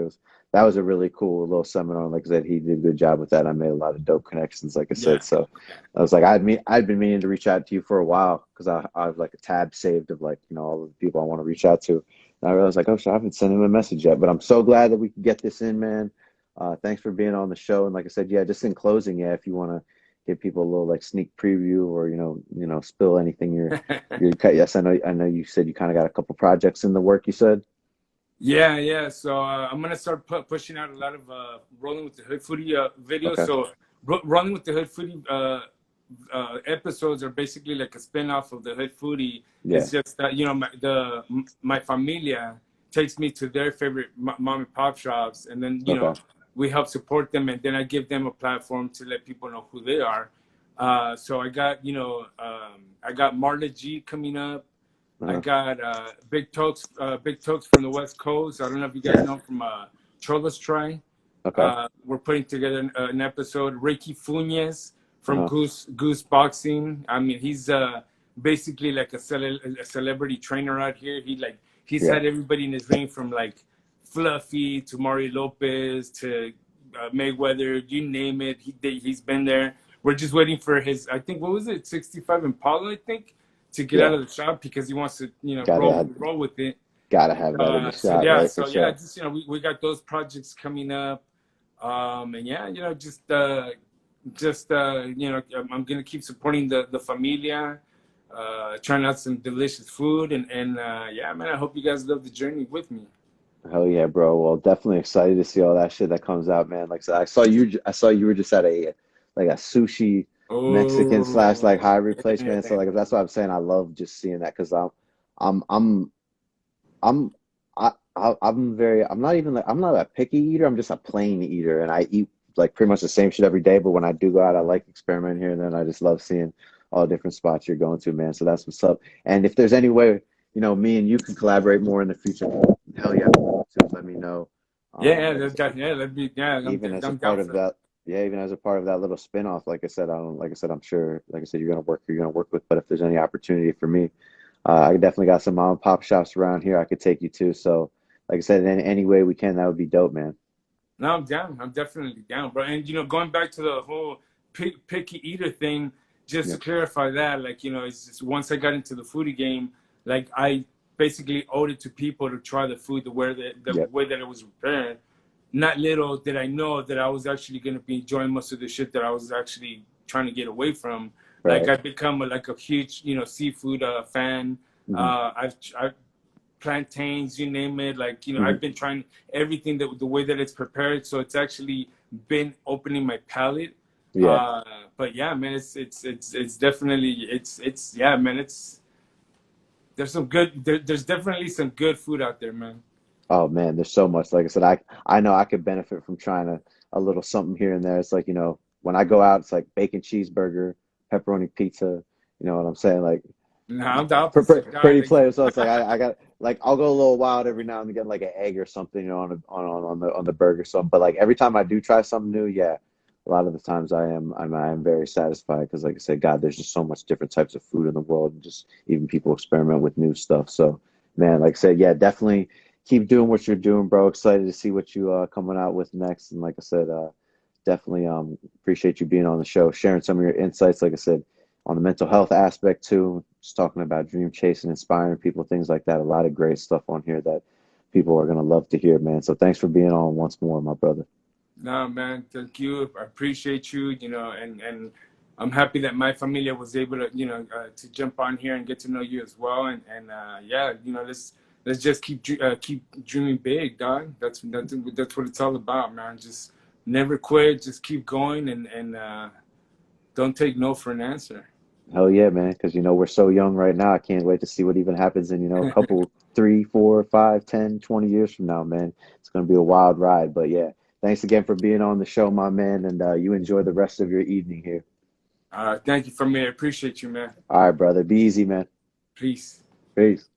that was a really cool little seminar. And like I said, he did a good job with that. I made a lot of dope connections. Like I yeah. said, so I was like, I'd been meaning to reach out to you for a while because I have like a tab saved of like all of the people I want to reach out to. And I realized like, oh shit, I haven't sent him a message yet. But I'm so glad that we can get this in, man. Thanks for being on the show. And like I said, yeah, just in closing, yeah, if you want to give people a little like sneak preview or spill anything yes, I know you said you kind of got a couple projects in the work, you said. Yeah, yeah. So I'm gonna start pushing out a lot of rolling with the Hood Foodie videos. Okay. So rolling with the Hood Foodie episodes are basically like a spin-off of the Hood Foodie. Yeah. It's just that my familia takes me to their favorite mom and pop shops, and then Okay. we help support them, and then I give them a platform to let people know who they are. So I got I got Marla G coming up. I Uh-huh. got Big Tokes from the West Coast. I don't know if you guys Yeah. know from Cholos Try. Okay. We're putting together an episode. Ricky Funes from Uh-huh. Goose Boxing. I mean, he's basically like a celebrity trainer out here. He's Yeah. had everybody in his ring from like Fluffy to Mario Lopez to Mayweather, you name it. He's been there. We're just waiting for his. I think what was it, 65 Impala, I think, to get out Yeah, of the shop because he wants to gotta roll with it. gotta have that in the So shot, yeah, right? For so yeah, sure. just we got those projects coming up, and yeah, just I'm gonna keep supporting the familia, trying out some delicious food, and yeah, man, I hope you guys love the journey with me. Hell yeah, bro. Well, definitely excited to see all that shit that comes out, man. Like I said, I saw you were just at a like a sushi Mexican slash like Oh, Hybrid place, man. So yeah. like that's why I'm saying I love just seeing that because I'm I'm I'm I'm not even like I'm not a picky eater. I'm just a plain eater, and I eat like pretty much the same shit every day. But when I do go out, I like experimenting here and then. I just love seeing all the different spots you're going to, man. So that's what's up. And if there's any way, me and you can collaborate more in the future, hell yeah, to let me know. Yeah, Like I said, yeah, that'd be, yeah, even as a I'm down part for of that. that, yeah, even as a part of that little spin-off, like I said, like I said, I'm sure, like I said, you're gonna work with. But if there's any opportunity for me, I definitely got some mom and pop shops around here I could take you to. So, like I said, in any way we can, that would be dope, man. No, I'm down. I'm definitely down, bro. And going back to the whole picky eater thing, just Yeah, to clarify that, like, it's just once I got into the foodie game, like I basically owed it to people to try the food the yeah, way that it was prepared. Not little did I know that I was actually going to be enjoying most of the shit that I was actually trying to get away from. Like right. I've become like a huge, seafood fan. Hmm. I've plantains, you name it. Like, Hmm. I've been trying everything the way that it's prepared. So it's actually been opening my palate. Yeah. Uh, but yeah, man, it's definitely, yeah, man, there's definitely some good food out there, man. Oh man, there's so much. Like I said, I know I could benefit from trying a little something here and there. It's like, when I go out, it's like bacon cheeseburger, pepperoni pizza. You know what I'm saying? Like No, I'm the opposite guy. pretty Like, player. So it's like I got like I'll go a little wild every now and again, like an egg or something, on the burger. So, but like every time I do try something new, yeah, a lot of the times I am very satisfied because, like I said, God, there's just so much different types of food in the world, and just even people experiment with new stuff. So, man, like I said, yeah, definitely keep doing what you're doing, bro. Excited to see what you coming out with next, and like I said, definitely appreciate you being on the show, sharing some of your insights. Like I said, on the mental health aspect too, just talking about dream chasing, inspiring people, things like that. A lot of great stuff on here that people are gonna love to hear, man. So thanks for being on once more, my brother. no, man, thank you. I appreciate you, and I'm happy that my familia was able to, to jump on here and get to know you as well. And yeah, let's just keep dreaming big, dog. That's what it's all about, man. Just never quit. Just keep going, and don't take no for an answer. Hell yeah, man. Because we're so young right now. I can't wait to see what even happens in a couple, 3, 4, 5, 10, 20 years from now, man. It's gonna be a wild ride. But yeah, thanks again for being on the show, my man. And you enjoy the rest of your evening here. Thank you for me. I appreciate you, man. All right, brother. Be easy, man. Peace. Peace.